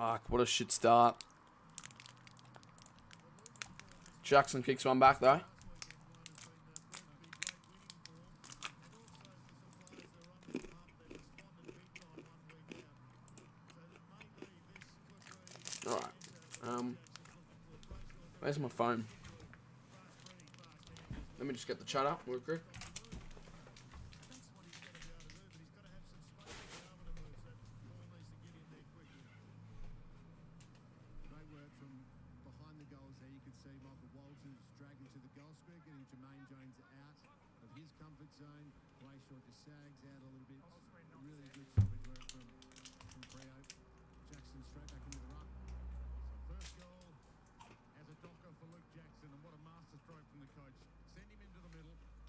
Fuck, what a shit start. Jackson kicks one back though. Alright. Where's my phone? Let me just get the chat up real quick.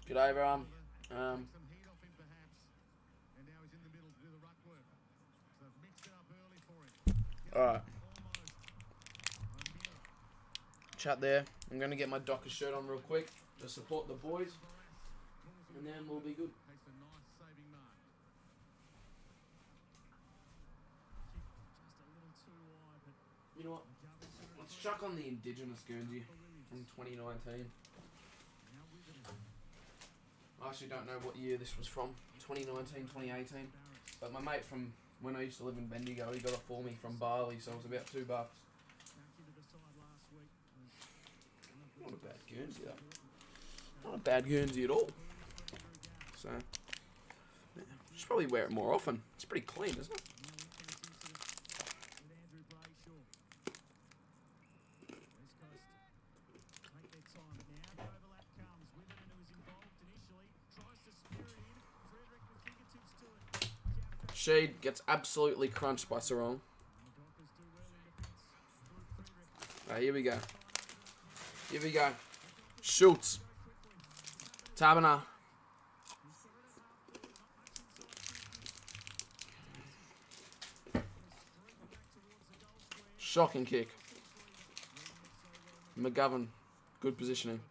G'day everyone. Alright. Chat there. I'm going to get my Docker shirt on real quick to support the boys. And then we'll be good. You know what? Let's chuck on the Indigenous Guernsey from 2019. I actually don't know what year this was from. 2019, 2018. But my mate from when I used to live in Bendigo, he got it for me from Bali, so it was about $2. Not a bad Guernsey though. Not a bad Guernsey at all. So, yeah, should probably wear it more often. It's pretty clean, isn't it? Sheed gets absolutely crunched by Sarong. Alright, here we go. Here we go. Schultz. Tabana. Shocking kick. McGovern. Good positioning.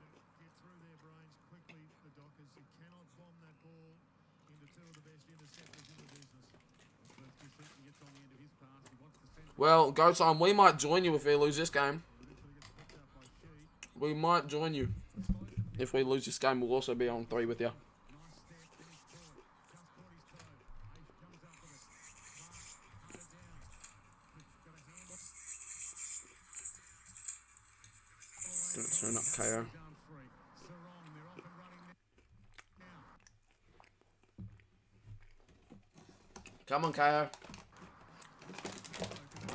Well, go time. We might join you if we lose this game. We might join you. If we lose this game, we'll also be on 3 with you. Gonna turn up KO. Come on, KO.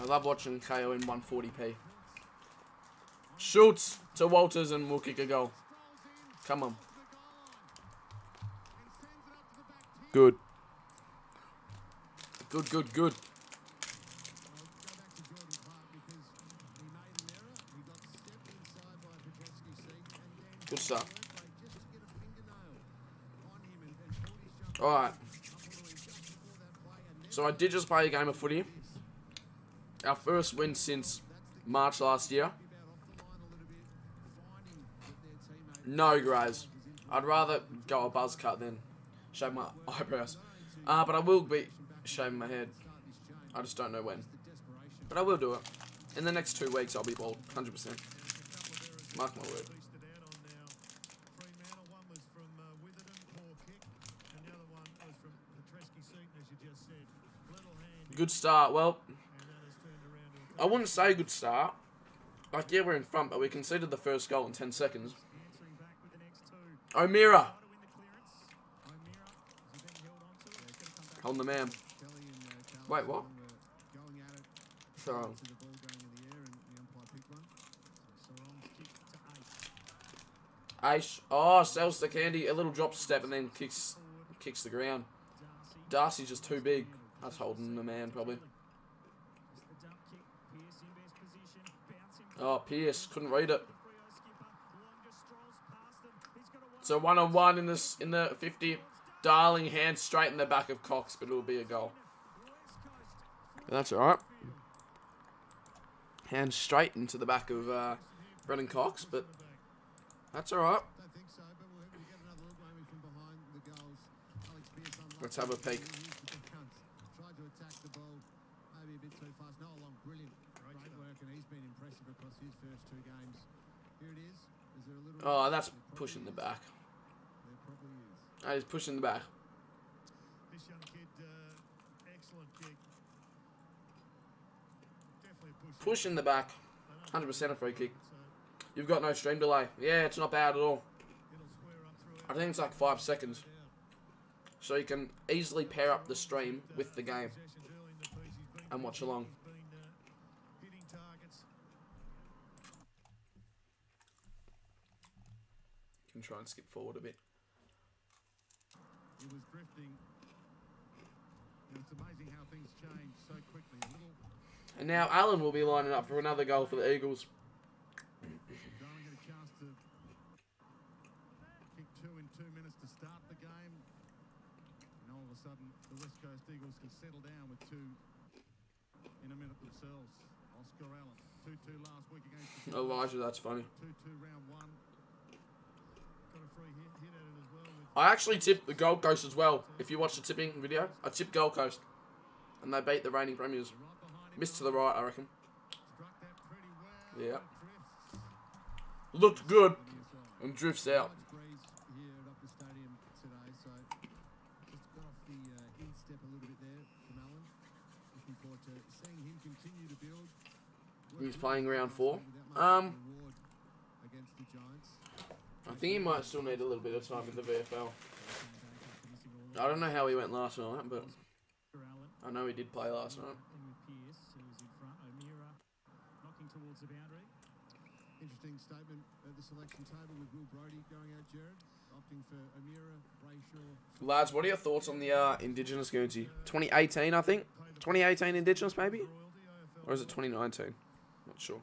I love watching KO in 140p. Schultz to Walters and we'll kick a goal. Come on. Good. Good, good, good. Good stuff. Alright. So I did just play a game of footy. Our first win since March last year. No, Grays. I'd rather go a buzz cut than shave my eyebrows. But I will be shaving my head. I just don't know when. But I will do it. In the next 2 weeks, I'll be bald. 100%. Mark my word. Good start. Well, I wouldn't say good start. Like, yeah, we're in front, but we conceded the first goal in 10 seconds. O'Meara. On the man. Wait, what? So. Aish. Oh, sells the candy. A little drop step and then kicks the ground. Darcy's just too big. That's holding the man, probably. Oh, Pierce couldn't read it. So 1-on-1 in the 50. Darling hand straight in the back of Cox, but it'll be a goal. But that's all right. Hand straight into the back of Brennan Cox, but that's all right. Let's have a peek. Oh, that's pushing the back. That is pushing the back. Pushing the back. 100% a free kick. You've got no stream delay. Yeah, it's not bad at all. I think it's like 5 seconds. So you can easily pair up the stream with the game and watch along. You can try and skip forward a bit. It was drifting. It's amazing how things change so quickly. And now Allen will be lining up for another goal for the Eagles. Darwin get a chance to kick 2 in 2 minutes to start the game. And all of a sudden, the West Coast Eagles can settle down with 2 in a minute themselves. Oscar Allen, 2-2 last week against the Elijah, that's funny. 2-2 round 1. Got a free hit at it as well. I actually tipped the Gold Coast as well. If you watch the tipping video, I tipped Gold Coast. And they beat the reigning premiers. Missed to the right, I reckon. Yeah. Looked good. And drifts out. He's playing round 4. I think he might still need a little bit of time in the VFL. I don't know how he went last night, but I know he did play last night. Interesting statement at the selection table with Will Brodie going out, Jared, opting for Amira, Brayshaw. Lads, what are your thoughts on the Indigenous Guernsey? 2018, I think? 2018 Indigenous, maybe? Or is it 2019? Not sure.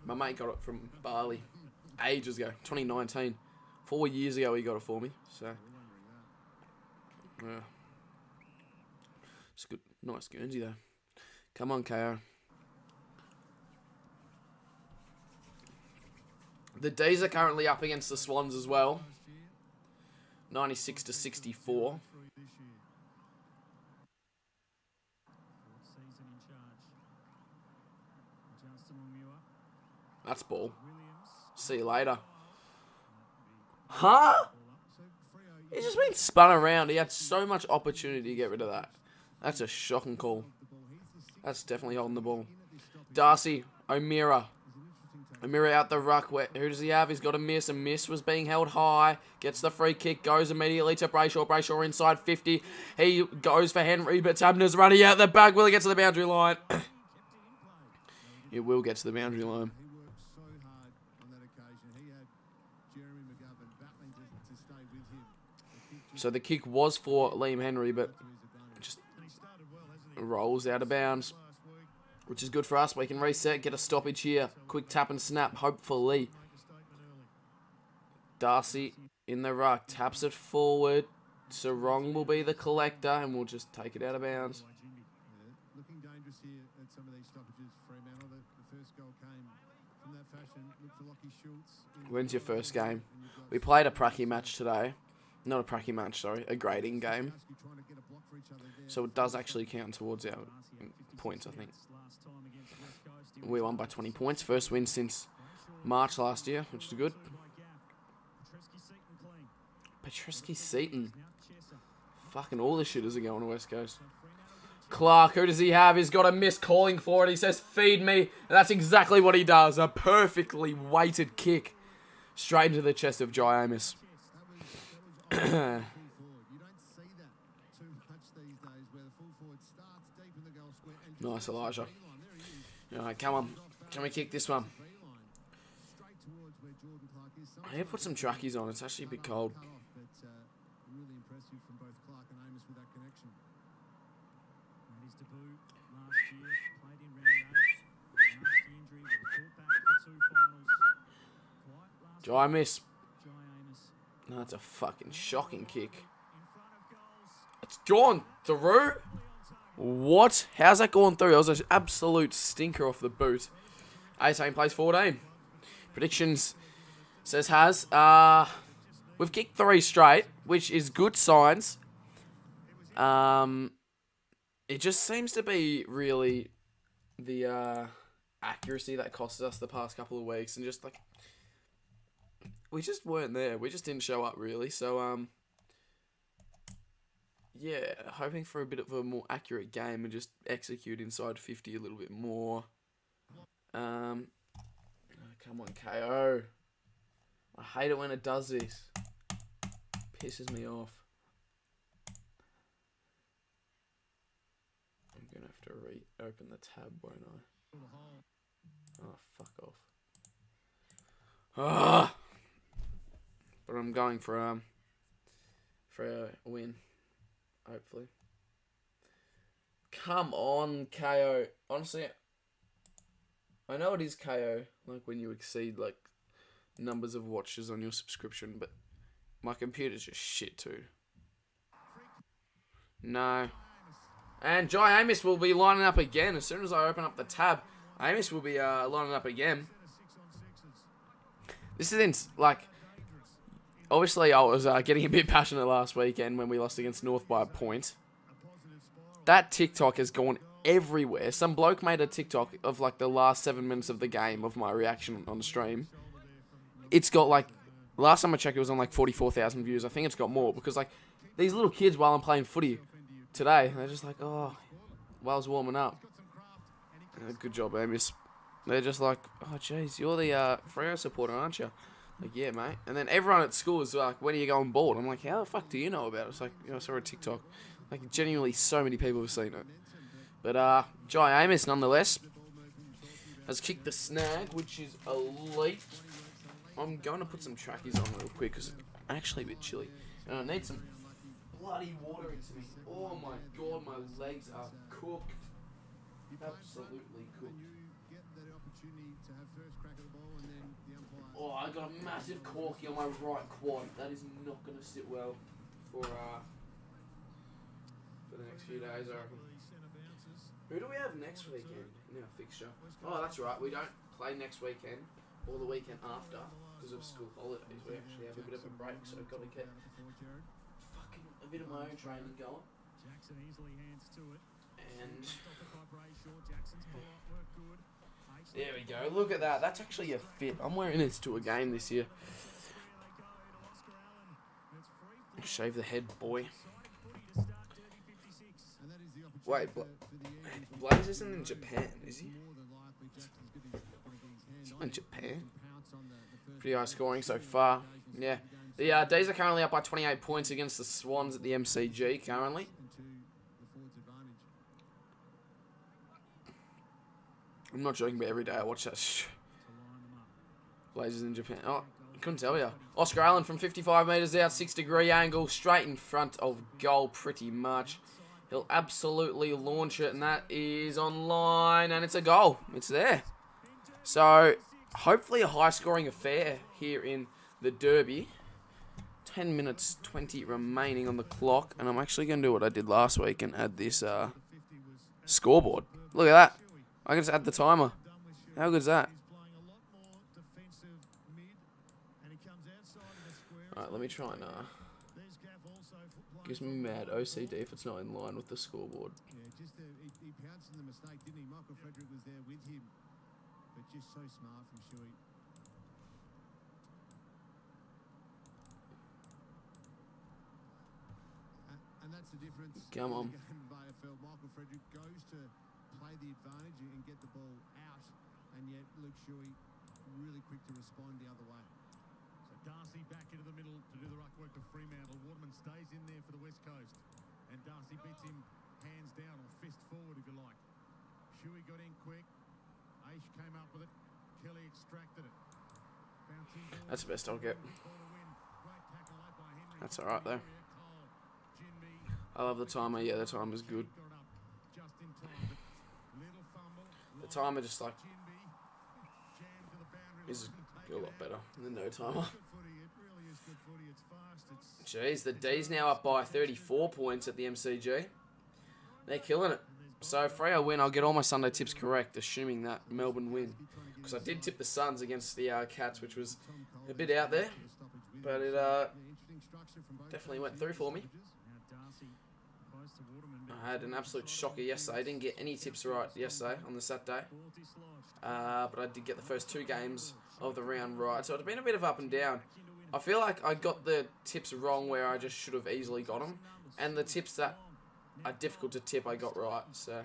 My mate got it from Bali ages ago. 2019. 4 years ago he got it for me. So, yeah. It's a good, nice Guernsey though. Come on, KO. The D's are currently up against the Swans as well. 96-64. That's ball. See you later. Huh? He's just been spun around. He had so much opportunity to get rid of that. That's a shocking call. That's definitely holding the ball. Darcy, O'Meara. O'Meara out the ruck. Who does he have? He's got a miss. A miss was being held high. Gets the free kick. Goes immediately to Brayshaw. Brayshaw inside 50. He goes for Henry, but Tabner's running out the back. Will he get to the boundary line? It will get to the boundary line. So the kick was for Liam Henry, but just rolls out of bounds, which is good for us. We can reset, get a stoppage here. Quick tap and snap, hopefully. Darcy in the ruck, taps it forward. Sarong will be the collector, and we'll just take it out of bounds. Looking dangerous here at some of these stoppages, Fremantle. The first goal came from that fashion. Look for Lockie Schultz. When's your first game? We played a pracky match today. Not a pracky match, sorry. A grading game. So it does actually count towards our points, I think. We won by 20 points. First win since March last year, which is good. Petrescu-Seton. Fucking all the shitters are going to West Coast. Clark, who does he have? He's got a miss calling for it. He says, feed me. And that's exactly what he does. A perfectly weighted kick. Straight into the chest of Jai Amos. Nice, Elijah. Alright, come on. Can we kick this one? I need to put some trackies on. It's actually a bit cold. Jai miss. No, that's a fucking shocking kick. It's gone through? What? How's that gone through? That was an absolute stinker off the boot. 18 plays 14. Predictions says has. We've kicked 3 straight, which is good signs. it just seems to be really the accuracy that costed us the past couple of weeks, and just like we just weren't there. We just didn't show up really. So yeah, hoping for a bit of a more accurate game and just execute inside 50 a little bit more. Oh, come on, KO. I hate it when it does this. Pisses me off. I'm going to have to reopen the tab, won't I? Oh, fuck off. Ah! But I'm going for a win, hopefully. Come on, KO. Honestly, I know it is KO, like when you exceed like numbers of watches on your subscription, but my computer's just shit too. No. And Jai Amos will be lining up again. As soon as I open up the tab, Amos will be lining up again. This is like, obviously I was getting a bit passionate last weekend when we lost against North by a point. That TikTok has gone everywhere. Some bloke made a TikTok of like the last 7 minutes of the game of my reaction on the stream. It's got like, last time I checked it was on like 44,000 views. I think it's got more because like these little kids while I'm playing footy today, they're just like, oh, while I was warming up. Good job, Amos. They're just like, oh jeez, you're the Freo supporter, aren't you? Like, yeah, mate. And then everyone at school is like, when are you going bald? I'm like, how the fuck do you know about it? It's like, you know, I saw a TikTok. Like, genuinely, so many people have seen it. But, Jai Amos, nonetheless, has kicked the snag, which is elite. I'm going to put some trackies on real quick, because it's actually a bit chilly. And I need some bloody water into me. Oh my god, my legs are cooked. Absolutely cooked. Oh, I got a massive corky on my right quad. That is not going to sit well for the next few days, I reckon. Who do we have next weekend in our fixture? Oh, that's right. We don't play next weekend or the weekend after because of school holidays. We actually have a bit of a break, so I've got to get fucking a bit of my own training going. And there we go. Look at that. That's actually a fit. I'm wearing this to a game this year. Shave the head, boy. Wait, Blaze isn't in Japan, is he? He's not in Japan. Pretty high scoring so far. Yeah. The Days are currently up by 28 points against the Swans at the MCG currently. I'm not joking, but every day I watch that. Blazers in Japan. Oh, I couldn't tell you. Oscar Allen from 55 metres out, 6-degree angle, straight in front of goal pretty much. He'll absolutely launch it, and that is online, and it's a goal. It's there. So, hopefully a high-scoring affair here in the Derby. 10 minutes, 20 remaining on the clock, and I'm actually going to do what I did last week and add this scoreboard. Look at that. I can just add the timer. How good is that? Alright, let me try and gives me mad OCD if it's not in line with the scoreboard. Yeah, just he pounced on the mistake, didn't he? Michael Frederick was there with him, but just so smart from Shuey. And that's the difference. Come on. AFL, Michael Frederick goes to play the advantage and get the ball out, and yet Luke Shuey really quick to respond the other way. Darcy back into the middle to do the ruck work of Fremantle. Waterman stays in there for the West Coast. And Darcy beats him hands down or fist forward, if you like. Shuey got in quick. Aish came up with it. Kelly extracted it. That's the best I'll get. That's alright though. I love the timer. Yeah, the timer's good. The timer just like is a lot better than no timer. Jeez, the D's now up by 34 points at the MCG. They're killing it. So if Freo win, I'll get all my Sunday tips correct, assuming that Melbourne win. Because I did tip the Suns against the Cats, which was a bit out there. But it definitely went through for me. I had an absolute shocker yesterday. I didn't get any tips right yesterday on the Saturday. But I did get the first 2 games of the round right. So it's been a bit of up and down. I feel like I got the tips wrong where I just should have easily got them. And the tips that are difficult to tip I got right. So,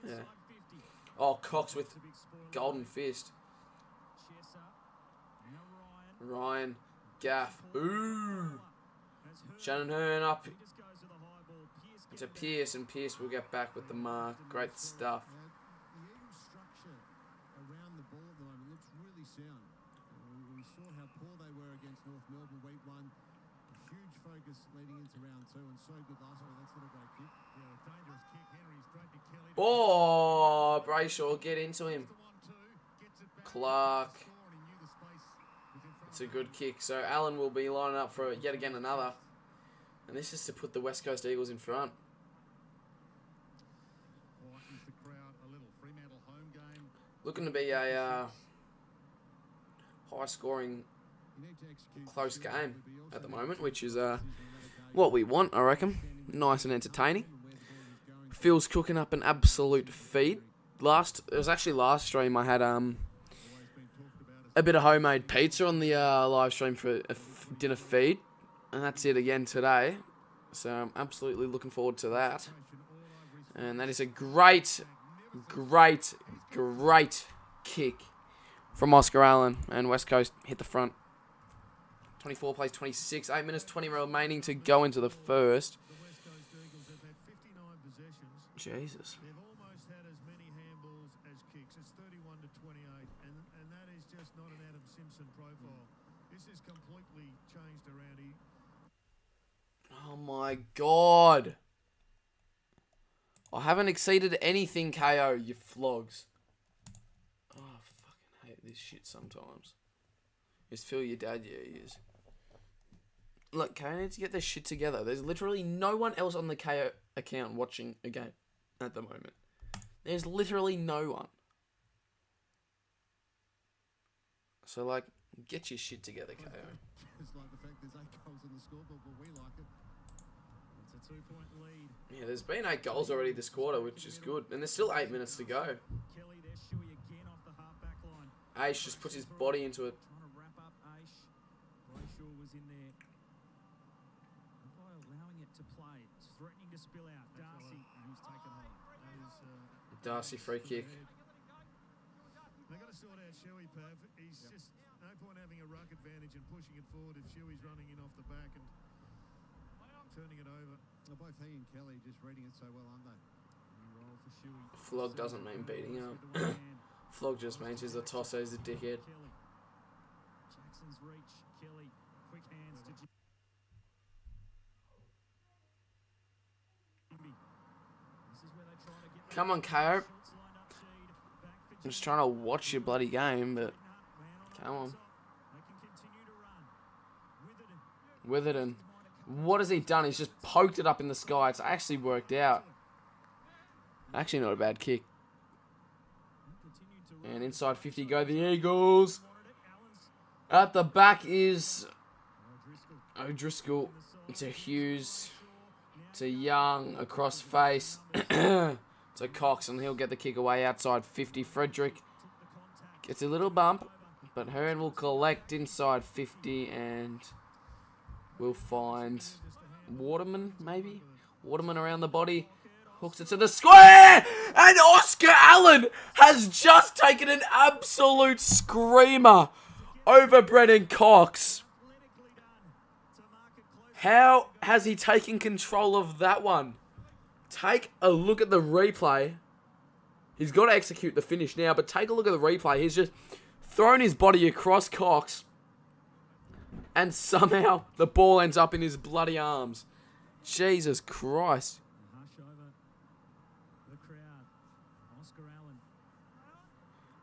yeah. Oh, Cox with golden fist. Ryan. Gaff. Ooh. Shannon Hearn up to Pierce, and Pierce will get back with the mark. Great stuff. The Eagles' structure around the ball at the moment looks really sound. We saw how poor they were against North Melbourne week 1. Huge focus leading into round 2, and so good last week. That's not a great kick. Yeah, dangerous kick. Henry straight to Kelly. Oh, Brayshaw, get into him. Clark. It's a good kick. So Allen will be lining up for yet again another. And this is to put the West Coast Eagles in front. Looking to be a high-scoring, close game at the moment, which is what we want, I reckon. Nice and entertaining. Phil's cooking up an absolute feed. It was actually last stream I had a bit of homemade pizza on the live stream for a dinner feed. And that's it again today. So I'm absolutely looking forward to that. And that is a great kick from Oscar Allen. And West Coast hit the front. 24 plays 26. 8 minutes 20 remaining to go into the first. Jesus. They've almost had as many handballs as kicks. It's 31 to 28, and that is just not an Adam Simpson profile. This is completely changed around here. Oh my God. I haven't exceeded anything, KO, you flogs. Oh, I fucking hate this shit sometimes. Is Phil your dad? Yeah, he is. Look, KO needs to get their shit together. There's literally no one else on the KO account watching a game at the moment. There's literally no one. So, like, get your shit together, KO. It's like the fact there's 8 goals on the scoreboard, but we like it. It's a 2-point lead. Yeah, there's been 8 goals already this quarter, which is good. And there's still 8 minutes to go. Kelly, there's Shuey again off the half-back line. Aish just puts his body into it. Trying to wrap up Aish. Brayshaw was in there. By allowing it to play, it's threatening to spill out. Darcy, who's taken high. Darcy free kick. They've got to sort out Shuey, Pav. He's just no point having a ruck advantage and pushing it forward if Shuey's running in off the back and turning it over. Both he and Kelly just reading it so well, aren't they? Roll for Shuey. Flog doesn't mean beating up. Flog just means he's a tosser, he's a dickhead. Jackson's reach. Kelly. Quick hands to Jimmy. This is where they try to get. Come on, KO. I'm just trying to watch your bloody game, but come on. Witherden. What has he done? He's just poked it up in the sky. It's actually worked out. Actually not a bad kick. And inside 50 go the Eagles. At the back is O'Driscoll to Hughes to Young across face. To Cox, and he'll get the kick away outside 50. Frederick gets a little bump, but Hearn will collect inside 50, and we'll find Waterman, maybe? Waterman around the body, hooks it to the square, and Oscar Allen has just taken an absolute screamer over Brennan Cox. How has he taken control of that one? Take a look at the replay. He's got to execute the finish now, but take a look at the replay. He's just thrown his body across Cox, and somehow the ball ends up in his bloody arms. Jesus Christ.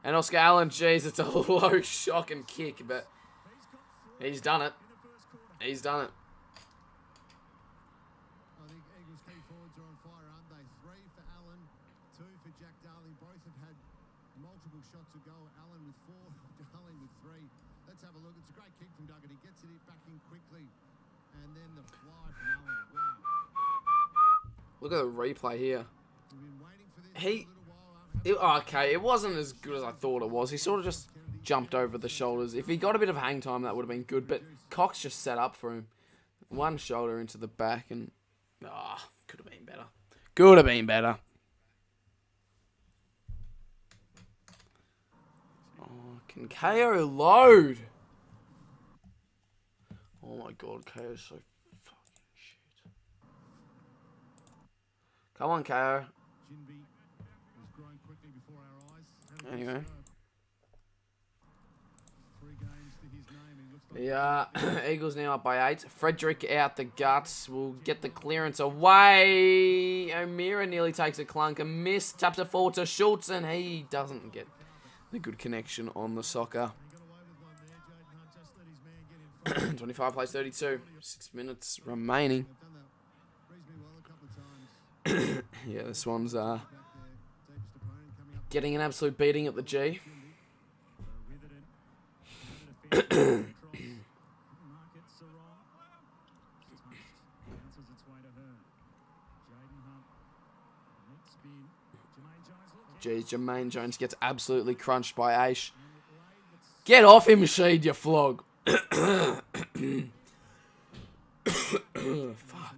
And Oscar Allen, jeez, it's a low shocking kick, but he's done it. He's done it. Shots a goal. Allen with 4, Darling with 3. Let's have a look. It's a great kick from Duggan. He gets it back in quickly. And then the fly from Allen. Wow. Look at the replay here. We've been waiting for this for a He... little while. okay, it wasn't as good as I thought it was. He sort of just jumped over the shoulders. If he got a bit of hang time, that would have been good. But Cox just set up for him. One shoulder into the back and... could have been better. Could have been better. Oh, can KO load? Oh my god, KO is so fucking shit. Come on, KO. Jinby was growing quickly before our eyes. Anyway. 3 games to his name. He looks like Yeah, Eagles now up by 8. Frederick out the guts. Will get the clearance away. O'Meara nearly takes a clunk. A miss. Taps it forward to Schultz, and he doesn't get the good connection on the soccer. he got away with one there. Jaden Hunt just let his man get in front. 25 plays 32. 6 minutes remaining. They've done that reasonably well a couple of times. Yeah, this one's Back there, deepest opponent coming up. getting an absolute beating at the G. With it and market Sarong. Touched. Bounces its way to her. Jaden Hunt. Neat spin. Jermaine Jones looking. Jeez, Jermaine Jones gets absolutely crunched by Aish. Get off him, Sheed, you flog. Fuck.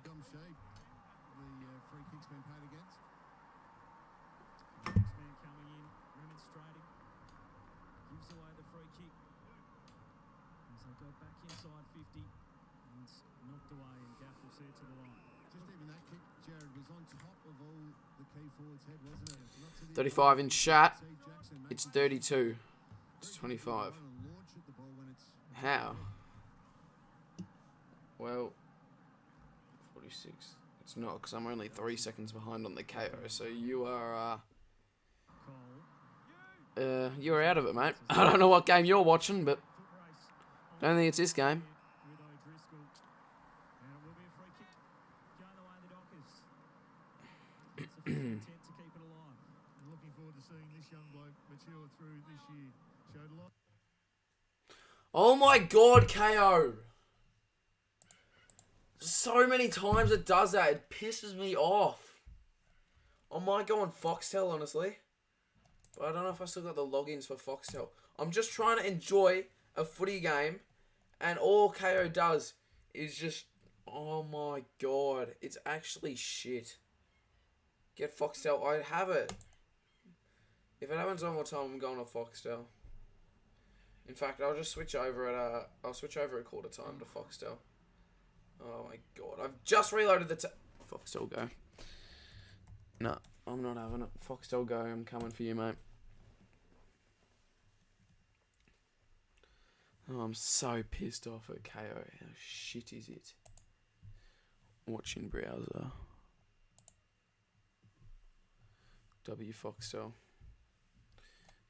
Dumb shape. The free kick's been paid against. Next man coming in, remonstrating. Gives away the free kick. As they go back inside 50. And it's knocked away and Gaff will see it to the line. Just even that kick, Jared, was on top of all the key forwards' head, wasn't it? Not to the 35 in chat. See Jackson make It's 32. It's 25. launch at the ball when it's How? Well, 46. It's not, because I'm only 3 seconds behind on the KO. So you are, Cole. you're out of it, mate. I don't know what game you're watching, but Foot race. don't think it's this game. With O'Driscoll. And it will be a free kick going the way of the Dockers. It's a full intent to keep it alive. I'm looking forward to seeing this young bloke mature through this year. Showed a lot. Oh my god, KO! So many times it does that. It pisses me off. I might go on Foxtel, honestly. But I don't know if I still got the logins for Foxtel. I'm just trying to enjoy a footy game. And all KO does is just... Oh my god. It's actually shit. Get Foxtel. I have it. If it happens one more time, I'm going to Foxtel. In fact, I'll just switch over at I'll switch over at quarter time to Foxtel. Oh my god, I've just reloaded the Foxtel go. No, I'm not having it. Foxtel go, I'm coming for you, mate. Oh, I'm so pissed off at KO. How shit is it? Watching browser. W Foxtel.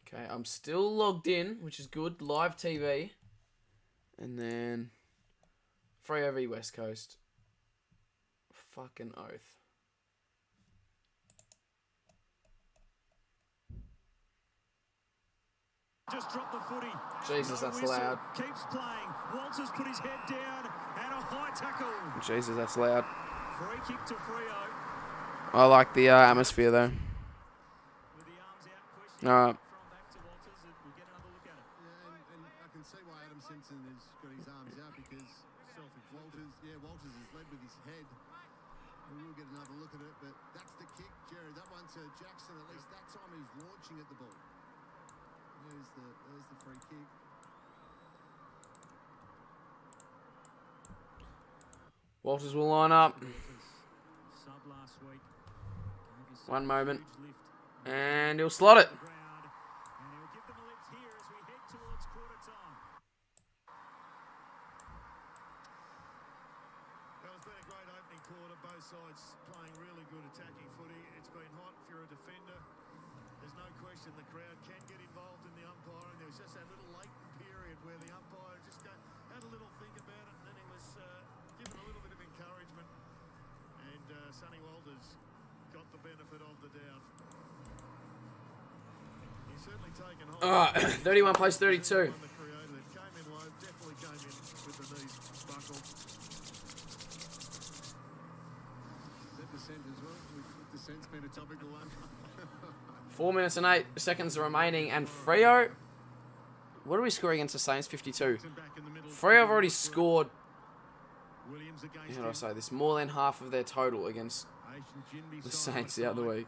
Okay, I'm still logged in, which is good. Live TV. And then... Freo v West Coast. Fucking oath. Just dropped the footy. Jesus, that's loud. Keeps playing. Walters put his head down and a high tackle. Jesus, that's loud. Free kick to Freo. I like the atmosphere, though. With the arms out, question Alright. from back to Walters, and we'll get another look at it. Yeah, and I can see why Adam Simpson has got his arms out because Walters has led with his head. And we'll get another look at it, but that's the kick, Jared. That one to Jackson, at least that time he's launching at the ball. There's the free kick. Walters will line up. Sub last week. Gave his One moment. huge lift And he'll slot it. to the ground. And he'll give them a lift here as we head towards quarter time. Well, it's been a great opening quarter. Both sides playing really good attacking footy. It's been hot if you're a defender. There's no question the crowd can get involved in the umpiring. There was just that little latent period where the umpire just had a little think about it, and then he was given a little bit of encouragement. And Sonny Walters got the benefit of the doubt. He's certainly taken hold. 31 plays 32. Came in low, definitely came in with the knees buckled. Is that the centres, well? 4 minutes and 8 seconds remaining, and Freo, what are we scoring against the Saints? 52. Freo have already scored, how do I say this, more than half of their total against the Saints the other week.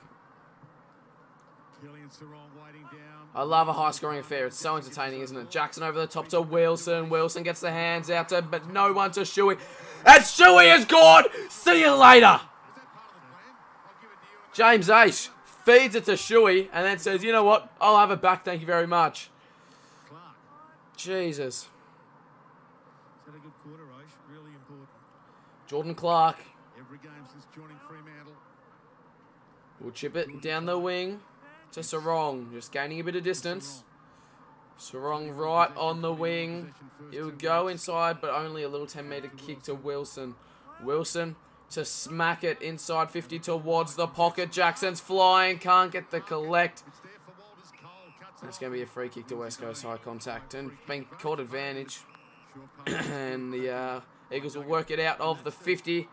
I love a high-scoring affair. It's so entertaining, isn't it? Jackson over the top to Wilson. Wilson gets the hands out to, but no one to Shuey. And Shuey is gone! See you later! James Aish feeds it to Shuey and then says, you know what? I'll have it back, thank you very much. Jesus. Is that a good quarter, Aish? Really important. Jordan Clark Every game since joining Fremantle. will chip it down the wing to Sarong. Just gaining a bit of distance. Sarong right on the wing. He'll go inside, but only a little 10-meter kick to Wilson. Wilson to smack it inside 50 towards the pocket. Jackson's flying, can't get the collect. That's going to be a free kick to West Coast, high contact, and being caught advantage. And the Eagles will work it out of the 50.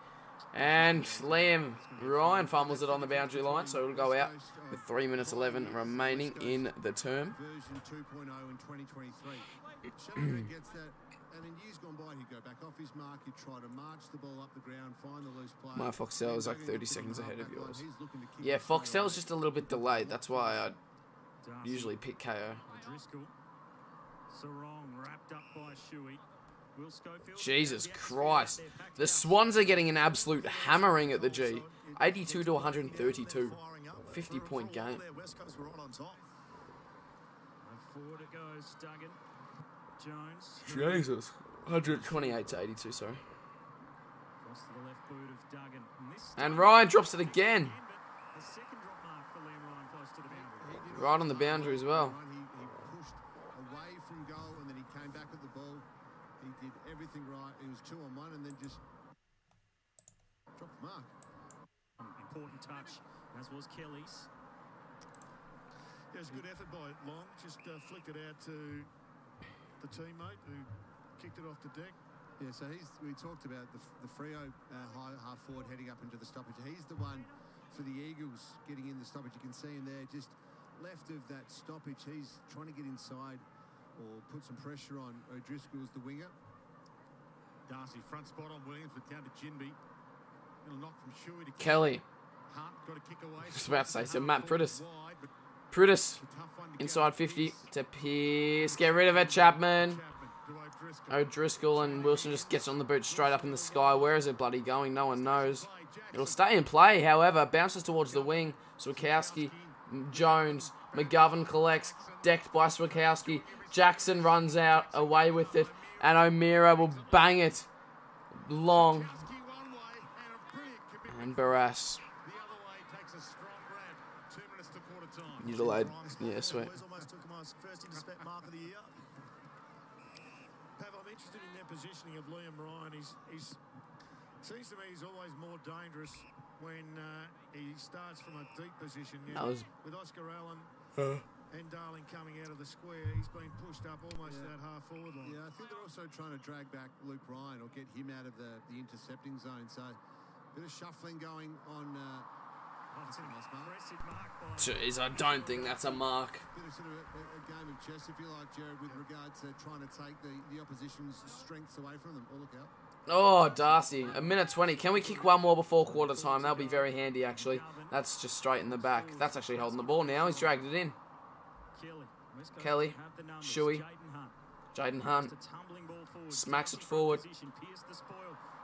And Liam Ryan fumbles it on the boundary line, so it'll go out with 3 minutes 11 remaining in the term. Version 2.0 in 2023. Shelby gets that, and in years gone by, he'd go back off his mark, he'd try to march the ball up the ground, find the loose player. My Foxtel is like 30 seconds ahead of yours. Yeah, Foxtel's just a little bit delayed. That's why I usually pick KO. Jesus Christ. The Swans are getting an absolute hammering at the G. 82 to 132. 50-point game. Jesus. 128 to 82, sorry. And Ryan drops it again. Right on the boundary as well. He pushed away from goal and then he came back at the ball. He did everything right. He was 2-on-1 and then just dropped the mark. Important touch, as was Kelly's. Yeah, it was a good effort by Long. Just flicked it out to the teammate who kicked it off the deck. Yeah, so we talked about the Freo half forward heading up into the stoppage. He's the one for the Eagles getting in the stoppage. You can see him there just left of that stoppage. He's trying to get inside or put some pressure on O'Driscoll's the winger. Darcy front spot on Williams, but down to Jinby. Little knock from Shuey to Kelly. Hart got a kick away. Just about to say, so Matt Prudis. Wide, but Prudis it's a tough one to inside get. 50 to Pierce. Get rid of it, Chapman. To O'Driscoll. O'Driscoll and Wilson just gets on the boot straight up in the sky. Where is it bloody going? No one knows. It'll stay in play, however. Bounces towards the wing. Swikowski, Jones, McGovern collects. Decked by Swikowski. Jackson runs out, away with it. And O'Meara will bang it long. And Barras. You delayed. Yeah, sweet. Pav, I'm interested in their positioning of Liam Ryan. He's seems to me he's always more dangerous when he starts from a deep position. That was With Oscar Allen and Darling coming out of the square, he's been pushed up almost to that half forward line. Yeah, I think they're also trying to drag back Luke Ryan or get him out of the intercepting zone. So a bit of shuffling going on. That's a nice mark. Jeez, I don't think that's a mark. Bit of sort of a game of chess, if you like, Jared, with regard to trying to take the opposition's strengths away from them. Oh, look out. Oh, Darcy. A minute 20. Can we kick one more before quarter time? That'll be very handy, actually. That's just straight in the back. That's actually holding the ball now. He's dragged it in. Kelly. Shuey. Jaden Hunt. Smacks it forward.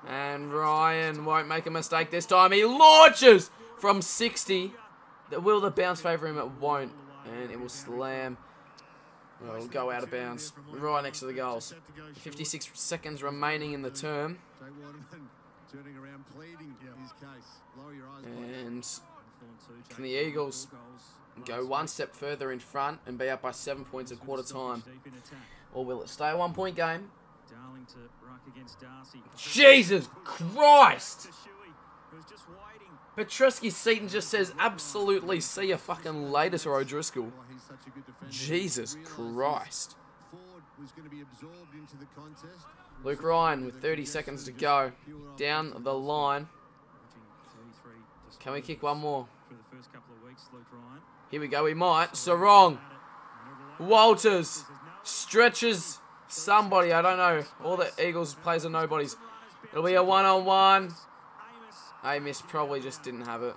And Ryan won't make a mistake this time. He launches from 60. Will the bounce favour him? It won't. And it will slam. Well, it'll go out of bounds. Right next to the goals. 56 seconds remaining in the term. Jay Waterman turning around, pleading his case. Lower your eyes, And can the Eagles go one step further in front and be up by 7 points at quarter time? Or will it stay a 1 point game? Jesus Christ! Petruski Seaton just says absolutely see you fucking later to O'Driscoll. why he's such a good defender. Jesus Christ. Ford was going to be absorbed into the contest. Luke Ryan with 30 seconds to go. Down the line. Can we kick one more? For the first couple of weeks, Luke Ryan. Here we go. We might. Sarong. Walters. Stretches somebody. I don't know. All the Eagles players are nobodies. It'll be a one-on-one. Amos probably just didn't have it.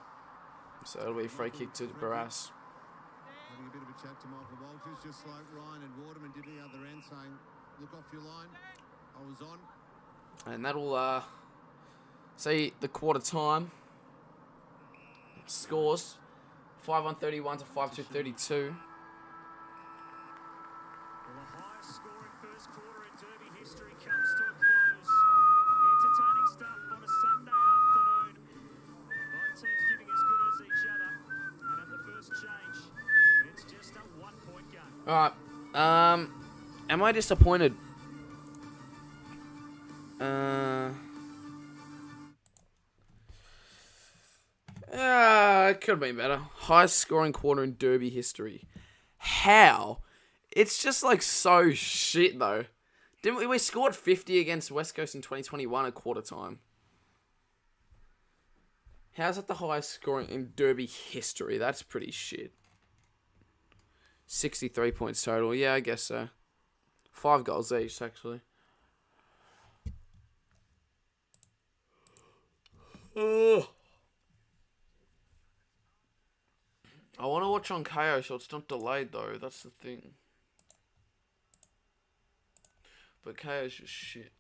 So it'll be a free kick to Barras. Having a bit of a chat to Michael Walters, just like Ryan and Waterman did the other end, saying, look off your line. I was on. And that'll see the quarter time. Scores 5-1-31 to 5-2-32. Well, the highest scoring first quarter in Derby history comes to a close. Entertaining stuff on a Sunday afternoon. Both teams giving as good as each other. And at the first change, it's just a 1-point game. Alright. Am I disappointed? It could have been better. Highest scoring quarter in Derby history. How? It's just like so shit though. Didn't we scored 50 against West Coast in 2021 at quarter time? How's that the highest scoring in Derby history? That's pretty shit. 63 points total. Yeah, I guess so. 5 goals each, actually. Ugh. I want to watch on KO, so it's not delayed, though. That's the thing. But KO's just shit.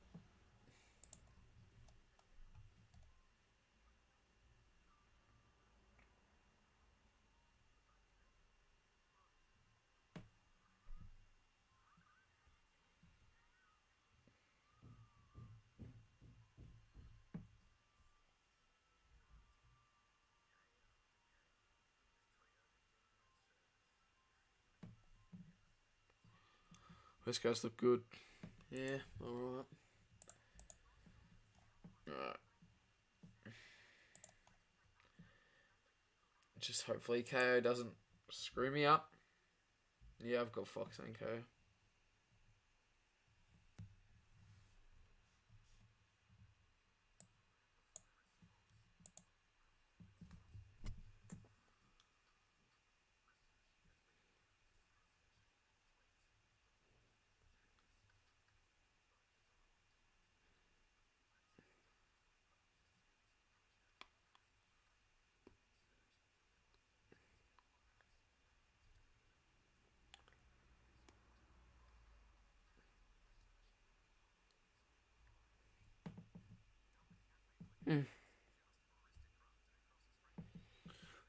West Coast look good. Yeah, alright. Alright. Just hopefully KO doesn't screw me up. Yeah, I've got Fox and KO.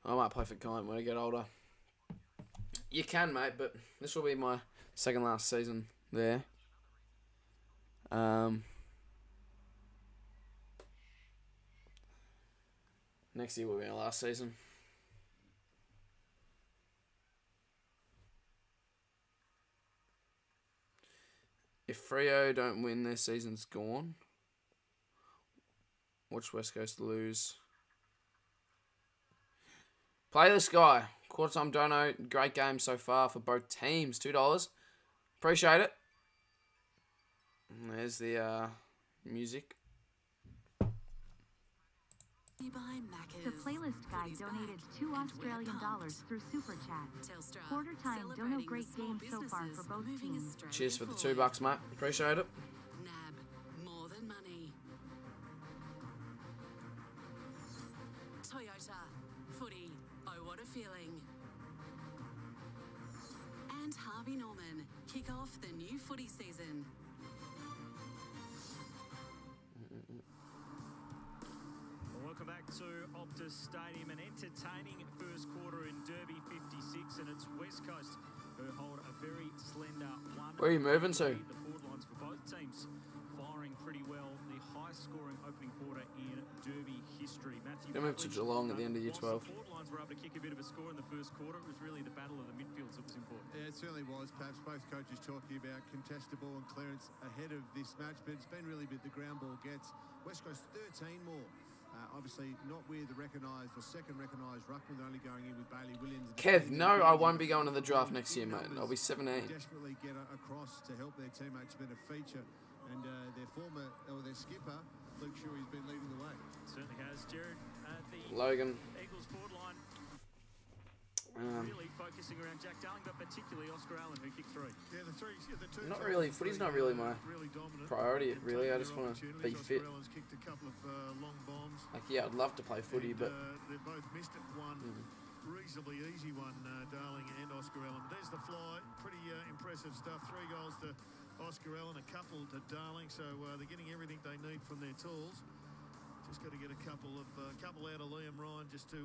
I might play for Kite when I get older. You can, mate, but this will be my second last season there. Next year will be our last season. If Freo don't win, their season's gone. Watch West Coast lose. Play this guy. Quarter time dono. Great game so far for both teams. $2. Appreciate it. And there's the music. The playlist guy donated $2 Australian through Super Chat. Quarter time dono, great game so far for both teams. Cheers for the $2, mate. Appreciate it. NAB, more than money. Toyota, footy, oh what a feeling. And Harvey Norman, kick off the new footy season. Welcome back to Optus Stadium, an entertaining first quarter in Derby 56, and it's West Coast who hold a very slender 1. Where are you moving to? The forward lines for both teams firing pretty well. The highest scoring opening quarter in Derby history. Matthew They moved to Geelong at the end of year 12. The forward lines were able to kick a bit of a score in the first quarter. It was really the battle of the midfields that was important. Yeah, it certainly was. Perhaps both coaches talking about contested ball and clearance ahead of this match, but it's been really bit the ground ball gets. West Coast 13 more. Obviously not with the recognised or second recognised ruckman, only going in with Bailey Williams. Kev, no, I won't be going to the draft next year, mate. I'll be 17. Desperately get across to help their teammates. Been a feature, and their former or their skipper Luke Shuey's been leading the way. Certainly has, Jared. The Logan. Eagles forward line. Really focusing around Jack Darling, but particularly Oscar Allen, who kicked 3. Yeah, the two Not really. Footy's not really my dominant. priority. Really, I just Taking want to their be fit. opportunities. Oscar Allen's kicked a couple of long bombs. Like, yeah, I'd love to play footy, but They both missed it. One reasonably easy one, Darling and Oscar Allen. There's the fly. Pretty impressive stuff. 3 goals to Oscar Allen, a couple to Darling. So they're getting everything they need from their tools. Just got to get a couple out of Liam Ryan just to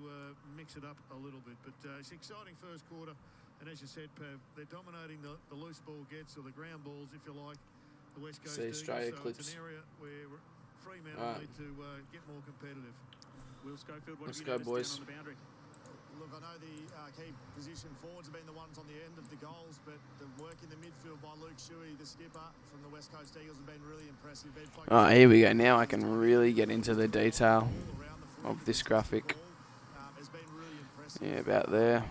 mix it up a little bit. But it's an exciting first quarter. And as you said, Pav, they're dominating the loose ball gets, or the ground balls, if you like, the West Coast Eagles. Australia So clips. it's an area where Fremantle need to get more competitive. Will Schofield, what Let's have you go, noticed boys. down on the boundary? Look, I know the key position forwards have been the ones on the end of the goals, but the work in the midfield by Luke Shuey, the skipper from the West Coast Eagles, have been really impressive. Oh, here we go. Now I can really get into the detail of this graphic. Yeah, about there.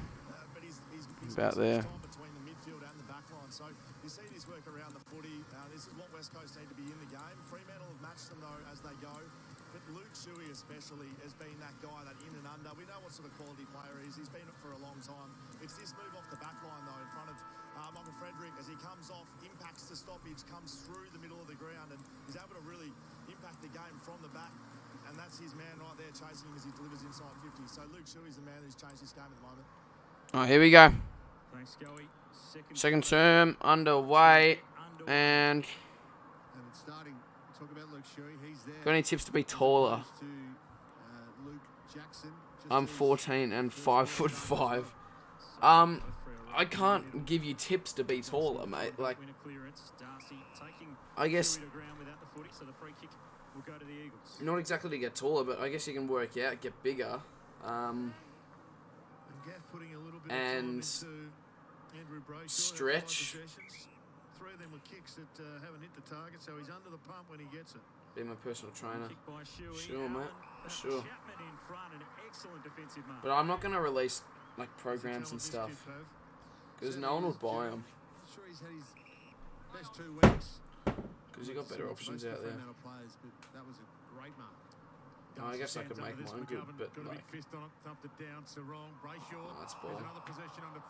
About there. Between the midfield and the back line. So you see this work around the footy. This is what West Coast need to be in the game. Fremantle have matched them though as they go. But Luke Shuey especially has been that guy, that in and under. We know what sort of quality player he is. He's been it for a long time. It's this move off the back line though in front of Michael Frederick as he comes off, impacts the stoppage, comes through the middle of the ground and is able to really impact the game from the back. And that's his man right there chasing him as he delivers inside 50. So Luke Shuey's the man who's changed this game at the moment. Oh, here we go. Thanks, Scully. Second term underway, and it's starting. Talk about Luke Shuey. He's there. got any tips to be taller? To, Luke Jackson. I'm 14 and 5'5". I can't give you tips to be taller, mate. Like, I guess not exactly to get taller, but I guess you can work out, get bigger. And stretch. 3 of them were kicks that haven't hit the target, so he's under the pump when he gets it. Be my personal trainer. Sure, mate. Sure. But I'm not going to release like programs and stuff because no one would buy them. Sure, he's had his best 2 weeks. Because you got better options out there. Players, but that was a great mark. Oh, I guess I could make mine good, but like, Oh, that's ball.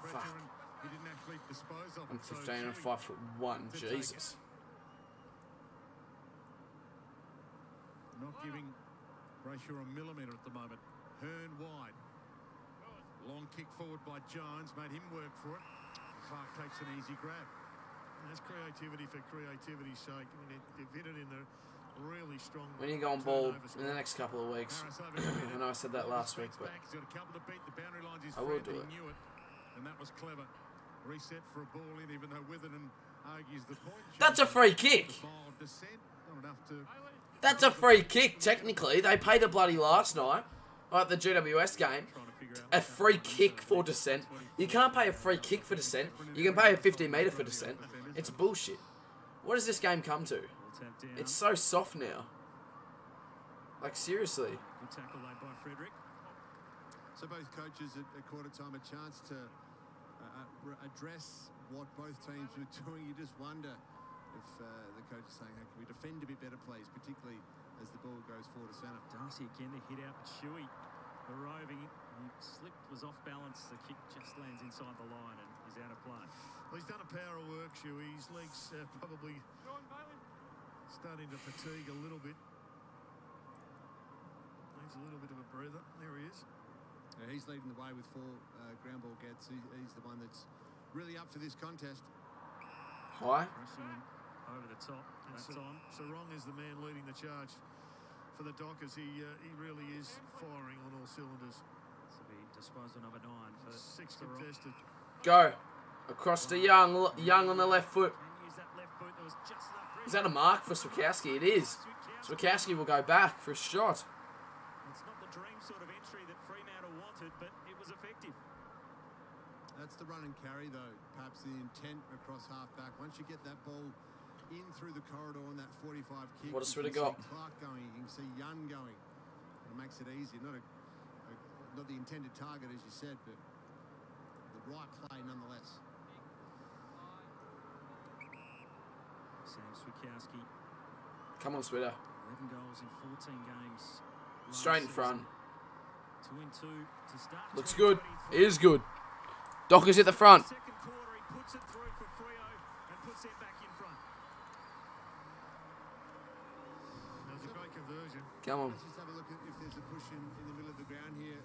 Fuck. He didn't actually dispose of I'm it. 15 and 5'1". Jesus. Not giving Brayshaw a millimetre at the moment. Hearn wide. Long kick forward by Jones. Made him work for it. Clark takes an easy grab. And that's creativity for creativity's sake. I mean, they've hit it in the really strong. When you go on ball in the next couple of weeks, I know I said that last week, but I will do it. And that was clever. Reset for a ball in, even though Witherden argues the point. That's a free kick. That's a free kick, technically. They paid a bloody last night, like the GWS game. A free kick for dissent. You can't pay a free kick for dissent. You can pay a 50-metre for dissent. It's bullshit. What does this game come to? It's so soft now. Like, seriously. Good tackle laid by Frederick. So both coaches at quarter time a chance to address what both teams were doing. You just wonder if the coach is saying, hey, can we defend a bit better, please, particularly as the ball goes forward to centre. Darcy again to hit out, but Shuey, the roving, he slipped, was off balance. The kick just lands inside the line and is out of play. Well, he's done a power of work, Shuey. His legs probably starting to fatigue a little bit. Needs a little bit of a breather. There he is. He's leading the way with 4 ground ball gets. He's the one that's really up for this contest. High. Pressing over the top that time. Sarong is the man leading the charge for the Dockers. He really is firing on all cylinders. This will be disposal number 9 for 6 Sarong. contested. Go. Across to Young. Young on the left foot. Can use that left boot. There was just enough Is that a mark for Swikowski? It is. Swikowski will go back for a shot. It's not the dream sort of entry that Fremantle wanted, but it was effective. That's the run and carry, though. Perhaps the intent across half-back. Once you get that ball in through the corridor on that 45 kick, What a sweat you it got. can see Clark going, you can see Young going. And it makes it easy. Not the intended target, as you said, but the right play nonetheless. Sam Swikowski, Come on, Switter. 11 goals in 14 games. Straight in front. 2-2 to start. Looks good. It is good. Docker's at the front. Second quarter, he puts it through for Freo and puts them back in front. That was a great conversion. Come on. Let's just have a look at if there's a push in the middle of the ground here.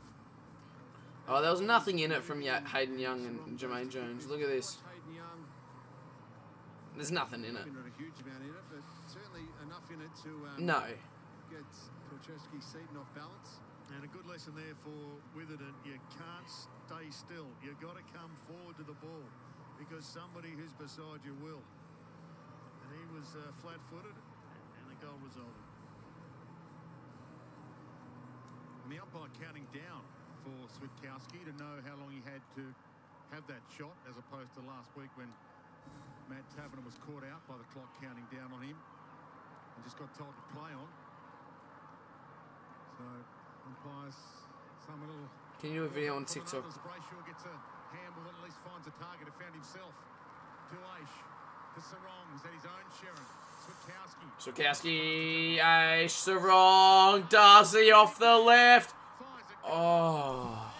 Oh, there was nothing in it from Hayden Young and Jermaine Jones. Look at this. Hayden Young, There's nothing in it. not a huge amount in it, but certainly enough in it to No. get Torcheski seated off balance. And a good lesson there for Witherden. You can't stay still. You've got to come forward to the ball because somebody who's beside you will. And he was flat-footed and the goal resulted. And the umpire counting down for Switkowski to know how long he had to have that shot as opposed to last week when Matt Taverner was caught out by the clock counting down on him and just got told to play on. So umpires, some a little. Can you do a video on TikTok? Brayshaw gets a handball that at least finds a target. He found himself. To Aish. To Sarong. Is that his own Sharon? Switkowski. Switkowski, Aish, Sarong, Darcy off the left. Fires it. Oh,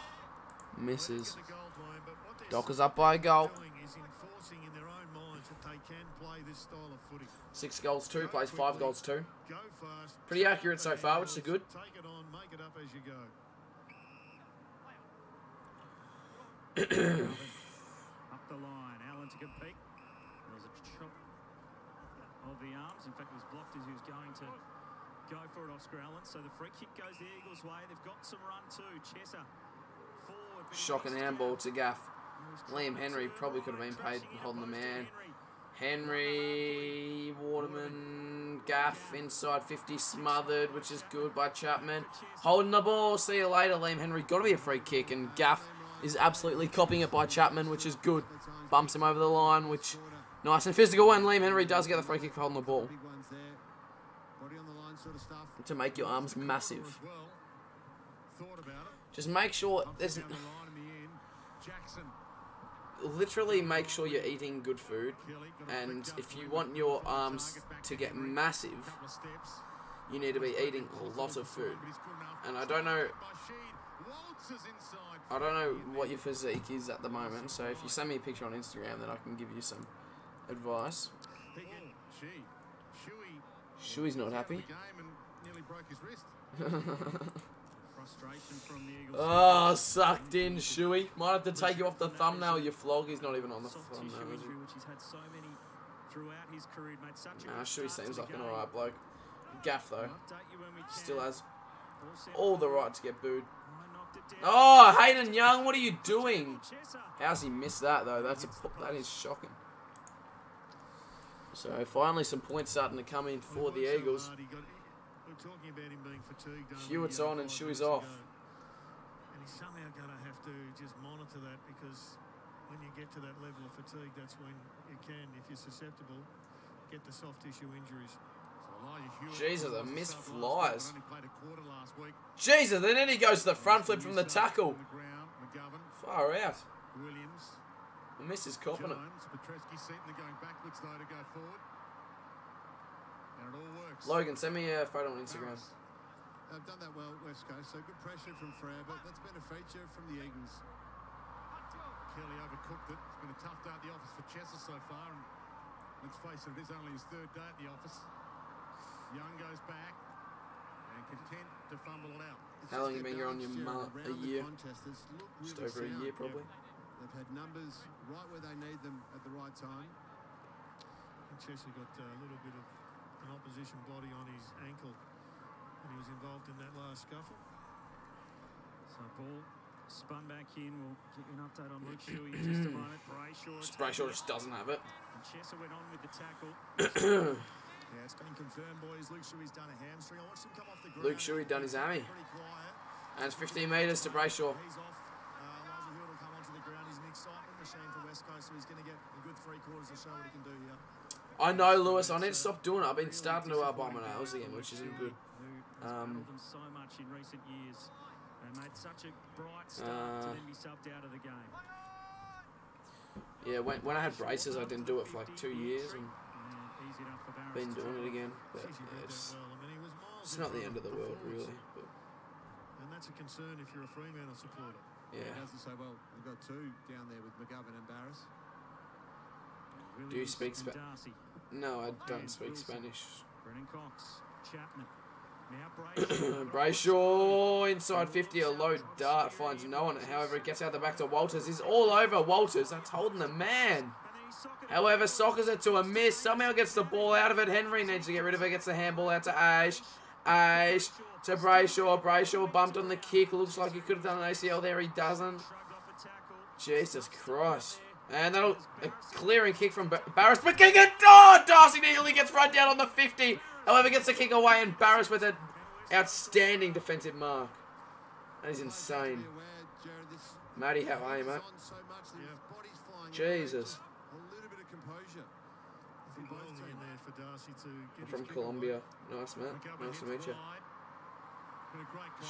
misses. Get the goal line, but what they're Dockers up by a goal. doing is enforcing in their own minds that they can play this style of footy. 6 goals, 2 plays, 5 goals, 2. Go fast. Pretty accurate so far, which is good. Take it on, make it up as you go. Up the line, Allen to compete. There's a chop of the arms. In fact, it was blocked as he was going to go for it, Oscar Allen. So the free kick goes the Eagles' way. They've got some run too. Chesser forward. Shocking handball to Gaff. Liam Henry probably could have been paid holding the man. Henry, Waterman, Gaff inside 50, smothered, which is good by Chapman. Holding the ball, see you later, Liam Henry. Got to be a free kick, and Gaff is absolutely copying it by Chapman, which is good. Bumps him over the line, which nice and physical, and Liam Henry does get the free kick for holding the ball. Big ones there. Body on the line sort of stuff. To make your arms massive. As well. Thought about it. Just make sure there's... Down the line in the end. Jackson. Literally make sure you're eating good food, Kelly got a and flick up if you on want the your target arms back to to get Henry. massive, Couple of steps. you need to be eating a lot of food. But he's good enough. And I don't know, Bashir waltzes inside. I don't know what your physique is at the moment, so if you send me a picture on Instagram, then I can give you some advice. He can. Shuey. Shuey's not happy. The game and nearly broke his wrist. Frustration from the Eagles. Oh, sucked in, Shuey. Might have to take you off the thumbnail, you flog. He's not even on the Soft thumbnail, tissue is he? injury, which he's had so many throughout his career. Made such a Nah, good Shuey start seems to like the an game. alright bloke. Gaff, though, We'll update you when we can. still has Ball sent all the forward. right to get booed. I knocked it down. Oh, Hayden Young, what are you doing? Chesser. How's he missed that, though? That is shocking. So, finally, some points starting to come in for the Eagles. We're talking about him being fatigued. Hewitt's on and Shuey's off. And he's somehow going to have to just monitor that because when you get to that level of fatigue, that's when you can, if you're susceptible, get the soft tissue injuries. So Elijah Hewitt Jesus, a was miss sub last flies. week, but only played a quarter last week. Jesus, and then he goes to the front flip from the tackle. On the ground, McGovern, Far out. Williams, The miss is copping it. Jones, Petreski, Seaton are going backwards though to go forward. And it all works. Logan, send me a photo on Instagram. They've done that well, West Coast. So good pressure from Frere, but that's been a feature from the Eagles. Kelly overcooked it. It's been a tough day at the office for Chesser so far. And let's face it, it is only his third day at the office. Young goes back and content to fumble it out. It's How long just you their been here on balance, your Jared, mullet? A around the year? contest has looked Just really over a sound. year, probably. They've had numbers right where they need them at the right time. And Chesser got a little bit of an opposition body on his ankle. And he was involved in that last scuffle. So ball spun back in. We'll get you an update on Luke Shuey in just a moment. Brayshaw just doesn't have it. And Chesser went on with the tackle. Yeah, it's been confirmed, boys. Luke Shuey's done a hamstring. I watched him come off the ground. Luke Shuey done his hammy. Pretty quiet. And it's 15 metres to Brayshaw. He's off. Elijah Hewitt will come onto the ground. He's an excitement machine for West Coast, so he's going to get a good 3 quarters to show what he can do here. I know, Lewis. I need to stop doing it. I've been starting to bomb my nails again, which isn't good. Who has battled them so much in recent years and made such a bright start to then be subbed out of the game. Yeah, when I had braces, I didn't do it for like 2 years, and And easy enough for Barris been to doing it try. again. But He did yeah, that well. I mean, he was miles it's in not the front end of the world, forwards. really. But And that's a concern if you're a Fremantle supporter. Yeah. He doesn't say, well, we've got two down there with McGovern and Barris. Do you speak Spanish? No, I don't speak Spanish. Brennan Cox, Chapman. Now Brayshaw inside 50, a low dart finds no one. However, it gets out the back to Walters. He's all over Walters. That's holding the man. However, soccers it to a miss. Somehow gets the ball out of it. Henry needs to get rid of it. Gets the handball out to Ash. Ash to Brayshaw. Brayshaw bumped on the kick. Looks like he could have done an ACL there. He doesn't. Jesus Christ. And that'll a clearing kick from Barris. But kick it. Oh, Darcy nearly gets run down on the 50. However, gets the kick away, and Barris with an outstanding defensive mark. That is insane. Matty, how are you, mate? Jesus. I'm from Colombia. Nice, mate. Nice to meet you.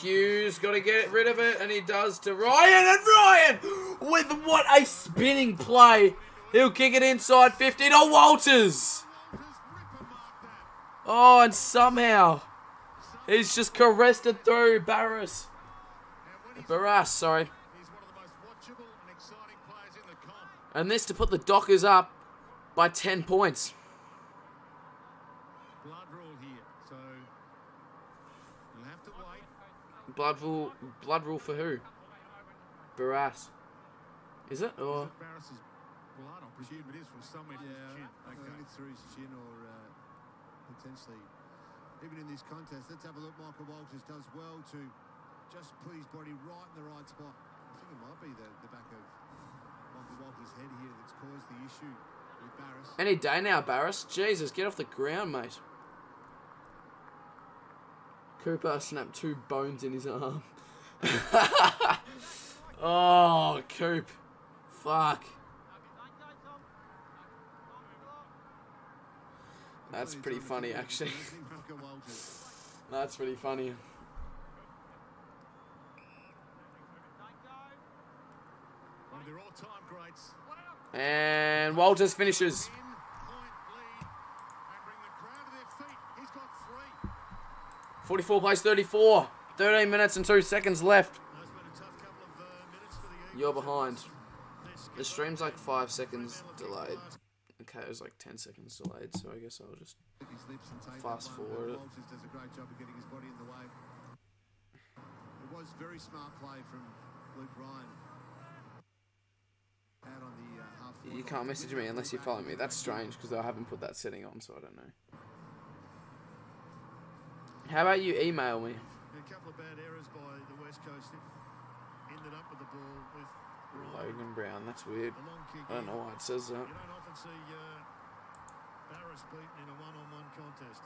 Hughes got to get rid of it, and he does to Ryan. And Ryan, with what a spinning play. He'll kick it inside 50 to Walters. Oh, and somehow he's just caressed it through Barris. Sorry. And this to put the Dockers up by 10 points. Blood rule here, so you'll have to wait. Blood rule for who? Barras. Is it? Or Barris's blood, I presume it is from somewhere from his chin. I think it's through his chin or potentially even in this contest. Let's have a look. Michael Walters does well to just put his body right in the right spot. I think it might be the back of Michael Walters' head here that's caused the issue with Barris. any day now, Barris. Jesus, get off the ground, mate. Cooper snapped 2 bones in his arm. Oh, Coop. Fuck. That's pretty funny, actually. That's pretty funny. One of their all-time greats. And Walters finishes. 10-point lead and bring the crowd to their feet. He's got 3. 44 plays 34. 13 minutes and 2 seconds left. That's been a tough couple of minutes for the Eagles. You're behind. The stream's like 5 seconds delayed. Okay, it was like 10 seconds delayed, so I guess I'll just fast forward it. Walters does a great job of getting his body in the way. It was very smart play from Luke Ryan. Out on the half. You can't message me unless you follow me. That's strange because I haven't put that setting on, so I don't know. How about you email me? A couple of bad errors by the West Coast. Ended up with the ball with Logan Brown, that's weird. a long kick. I don't know why it says that. You don't often see Barris beaten in a one-on-one contest.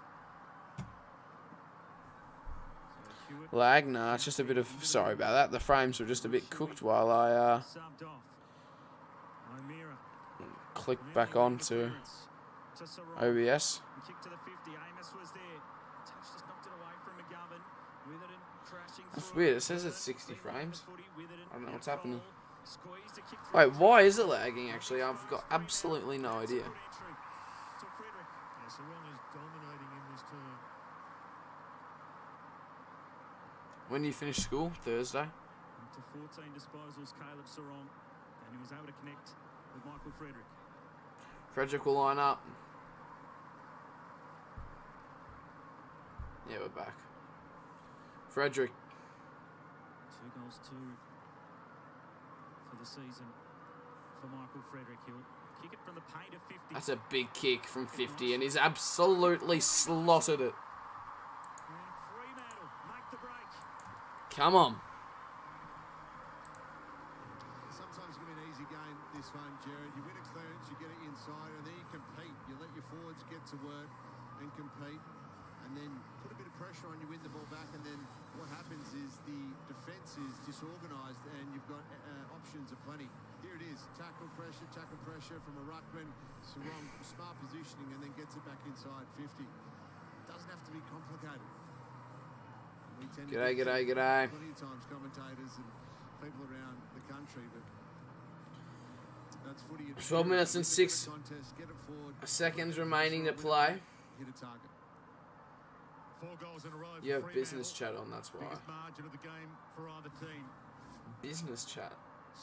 So Hewitt Lag? Nah, it's just a bit of... Sorry about that. The frames were just a bit cooked while I subbed off. O'Meara. clicked back on to To Sarong. OBS. Kick to the 50. Amos was there. Touch just knocked it away from McGovern. Witherden crashing That's through. weird. It says it's 60 frames. Witherden I don't know what's control. happening. Squeezed a kick through. Wait, why is it lagging, actually? I've got absolutely no idea. Good entry to Frederick. Yeah, Sarong is dominating in this term. When do you finish school? Thursday? Up to 14 disposals, Caleb Sarong. And he was able to connect with Michael Frederick. Frederick will line up. Yeah, we're back. Frederick. 2 goals, 2 for the season for Michael Frederick. He'll kick it from the paint of 50. That's a big kick from 50, and he's absolutely slotted it. And Fremantle make the break. Come on. Sometimes it can be an easy game, this one, Jared. You win a clearance, you get it inside, and then you compete. You let your forwards get to work and compete, and then put a bit of pressure on you, win the ball back, and then what happens is the defence is disorganised, and you've got options aplenty. Here it is, tackle pressure from a ruckman, Sarong, smart positioning, and then gets it back inside 50. Doesn't have to be complicated. We tend to G'day, get g'day, to g'day. plenty of times commentators and people around the country, but that's footy. 12 minutes and 6 Contest, get it forward, seconds remaining to play. hit a target. 4 goals in a row. You have for business Fremantle. chat on, that's why. Biggest margin of the game for either team. Business chat.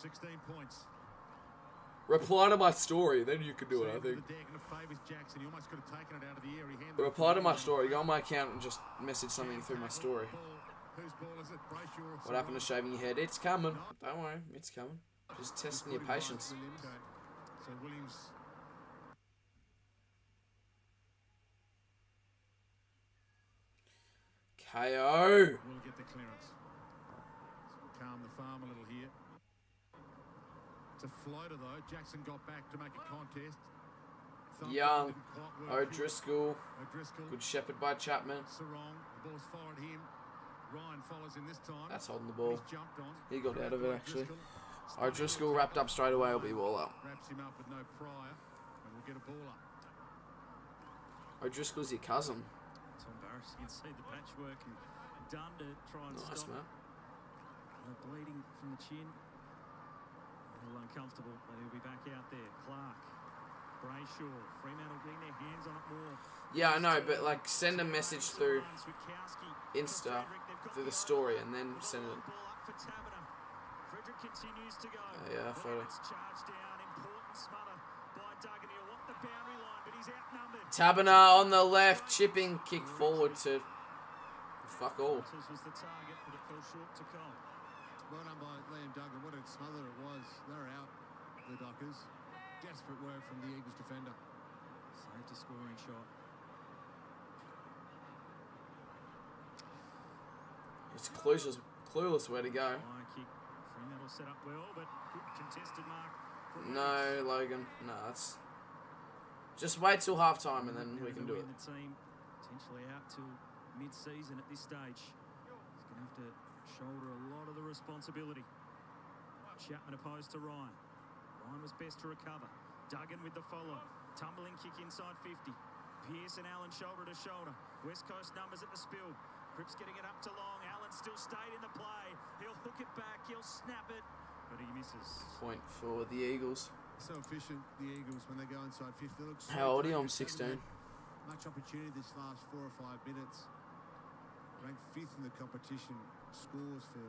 16 points. Reply to my story, then you can do it, I think. Reply to my story. Go on my account and just message something through my story. What happened to shaving your head? It's coming. Don't worry, it's coming. Just testing your patience. So Williams. KO. Will get the clearance. So calm the farm a little here. It's a floater though. Jackson got back to make a contest. Young. O'Driscoll. Good shepherd by Chapman. Sarong. The ball's followed him. Ryan follows in this time. That's holding the ball. He's jumped on. He got out of it actually. O'Driscoll wrapped up straight away. Will be ball up. Wraps him up with no prior, and we'll get a ball up. O'Driscoll's your cousin. It's embarrassing. You can see the patchwork and done to try and Nice, stop man. bleeding from the chin. A little uncomfortable, but he'll be back out there. Clark, Brayshaw, Fremantle getting their hands on it more. Yeah, I know, but like send a message through Insta, through the story, and then send it. Frederick continues to go. Yeah, photo. Charged down, important smother by Duggan. He'll want the boundary line, but he's outnumbered. Taberner on the left, chipping kick forward to fuck all. Walters was the target, but it fell short to Cole. Well done by Liam Duggan. What a smother it was. They're out, the Dockers. Desperate work from the Eagles defender. Saved a scoring shot. It's clueless where to go. High kick. Fremantle set up well, but good contested mark. from No, Logan. No, that's... Just wait till half time and then we can do it. The team potentially out till mid-season at this stage. He's going to have to shoulder a lot of the responsibility. Chapman opposed to Ryan. Ryan was best to recover. Duggan with the follow. Tumbling kick inside 50. Pearce and Allen shoulder to shoulder. West Coast numbers at the spill. Cripps getting it up to Long. Allen still stayed in the play. He'll hook it back. He'll snap it. But he misses. Point for the Eagles. So efficient, the Eagles, when they go inside 50. Looks How old are you? I'm 16. Much opportunity this last 4 or 5 minutes. Ranked 5th in the competition. Scores for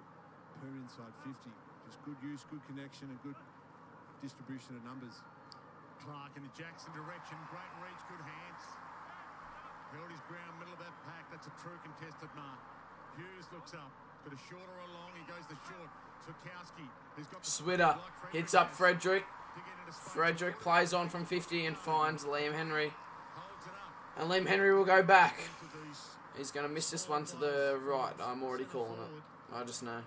per inside 50. Just good use, good connection, and good distribution of numbers. Clark in the Jackson direction. Great reach, good hands. Held his ground, middle of that pack. That's a true contested mark. Hughes looks up. Got a shorter along. He goes the short. Sukowski, who's got the Switter hits up Frederick. Frederick plays on from 50 and finds Liam Henry. And Liam Henry will go back. He's going to miss this one to the right. I'm already calling it. I just know.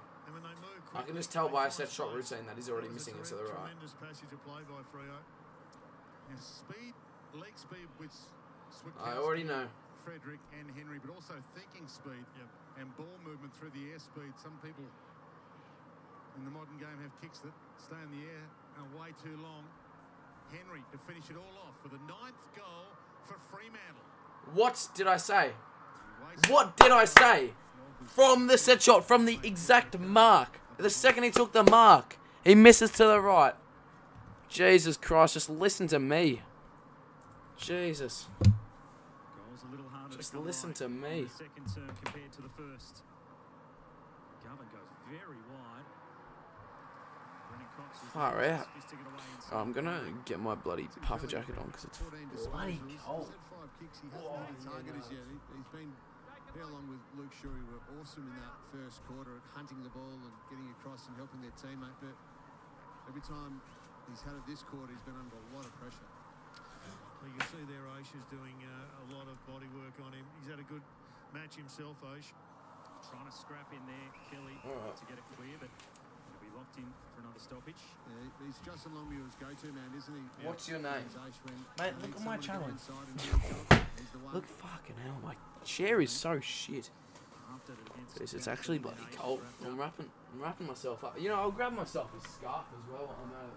I can just tell by a set shot routine that he's already missing it to the right. Tremendous passage of play by Freo. Now speed, leg speed with Switkowski, I already know. Frederick and Henry, but also thinking speed and ball movement through the air speed. Some people in the modern game have kicks that stay in the air way too long. Henry to finish it all off for the 9th goal for Fremantle. What did I say? What did I say? From the set shot, from the exact mark. The second he took the mark, he misses to the right. Jesus Christ, just listen to me. Jesus. Goals a little harder Just to come listen by to in me. the second term compared to the first. Govan goes very wide. Brennan Cox is Far there, out. fisting it away inside. I'm gonna get my bloody puffer jacket on because it's 14 bloody disposals. cold. He's had 5 kicks. He hasn't had a target as yet. He's been, he along with Luke Shuri, were awesome in that first quarter at hunting the ball and getting across and helping their teammate. But every time he's had it this quarter, he's been under a lot of pressure. Well, you can see there Osh is doing a lot of body work on him. He's had a good match himself, Osh. Trying to scrap in there, Kelly, Alright. to get it clear, but he'll be locked in for another stoppage. Yeah, he's Justin Longmuir's go-to man, isn't he? What's your name? He's Osh when Mate, he look needs at my someone to go channel. inside and do his job. He's the one. Look, fucking hell, my chair is so shit. After it against It's Bounce actually in the bloody nation cold. wrapped up. I'm wrapping myself up. You know, I'll grab myself a scarf as well. I know.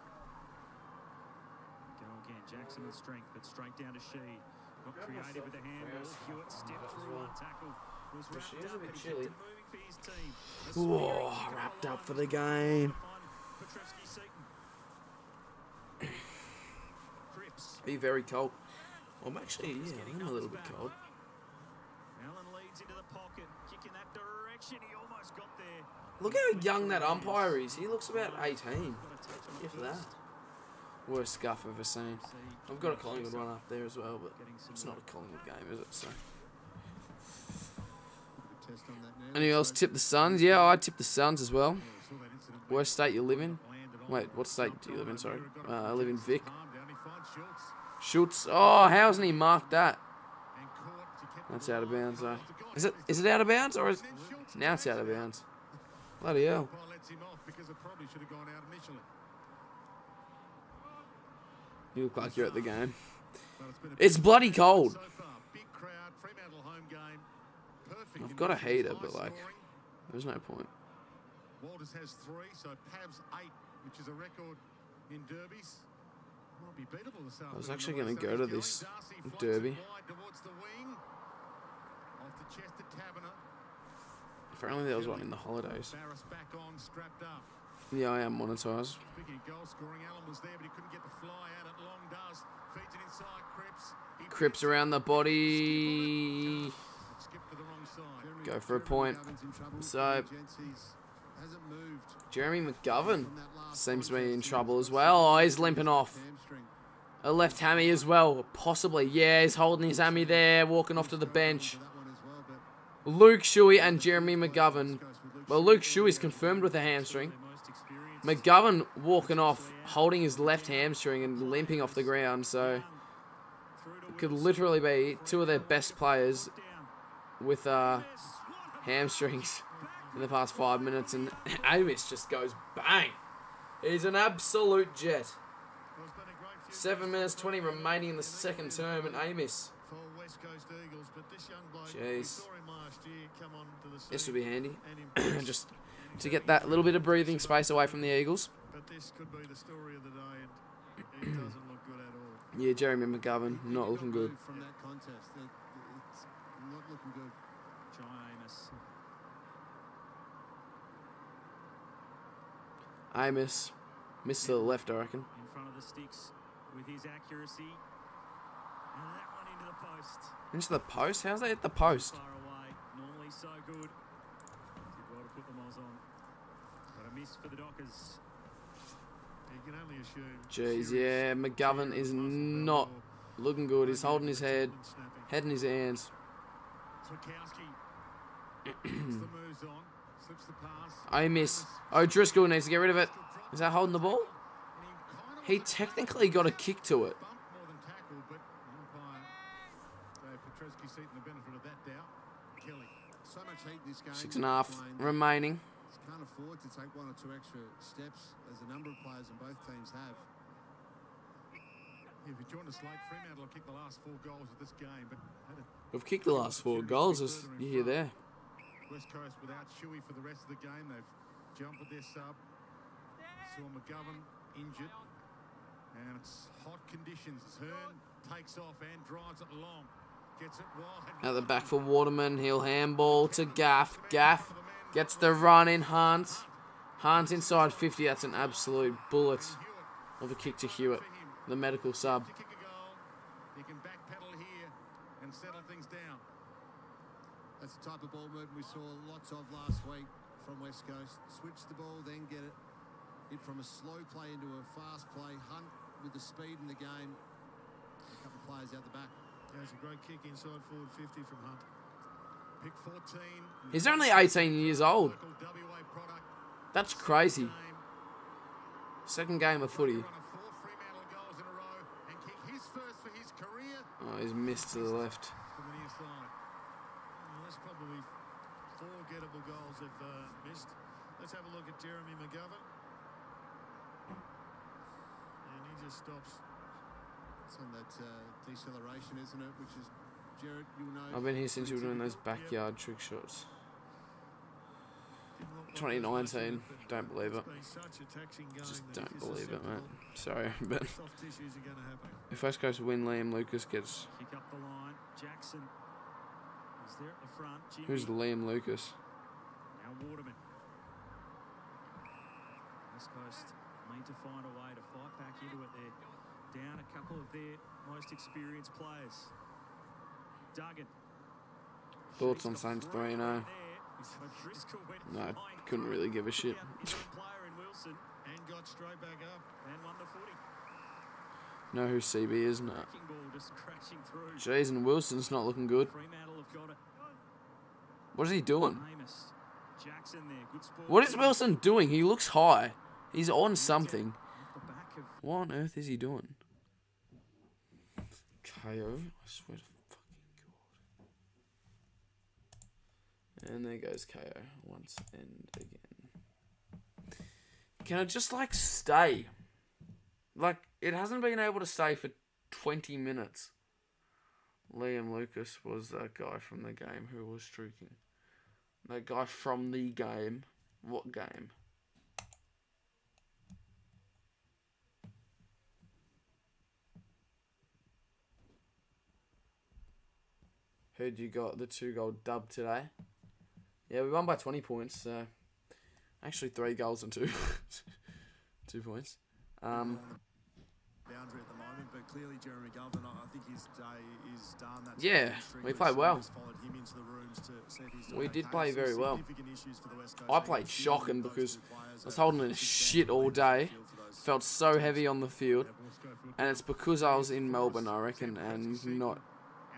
Go again, Jackson with strength, but straight down to Shee. Got Grab creative with the myself a handball. Freos Hewitt scarf stepped as through well. one tackle. Was But wrapped she is a up, bit but he chilly. kept it moving for his team. A Whoa, Spear kick wrapped on up the for line the was game. to find Petrevski-Seton. Cripps. Be very cold. I'm actually, yeah, I'm a little bit cold. Allen leads into the pocket, kick in that direction. He almost got there. Look how young that umpire is. He looks about 18. Yeah, for that. Worst scuff I've ever seen. I've got a Collingwood one up there as well, but it's not a Collingwood game, is it? So. Anyone else tip the Suns? Yeah, I tip the Suns as well. Worst state you live in? Wait, what state do you live in? Sorry. I live in Vic. Schultz. Oh, how hasn't he marked that? That's out of bounds, though. Is it out of bounds, or is... Now it's out of bounds. Bloody hell. You look like you're at the game. It's bloody cold. I've got a heater, but like, there's no point. Walters has 3, so Pav's 8, which is a record in derbies. Might be beatable this afternoon. I was actually going to go to this derby. Apparently there was one in the holidays. Yeah, I am monetised. Cripps around the body. Go for a point. So, Jeremy McGovern seems to be in trouble as well. Oh, he's limping off. A left hammy as well, possibly. Yeah, he's holding his hammy there, walking off to the bench. Luke Shuey and Jeremy McGovern. Well, Luke Shuey's confirmed with a hamstring. McGovern walking off, holding his left hamstring and limping off the ground. So, it could literally be two of their best players with hamstrings in the past 5 minutes. And Amos just goes bang. He's an absolute jet. 7 minutes 20 remaining in the second term, and Amos. Jeez. This would be handy. Just to get that little bit of breathing space away from the Eagles. Yeah, Jeremy McGovern, not looking good. Amos. Missed to the left, I reckon. In front of the sticks with his accuracy. And that one into the post. Into the post? How's that hit the post? Far away. Normally so good. Did well to put the Moz on. But a miss for the Dockers. You can only assume. Jeez, yeah, McGovern is not looking good. He's holding his head in his hands. Amos. O'Driscoll needs to get rid of it. Is that holding the ball? He technically got a kick to it. 6.5 remaining. Can't afford to take 1 or 2 extra steps, as a number of players in both teams have. If you join us late, Fremantle will kick the last 4 goals of this game, but We've kicked the last 4 goals, as you hear there. West Coast without Shuey for the rest of the game. They've jumped with their sub. Saw McGovern injured, and it's hot conditions. Hearn takes off and drives it long. Gets it wide. At the back for Waterman. He'll handball to Gaff. Gaff gets the run in Hunt. Hunt inside 50. That's an absolute bullet of a kick to Hewitt, the medical sub. To kick a goal, he can backpedal here and settle things down. That's the type of ball movement we saw lots of last week from West Coast. Switch the ball, then get it. Hit from a slow play into a fast play. Hunt with the speed in the game. A couple of players out the back. There's a great kick inside forward 50 from Hunt. Pick 14. He's only 18 years old. That's crazy. Second game of footy. Oh, he's missed to the left. That's probably 4 gettable goals they've missed. Let's have a look at Jeremy McGovern. And he just stops. It's on that deceleration, isn't it? Which is, Jared, you'll know. I've been here since you were doing those backyard trick shots. 2019. Don't believe it. Just don't believe it, mate. Sorry, but if West Coast win, Liam Lucas gets. Kick up the line. Jackson is there at the front. Jimmy. Who's Liam Lucas? Now Waterman. West Coast need to find a way to fight back into it. They're down a couple of their most experienced players. Duggan. Thoughts on Saints 3-0? O'Driscoll went No, I flying couldn't through, really give a shit. took out his own player in Wilson And got straight back up. and won the footy. Know who CB is, no. Wrecking ball just crashing through. Jeez, and Wilson's not looking good. Fremantle have got it. What is he doing? Amos. Jackson there. Good sport. What is Wilson doing? He looks high. He's on something. Off the back of What on earth is he doing? KO? I swear to fucking God. And there goes KO once and again. Can it just, like, stay? Like, it hasn't been able to stay for 20 minutes. Liam Lucas was that guy from the game who was streaking. That guy from the game. What game? Heard you got the 2-goal dub today. Yeah, we won by 20 points. So actually 3 goals and 2 2 points. Boundary at the moment, but clearly Jeremy Govan, I think his day is done. That's Yeah, we played well. followed him into the rooms to see if he's doing We did okay. play Some very well. significant issues for the West Coast I played Eagles. shocking Those because two players I was are holding big a shit all standout day. field for those Felt so heavy on the field. Bosco football. And it's because I was in Melbourne, I reckon, and not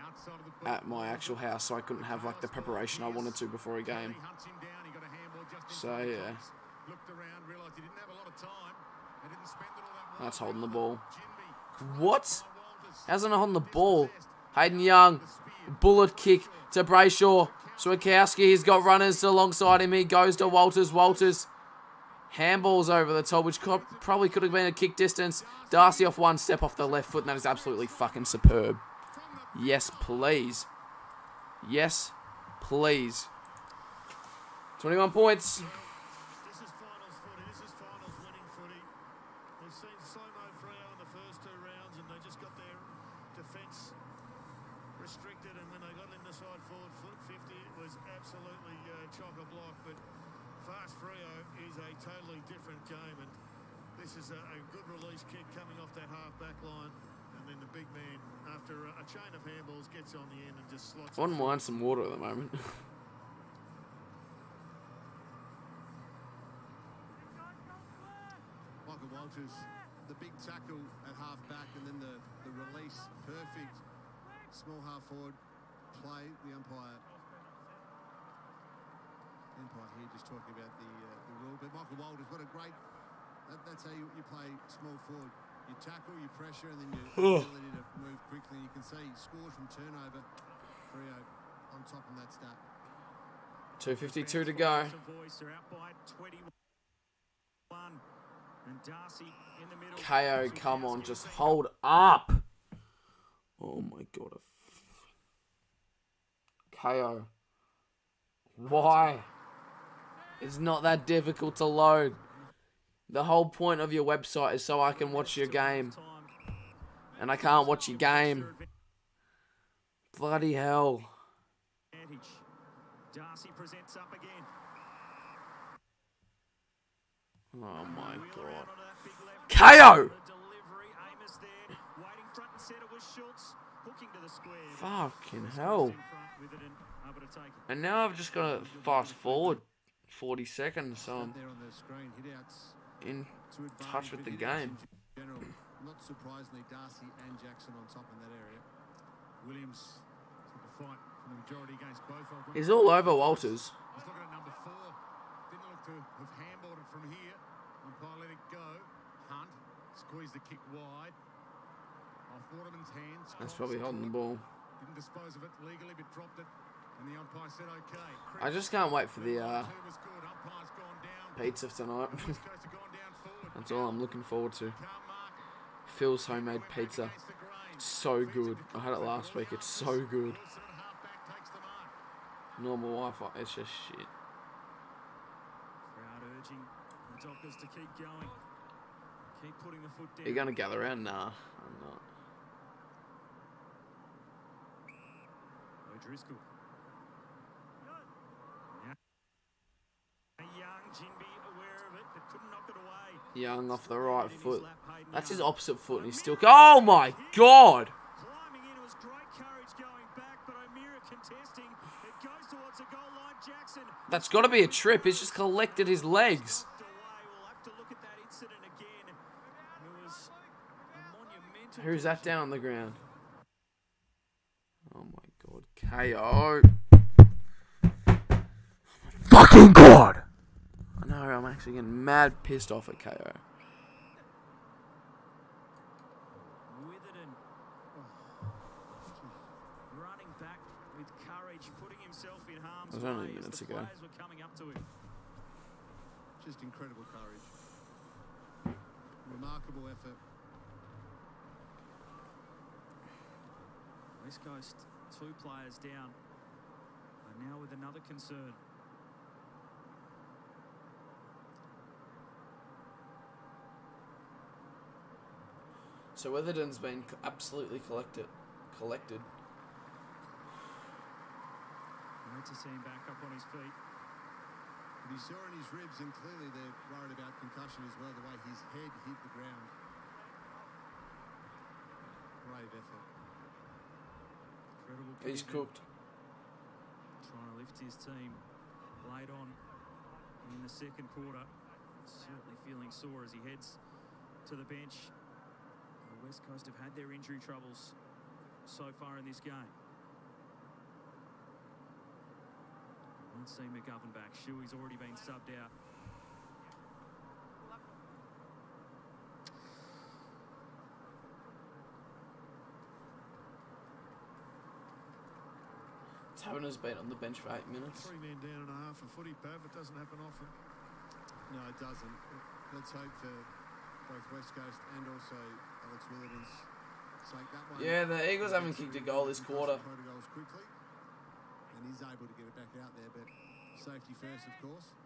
Outside of the at my actual house, so I couldn't have like the preparation I wanted to before a game. Hunts him down. He got a handball just in So, front of yeah. Cox. Looked around, realised he didn't have a lot of time. They didn't spend it all that well. That's holding the ball. Jinby. What? Hasn't holding the ball. Hayden Young, bullet kick to Brayshaw. Swikowski, he's got runners alongside him. He goes to Walters. Walters handballs over the top, which probably could have been a kick distance. Darcy off one step off the left foot, and that is absolutely fucking superb. Yes, please. Yes, please. 21 points. This is finals footy. This is finals winning footy. We've seen Somo Freo in the first 2 rounds, and they just got their defence restricted. And when they got in the side forward, foot 50, it was absolutely chock-a-block. But fast Freo is a totally different game, and this is a good release kick coming off that half-back line. And then the big man, after a chain of handballs, gets on the end and just slots I wouldn't mind some water at the moment. Michael Walters, the big tackle at half back, and then the release, perfect small half forward play. The umpire here just talking about the rule, but Michael Walters, what a great. That's how you play small forward. You tackle, you pressure, and then your ability to move quickly. You can see he scores from turnover. Freo on top of that stat. 2:52 to go. They're out by 21. And Darcy in the middle. KO, come on, just hold up. Oh my God. KO. Why? It's not that difficult to load. The whole point of your website is so I can watch your game. And I can't watch your game. Bloody hell. Darcy presents up again. Oh my God. KO! Fucking hell. And now I've just got to fast forward 40 seconds, so I'm There on the screen, hit outs in to advantage touch with the hit game. outs in general. Not surprisingly, Darcy and Jackson on top in that area. Williams took the fight from the majority against both of them. He's all over Walters. He's looking at number 4. Didn't look to have handballed it from here. Umpire let it go. Hunt squeezed the kick wide. Off Waterman's hands. That's probably holding the ball. Didn't dispose of it legally, but dropped it. And the umpire said okay. I just can't wait for the Was good. Umpire's gone down. pizza tonight. West Coast have gone down forward. That's all I'm looking forward to. Can't mark it. Phil's homemade pizza. Against the grain. So good. I had it last week. It's so good. Wilson at halfback takes the mark. Normal Wi-Fi. It's just shit. Crowd urging the Dockers to keep going. Keep putting the foot down. Are you going to gather around? Nah, I'm not. O'Driscoll. Young, Jinby aware of it, but couldn't knock it away. Young off the right In his foot. lap, Hayden That's his Young. opposite foot and he's still... Oh my God! Climbing in, it was great courage going back, but O'Meara contesting. It goes towards the goal line. Jackson. That's got to be a trip. He's just collected his legs. We'll have to look at that incident again. It was a monumental. Who's that down on the ground? Oh my god. KO. Fucking god! I know, I'm actually getting mad pissed off at KO. Witherden running back with courage, putting himself in harm's It was only way as minutes the ago. players were coming up to him. Just incredible courage. Remarkable effort. West Coast, 2 players down, and now with another concern. So Witherden's been absolutely collected. Great to see him back up on his feet. But you saw in his ribs, and clearly they're worried about concussion as well, the way his head hit the ground. Great effort. Incredible He's commitment. cooked. Trying to lift his team late on in the second quarter. Certainly feeling sore as he heads to the bench. The West Coast have had their injury troubles so far in this game. Won't see McGovern back. Shuey's already been subbed out. Taverner's been on the bench for 8 minutes. 3 men down and a half for footy, Pav. It doesn't happen often. No, it doesn't. Let's hope for both West Coast and also Alex Witherden's sake. That one. Yeah, the Eagles haven't kicked a goal this quarter. Protocols quickly, and he's able to get it back out there, but safety first, of course.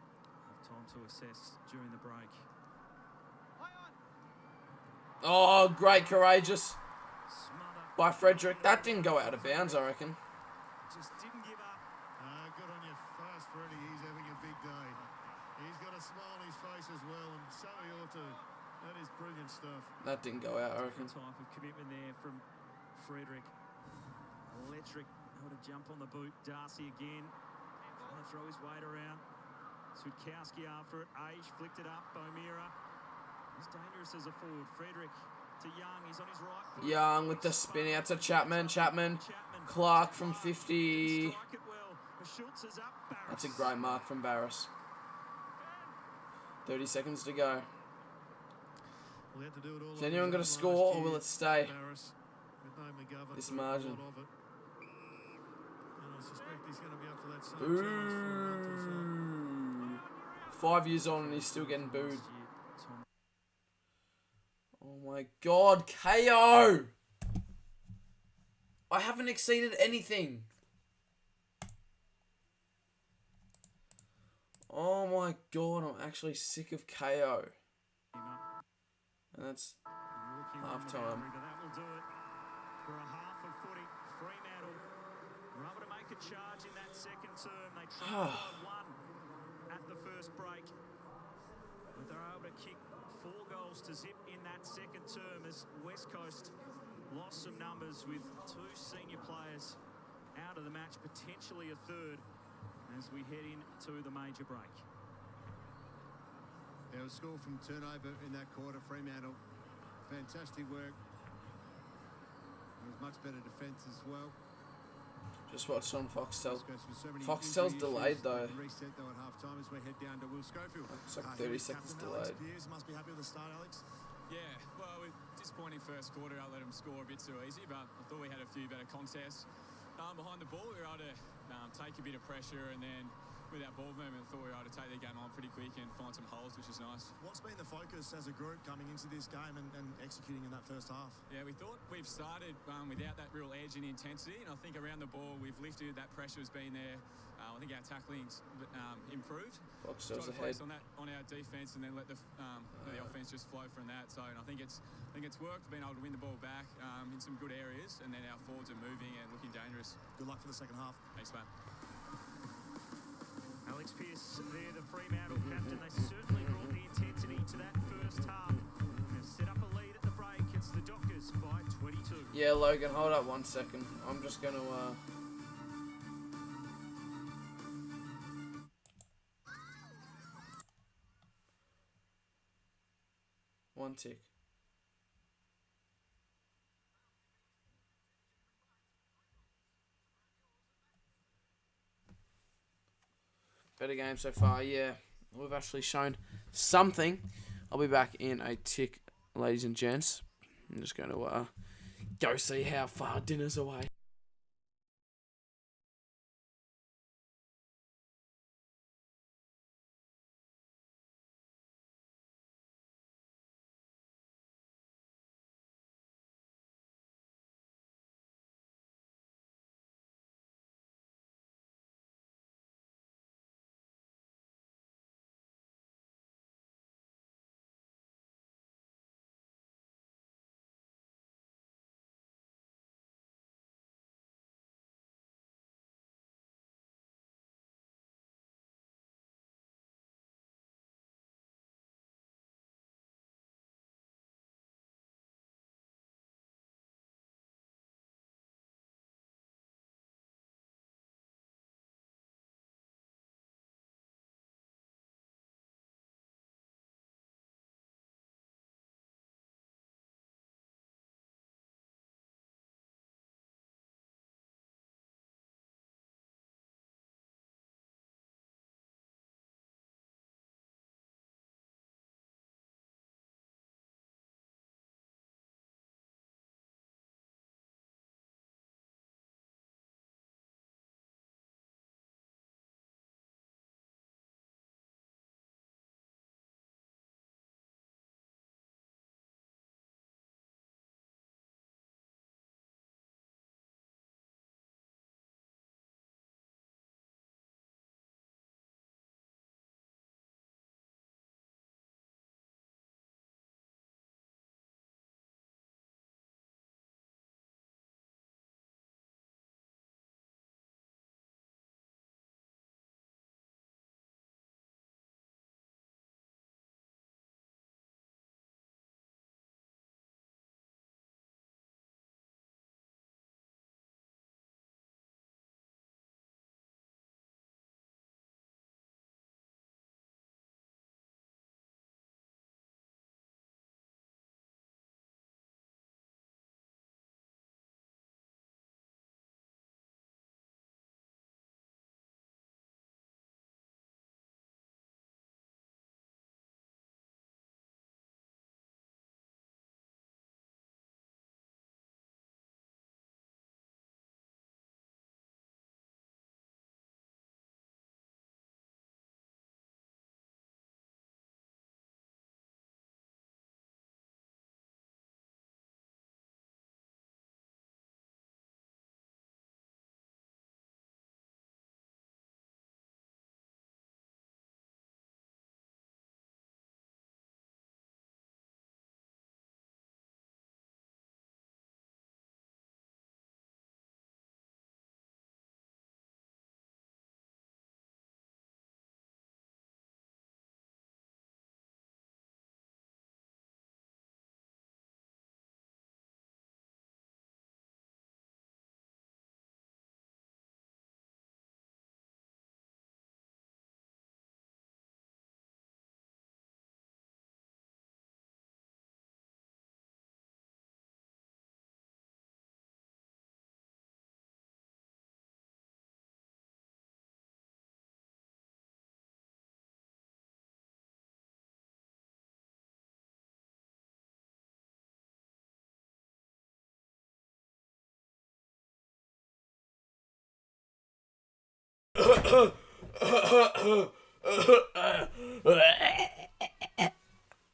Have time to assess during the break. Oh, great, courageous Smother by Frederick. That didn't go out of bounds, I reckon. just didn't give up. Good on you, fast Freddie. He's having a big day. He's got a smile on his face as well, and so he ought to. That is brilliant stuff. That didn't go out, I reckon. Different type of commitment there from Frederick. Electric, able to jump on the boot. Darcy again, trying to throw his weight around. Switkowski after it. Age flicked it up. Bomira. He's dangerous as a forward. Frederick to Young. He's on his right foot. Young with the spin out to Chapman. Clark from 50. Strike it well. The Schultz is up. Barris. That's a great mark from Barris. 30 seconds to go. We had to do it all Is on anyone his going own to score, last or will year, it stay? Barris, with no McGovern, This took a margin. lot of it. And I suspect he's going to be up for that same challenge for a month or so. Boo! 5 years on and he's still getting booed. Last year, Tom Oh my god, KO! I haven't exceeded anything. Oh my god, I'm actually sick of KO. came up. And that's Walking on the half-time. boundary, but that will do it for a half of footy. Fremantle were able to make a charge in that second term. They trailed by 1 at the first break, but they're able to kick 4 goals to zip in that second term as West Coast lost some numbers with 2 senior players out of the match, potentially a third as we head into the major break. There was score from turnover in that quarter. Fremantle, fantastic work. There was much better defence as well. just watched on Foxtel. West Coast with so many Foxtel's injury delayed issues. though. Reset though at half time as we head down to Will Schofield. It's like Here 30 is seconds captain Alex delayed. Pearce. Must be happy with the start, Alex. Yeah, well, with disappointing first quarter, I let them score a bit too easy, but I thought we had a few better contests. Behind the ball, we were able to take a bit of pressure, and then with that ball movement, I thought we were able to take the game on pretty quick and find some holes, which is nice. What's been the focus as a group coming into this game and executing in that first half? Yeah, we thought we've started without that real edge and intensity, and I think around the ball we've lifted, that pressure has been there. I think our tackling's improved. Foxtel's Try to ahead. focus on our defence and then let the offence just flow from that. So and I think it's worked. We've been able to win the ball back in some good areas, and then our forwards are moving and looking dangerous. Good luck for the second half. Thanks, mate. Alex Pearce there, the Fremantle captain. They certainly brought the intensity to that first half. They've set up a lead at the break. It's the Dockers by 22. Yeah, Logan, hold up 1 second. I'm just gonna one tick. Better game so far, yeah. We've actually shown something. I'll be back in a tick, ladies and gents. I'm just going to go see how far dinner's away.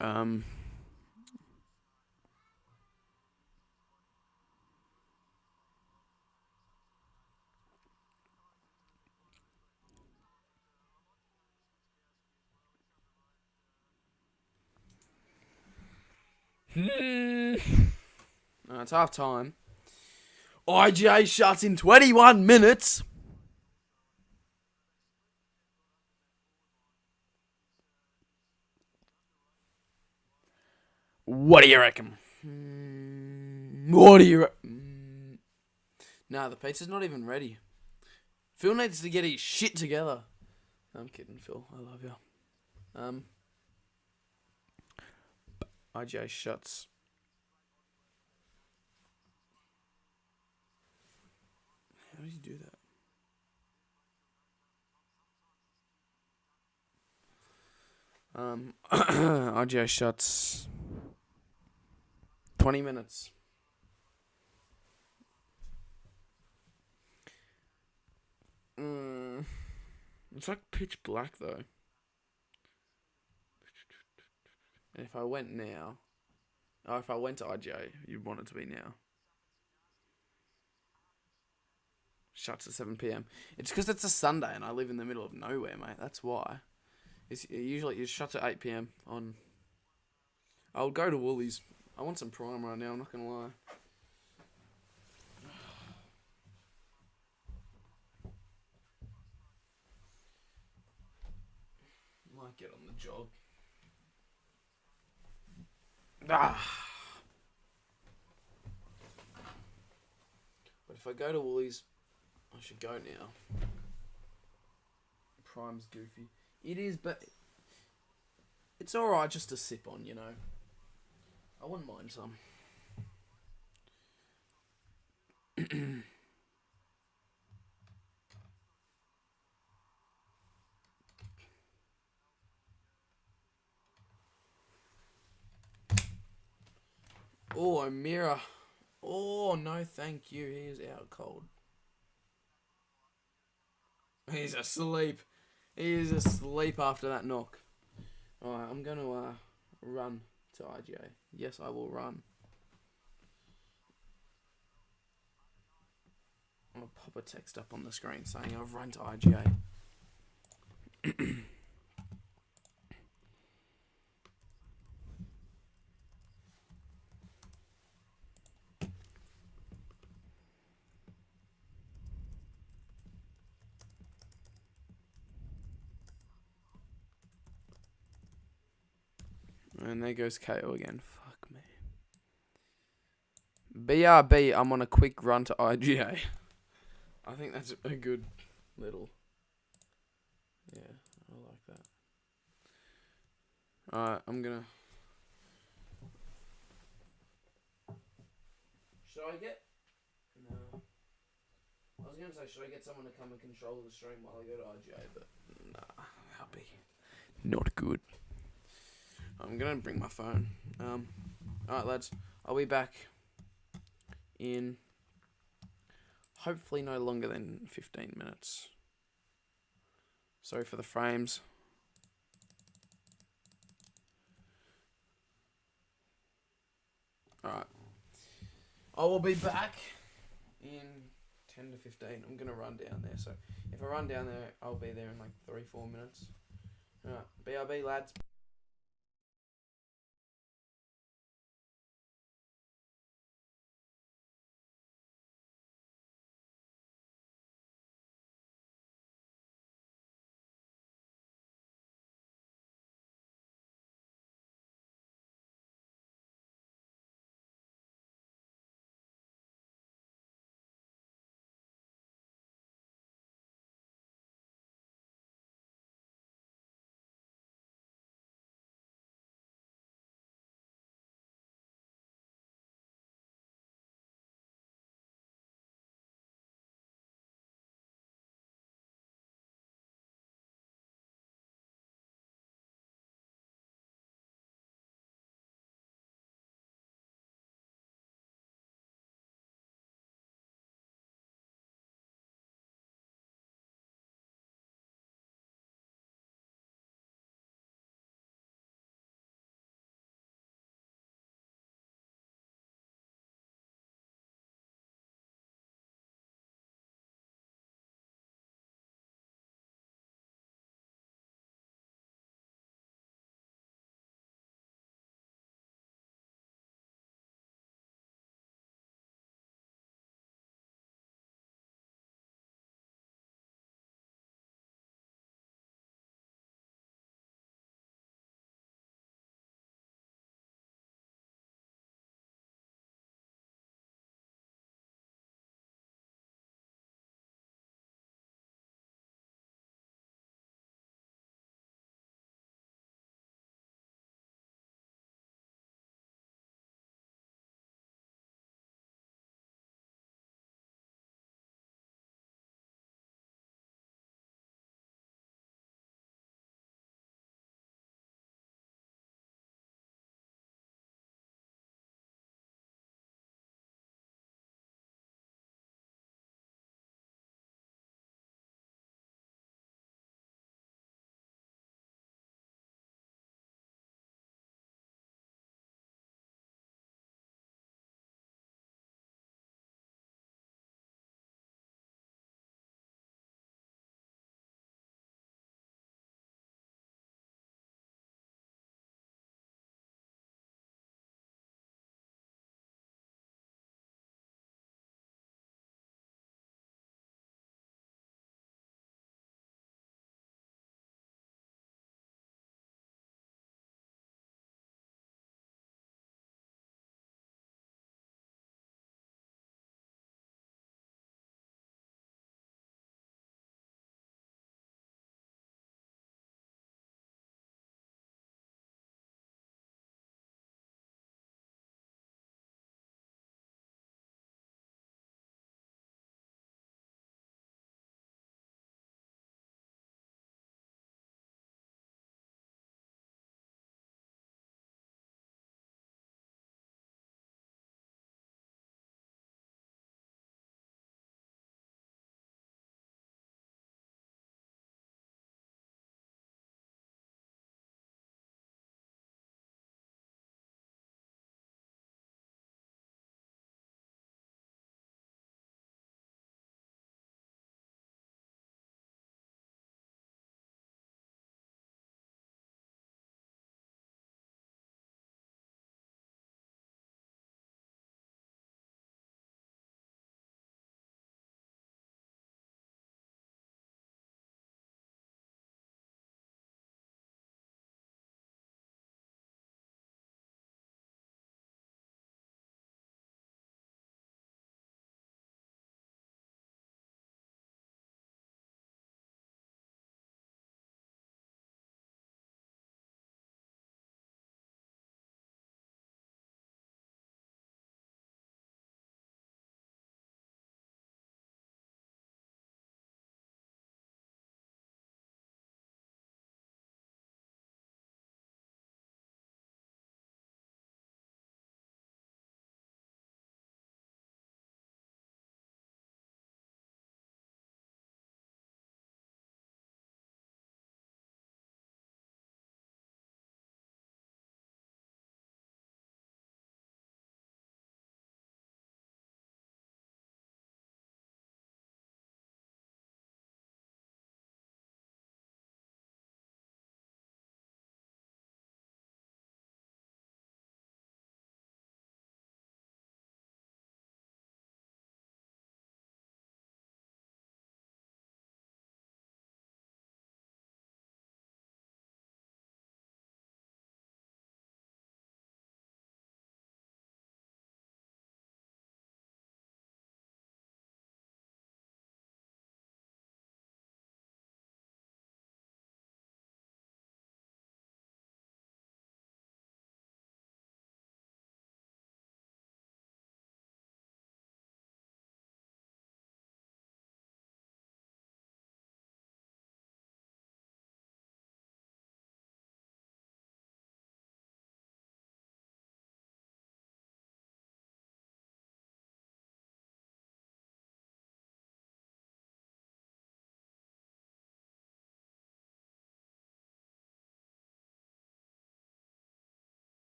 um. It's half time. IGA shuts in 21 minutes. What do you reckon? What do you reckon? Nah, the pizza's not even ready. Phil needs to get his shit together. I'm kidding, Phil. I love you. IGA shuts. How does he do that? IGA shuts. 20 minutes. It's like pitch black though. And if I went now, if I went to IGA, you'd want it to be now. Shuts at 7 p.m. It's because it's a Sunday and I live in the middle of nowhere, mate. That's why. It shuts at 8 p.m. on. I'll go to Woolies. I want some Prime right now. I'm not gonna lie. Might get on the jog. But if I go to Woolies, I should go now. Prime's goofy. It is, but it's alright just to sip on, you know. I wouldn't mind some. Oh, O'Meara. Oh, no thank you. He is out cold. He's asleep. He is asleep after that knock. Alright, I'm going to run to IGA. Yes, I will run. I'll pop a text up on the screen saying I've run to IGA. And there goes KO again. Fuck me. BRB, I'm on a quick run to IGA. I think that's a good little... Yeah, I like that. Alright, I'm gonna... Should I get... No. I was gonna say, should I get someone to come and control the stream while I go to IGA, but... Nah, that'll be... Not good. I'm gonna bring my phone. Alright, lads. I'll be back in hopefully no longer than 15 minutes. Sorry for the frames. Alright. I will be back in 10 to 15. I'm gonna run down there. So if I run down there, I'll be there in like 3-4 minutes. Alright. BRB, lads.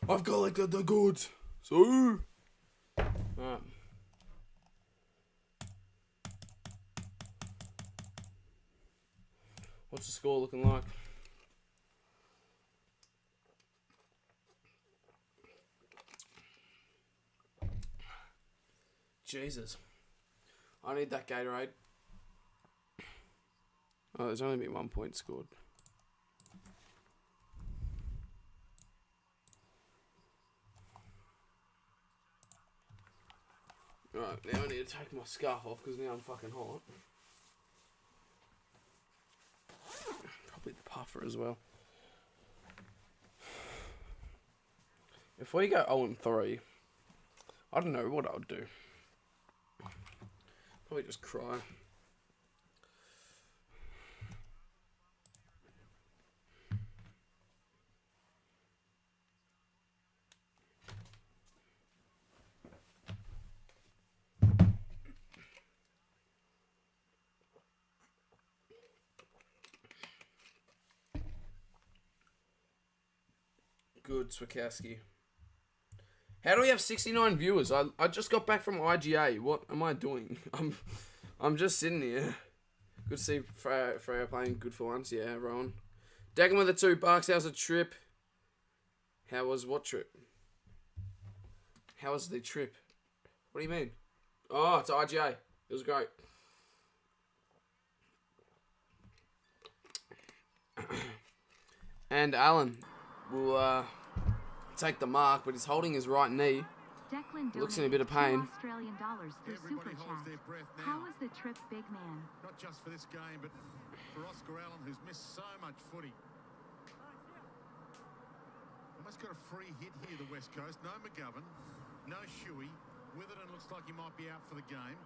I've collected the goods. So. Alright. What's the score looking like? Jesus. I need that Gatorade. Oh, there's only been 1 point scored. Right, now I need to take my scarf off because now I'm fucking hot. Probably the puffer as well. If we go 0-3, I don't know what I would do. Probably just cry. Good, Swikowski. How do we have 69 viewers? I just got back from IGA. What am I doing? I'm just sitting here. Good to see Freya playing good for once. Yeah, Rowan. Declan with the $2. How's the trip? How was what trip? How was the trip? What do you mean? Oh, it's IGA. It was great. And Alan will take the mark, but he's holding his right knee. Declan Looks in a bit of pain. Australian dollars through Super Chat. How was the trip, big man? Not just for this game, but for Oscar Allen, who's missed so much footy. Almost got a free hit here, the West Coast. No McGovern, no Shuey. Witherden looks like he might be out for the game.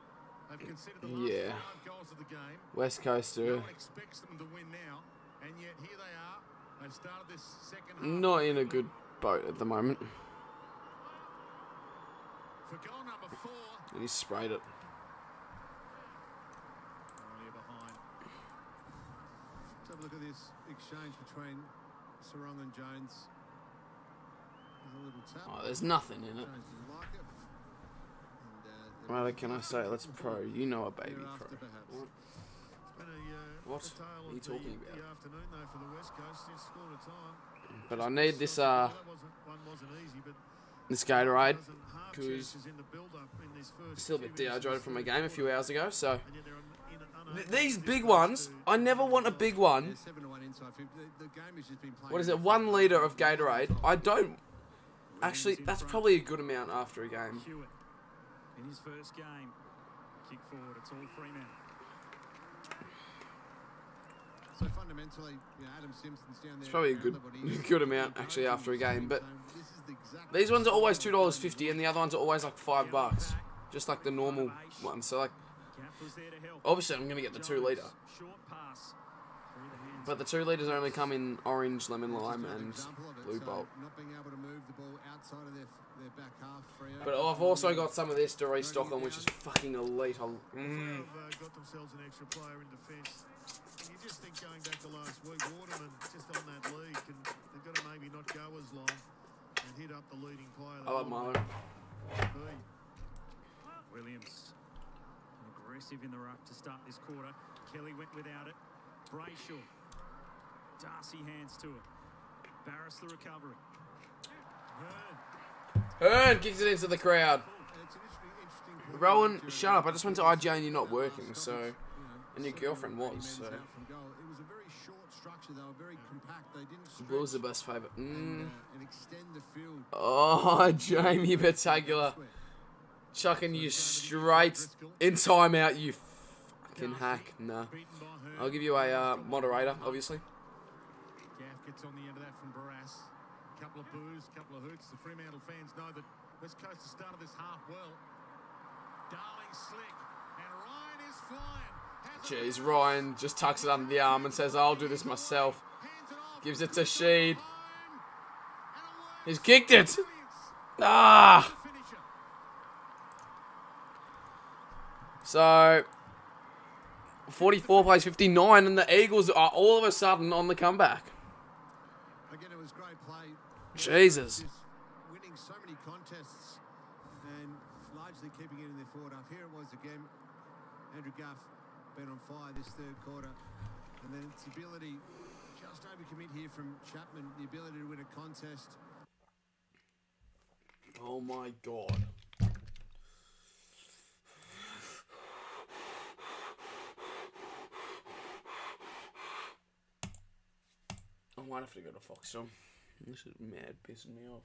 They've considered the last 5 goals of the game. West Coaster. No one expects them to win now, and yet here they are. They've started this second half. Not in a good boat at the moment. For goal number 4. And he sprayed it. You're behind. Let's have a look at this exchange between Sarong and Jones. There's a little tap. Oh, there's nothing in it. Jones didn't like it. What can I say? Let's pro. You know a baby pro. What are you talking about? But I need this this Gatorade because I'm still a bit dehydrated from my game a few hours ago. So these big ones, I never want a big one. What is it? 1 litre of Gatorade. I don't actually. That's probably a good amount after a game. In his first game, kick forward. It's all Fremantle. So fundamentally, Adam Simpson's down there. It's probably a good amount actually after a game, but these ones are always $2.50 and the other ones are always like $5, just like the normal ones. So like, obviously I'm gonna get the 2 litre, but the 2 litres only come in orange, lemon, lime, and blue bolt. But I've also got some of this to restock on, which is fucking elite. Got themselves an extra player in defence. You just think going back to last week, Waterman just on that lead, they've got to maybe not go as long and hit up the leading player. I like Milo. Williams, aggressive in the ruck to start this quarter. Kelly went without it. Brayshaw. Darcy hands to it. Barris the recovery. Hearn kicks it into the crowd. Rowan, shut up. I just went to IGA and you're not working, so... And your girlfriend was, so... It was a very short structure. They were very compact. They didn't stretch. Blue's the best favourite. And extend the field. Oh, Jamie Battagula. Chucking you straight in timeout, you fucking hack. Nah. I'll give you a moderator, obviously. Gaff gets on the end of that from Barras. Couple of boos, couple of hoots. The Fremantle fans know that West Coast has started this half well. Darling slick. And Ryan is flying. Jeez, Ryan just tucks it under the arm and says, I'll do this myself. Gives it to Sheed. He's kicked it. Ah! So, 44 plays 59, and the Eagles are all of a sudden on the comeback. Again, it was great play. Jesus. actually keeping it in their forward half. Here it was again. Andrew Guff been on fire this third quarter. And then it's the ability, just overcommit here from Chapman, the ability to win a contest. Oh my God. I might have to go to Foxtel. This is mad pissing me off.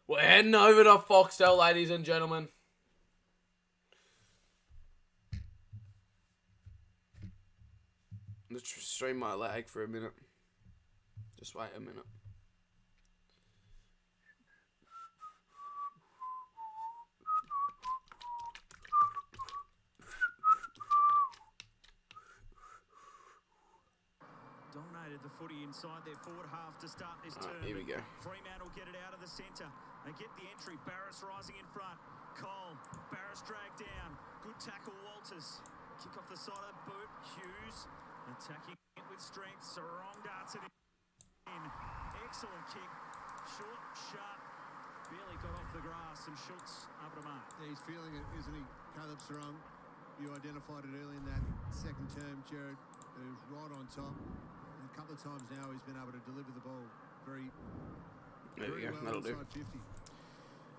We're heading over to Foxtel, ladies and gentlemen. The stream might lag for a minute. Just wait a minute. Dominated the footy inside their forward half to start this term. Here we go. Fremantle get it out of the centre. They get the entry. Barris rising in front. Cole. Barris dragged down. Good tackle, Walters. Kick off the side of the boot. Hughes attacking it with strength. Sarong darts it in. Excellent kick. Short, sharp. Barely got off the grass, and Schultz up to mark. Yeah, he's feeling it, isn't he? Caleb Sarong, you identified it early in that second term, Jared, who's right on top. And a couple of times now he's been able to deliver the ball very There we go. well That'll do. inside 50.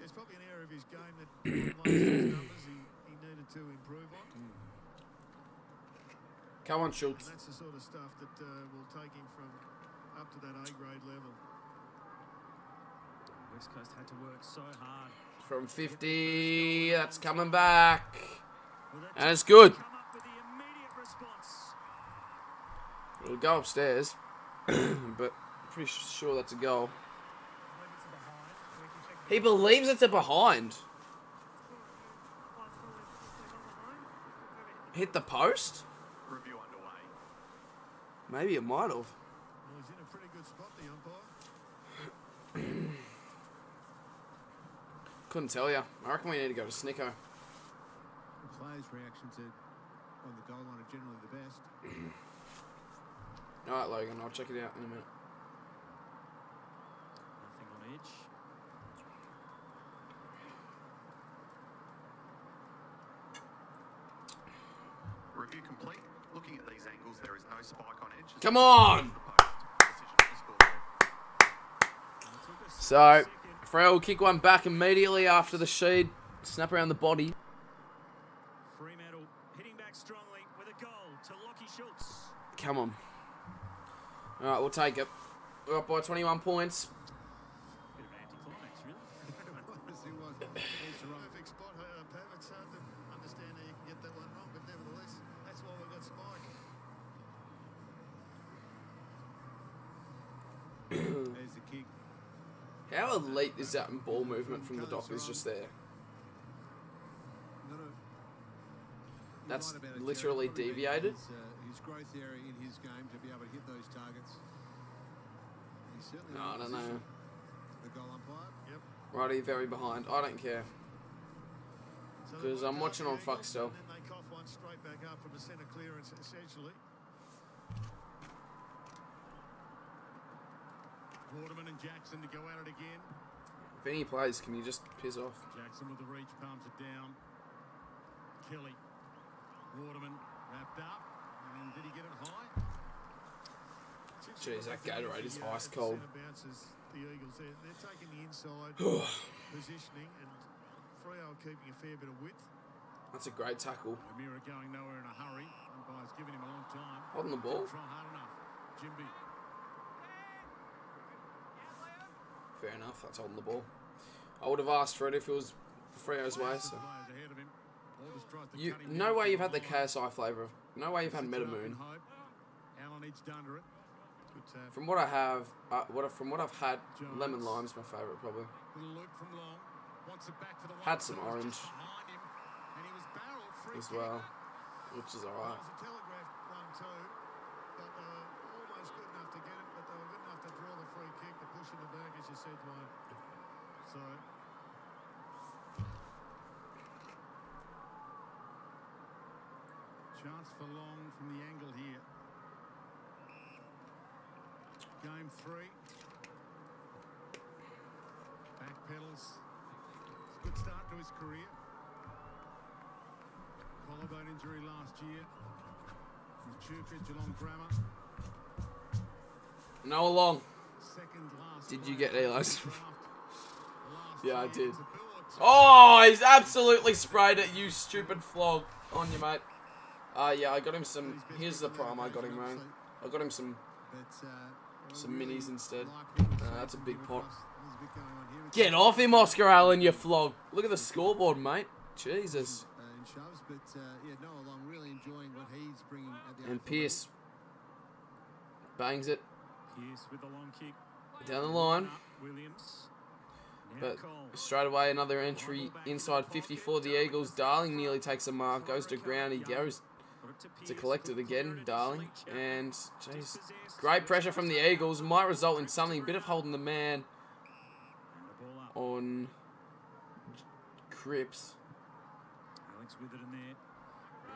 It's probably an area of his game that amongst his numbers he needed to improve on. Come on, And Schultz. that's the sort of stuff that will take him from up to that A-grade level. West Coast had to work so hard. From 50, that's coming back. Well, that And it's good. come up with the immediate response. It'll go upstairs, but I'm pretty sure that's a goal. He believes it's a behind. Hit the post? Review underway. Maybe it might have. Well, he's in a pretty good spot, the umpire. Couldn't tell you. I reckon we need to go to Snicko. The players' reactions on the goal line are generally the best. Alright, Logan, I'll check it out in a minute. Nothing on edge. Review complete. Looking at these angles, there is no spike on edge. Come on! So, Freo will kick one back immediately after the sheed. Snap around the body. Fremantle hitting back strongly with a goal to Lockie Schultz. Come on. Alright, we'll take it. We're up by 21 points. Bit of anticlimax, really. It was. It's the Perfect spot, Pav. It's hard to understand how you can get that one wrong, but nevertheless, that's why we've got Spike. There's the kick. How elite is that ball movement from the Dockers just there? Not a- That's You're right about it, literally Jared. Probably deviated. His growth area in his game to be able to hit those targets. He's certainly No, I don't know. The goal umpire. Yep. Righty, very behind. I don't care. So 'Cause they I'm work watching out on the angles, Foxtel. and then they cough one straight back up from the centre clearance, essentially. Waterman and Jackson to go at it again. If any plays, can you just piss off? Jackson with the reach, palms it down. Kelly. Waterman wrapped up. And did he get it high? Jeez, that Gatorade is ice the cold. centre bounces the Eagles. They're taking the inside positioning, and Freo keeping a fair bit of width. That's a great tackle. O'Meara going nowhere in a hurry. Umpire's giving him a long time. Holding the ball. Didn't try hard enough. Jimby. Fair enough, that's holding the ball. I would have asked for it if it was Freo's way. So. Players ahead of him. Alders tries to You, cut him no down way from you've had the behind. KSI flavour of. No way you've had Sits it up in Metamoon. hope. Allen edged under it. Good tap. From what I have, from what I've had, lemon lime's my favourite probably. Little loop from long. Wants it back for the Had some one-two, orange. just behind him, and he was barreled free As kick. well, which is Well, alright. it was a telegraphed 1-2, but almost good enough to get it, but they were good enough to draw the free kick, to push in the back, as you said, Dwayne. So, chance for long from the angle here. Game 3. Backpedals. It's a good start to his career. Collarbone injury last year. Chuka, Geelong Grammar. Noah Long. Second last Did you player get Eli's? draft. Last Yeah, I year did. to Bill. Oh, he's absolutely sprayed it, you stupid flog. On you, mate. Yeah, I got him some. Here's the problem I got him, Ryan. I got him some minis instead. That's a big pot. Get off him, Oscar Allen, you flog. Look at the scoreboard, mate. Jesus. And Pierce bangs it Pierce with the long kick. down the line. Williams. But straight away, another entry inside 50 for the Eagles. Darling nearly takes a mark, goes to ground. He goes to collect it again, Darling. And, jeez, great pressure from the Eagles. Might result in something. A bit of holding the man on Cripps. Alex Witherden there.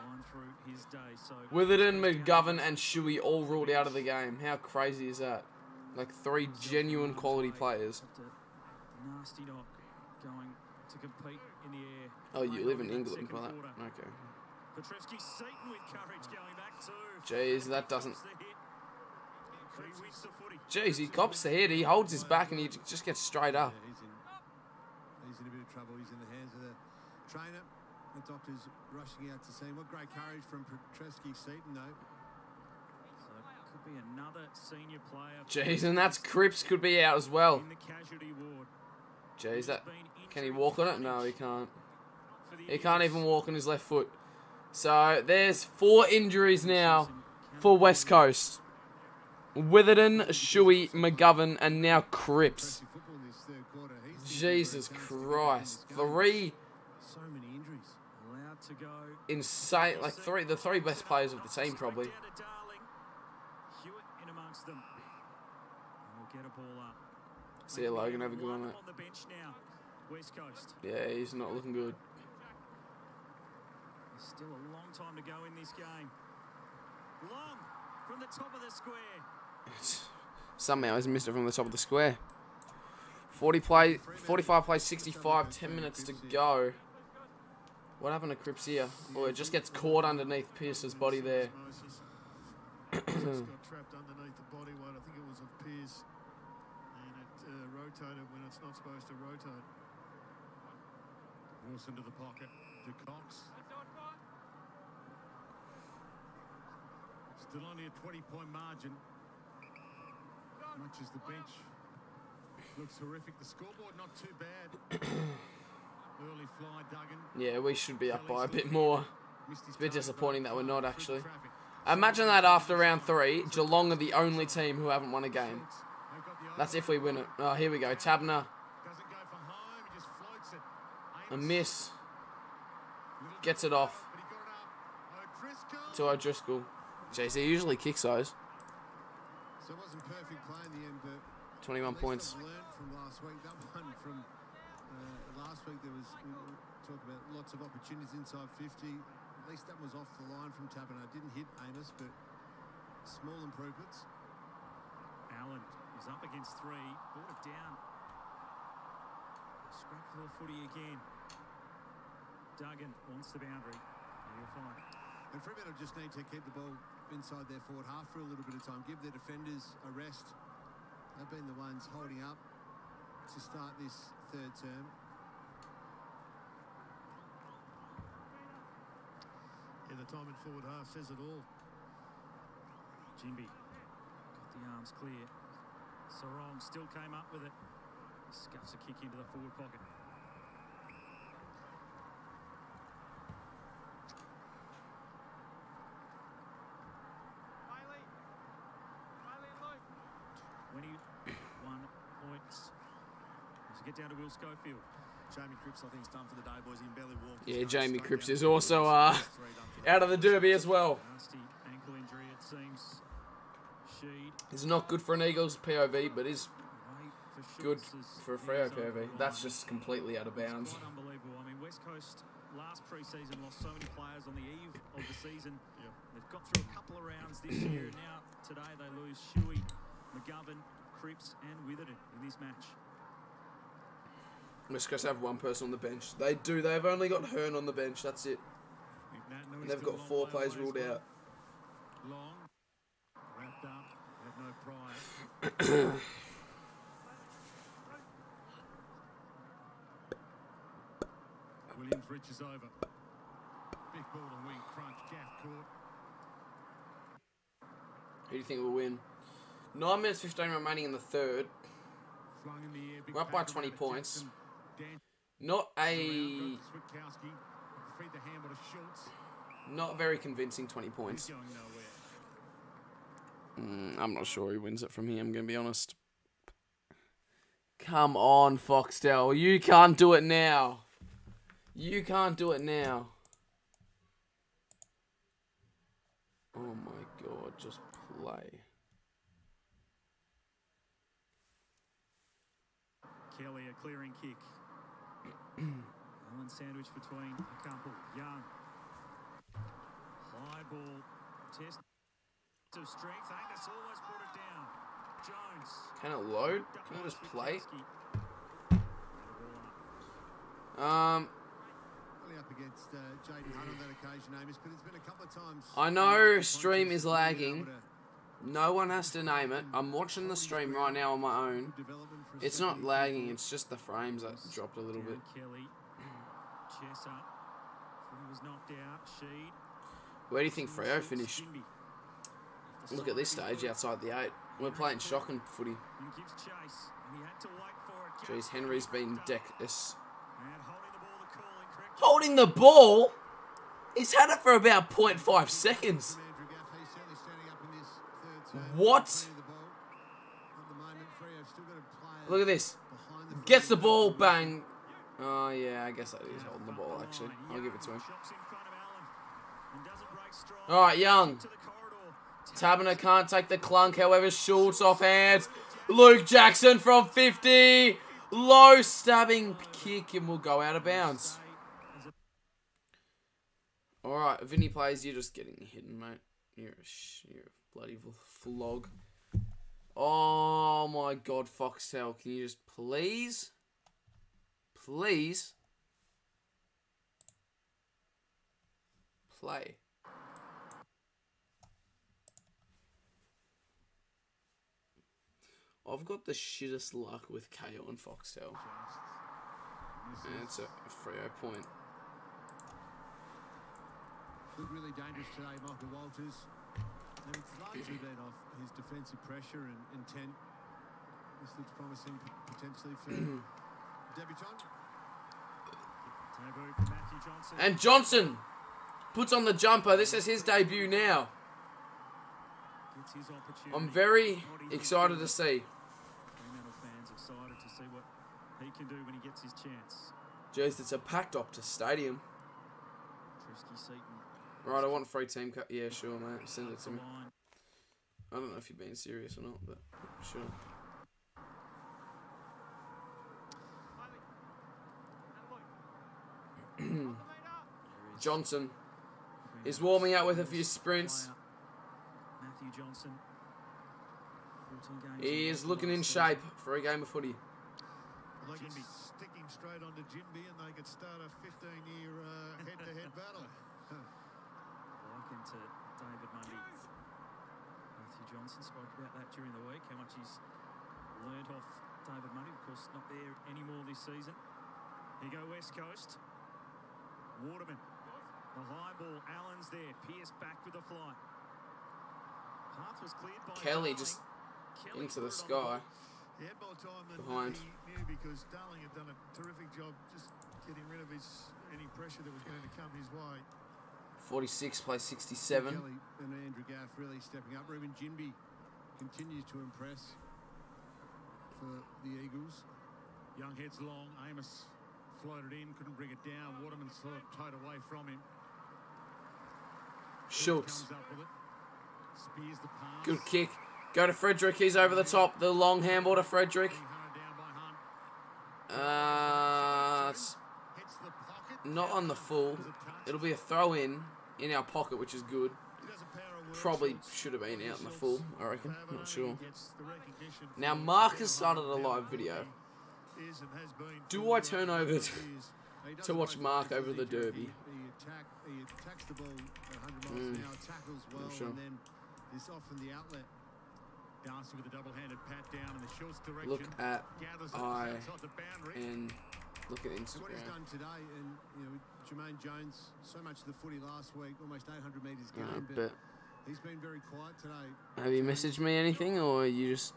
Line through his day. So Witherden, McGovern, and Shuey all ruled out of the game. How crazy is that? Like 3 genuine quality players. Nasty knock going to compete in the air. Oh, you live in England for that? Okay. Petrevski-Seton with courage going back too. Jeez, that doesn't... Jeez, he cops the hit, he holds his back and he just gets straight up. He's in a bit of trouble. He's in the hands of the trainer. The doctor's rushing out to see him. What great courage from Petrevski-Seton, though. So it could be another senior player. Jeez, and that's Cripps could be out as well. In the casualty ward. Jeez, that... Can he walk on it? No, he can't. He can't even walk on his left foot. So, there's 4 injuries now for West Coast. Witherden, Shuey, McGovern, and now Cripps. Jesus Christ. 3 So many injuries. Allowed to go. insane... Like, the 3 best players of the team, probably. Hewitt in amongst them. And we'll get a ball up. See you, Logan. Have a good one, mate. On the bench now. West Coast. Yeah, he's not looking good. There's still a long time to go in this game. Long from the top of the square. Somehow he's missed it from the top of the square. 45 plays 65, 10 minutes to go. What happened to Cripps here? Oh, it just gets caught underneath Pierce's body there. Got trapped underneath the body weight. I think it was of Pierce, and it rotated when it's not supposed to rotate. Horse into the pocket to Cox. Still only a 20-point margin. Much as the bench looks horrific. The scoreboard not too bad. Early fly, Duggan. Yeah, we should be up by a bit more. It's a bit disappointing that we're not, actually. Imagine that after round 3, Geelong are the only team who haven't won a game. That's if we win it. Oh, here we go. Tabner. A miss. Gets it off to O'Driscoll. Jeez, he usually kicks those. So it wasn't perfect play in the end, but 21 points. learned from last week. That one from last week, there was talk about lots of opportunities inside 50. At least that was off the line from Tabner. Didn't hit Amos, but small improvements. Allen is up against 3. Brought it down. Scrap for the footy again. Duggan wants the boundary. And you'll find. And Fremantle just need to keep the ball inside their forward half for a little bit of time. Give their defenders a rest. They've been the ones holding up to start this 3rd term. Yeah, the time in forward half says it all. Jimby got the arms clear. Sarong still came up with it. Scuffs a kick into the forward pocket. Get down to Will Schofield. Jamie Cripps, I think, is done for the day, boys. He can barely walk. Yeah, Jamie Cripps is also out of the derby as well. Nasty ankle injury, it seems. Sheed. It's not good for an Eagles POV, but is good for a Freo POV. That's just completely out of bounds. Quite unbelievable. I mean, West Coast last pre-season lost so many players on the eve of the season. Yep. They've got through a couple of rounds this year, and now today they lose Shuey, McGovern, Cripps, and Witherden in this match. West Coast have one person on the bench. They do. They've only got Hearn on the bench. That's it. And they've got 4 players ruled out. Long, wrapped up, had no prior. Williams reaches over. Big ball to wing, crunch, Gaff caught. Who do you think will win? 9 minutes 15 remaining in the third. Flung in the air, big We're up by tackle 20 out of points. Jackson. Not Around, a... goes to Switkowski. Feed the handball to Schultz. Not very convincing 20 He's points. going nowhere. I'm not sure who wins it from here, I'm going to be honest. Come on, Foxtel. You can't do it now. You can't do it now. Oh my god, just play. Kelly, a clearing kick. Allen sandwich between a couple. Young. High ball. Test of strength. Angus almost brought it down. Jones. Can it load? Can I just play? Only up against Jaden Hunt on that occasion, Amos, but it's been a couple of times. I know stream is lagging. No one has to name it. I'm watching the stream right now on my own. It's not lagging, it's just the frames that dropped a little bit. Kelly. Chess up. He was knocked out. Sheed. Where do you think Freo finished? Look at this stage outside the 8. We're playing shocking footy. Gives chase. And he had to wait for it. Jeez, Henry's been deckless. And Holding holding the ball, the call incorrect. the ball? He's had it for about 0.5 seconds. What? Look at this. Gets the ball, bang. Oh, yeah, I guess that is holding the ball, actually. I'll give it to him. Alright, Young. Taberner can't take the clunk, however, Schultz offhand. Luke Jackson from 50. Low stabbing kick, and we'll go out of bounds. Alright, Vinny plays, you're just getting hidden, mate. You're a bloody flog. Oh my god, Foxtel, can you just please? Please? Play. I've got the shittest luck with KO and Foxtel. And it's a Freo point. Looked really dangerous today, Michael Walters. And it's largely been off his defensive pressure and intent. This looks promising potentially for debutant. Taboo for Matthew Johnson. And Johnson puts on the jumper. This is his debut now. Gets his opportunity. I'm very excited to see. Fremantle fans excited to see what he can do when he gets his chance. Jeez, it's a packed Optus Stadium. Trisky Seaton. Right, I want free team cut. Yeah, sure, mate. Send it to me. I don't know if you're being serious or not, but sure. Johnson is warming up with a few sprints. Matthew Johnson. 14 games. He is looking in shape for a game of footy. I think it's sticking straight onto Jimby, and they could start a 15-year head-to-head battle. Likened to David Mundy. Matthew Johnson spoke about that during the week, how much he's learnt off David Mundy. Of course, not there anymore this season. Here go West Coast. Waterman. The high ball. Allen's there. Pierce back with the fly. Path was cleared by Kelly Darling. just Kelly into the put it on sky. He had more time than Behind. he knew because Darling had done a terrific job just getting rid of any pressure that was going to come his way. 46 plays 67. Kelly and Andrew Gaff really stepping up. Ruben Jimby continues to impress for the Eagles. Young heads long. Amos floated in, couldn't bring it down. Waterman sort of towed away from him. Schultz. Comes up with it. Spears the pass. Good kick. Go to Frederick. He's over the top. The long handball to Frederick. Hunter down by Hunt. It's Hits the pocket. not on the full. It'll be a throw in our pocket, which is good. He does a power of work. Probably Schultz. should have been out in the full, I reckon. Clever, Not sure. he gets the recognition Now, for Mark the has started a down live by video. Hunt. is and has been. Do I turn over years. He to doesn't watch break Mark the over the injury. derby? He attacks the ball at 100 miles an hour, tackles well, sure. and then is often the outlet. Darcy with a double-handed pat down in the short direction. Look at gathers it I outside the boundary. and look at And what he's Instagram. done today, and you know, Jermaine Jones, so much of the footy last week, almost 800 metres game, But but he's been very quiet today. have you messaged me anything, or you just?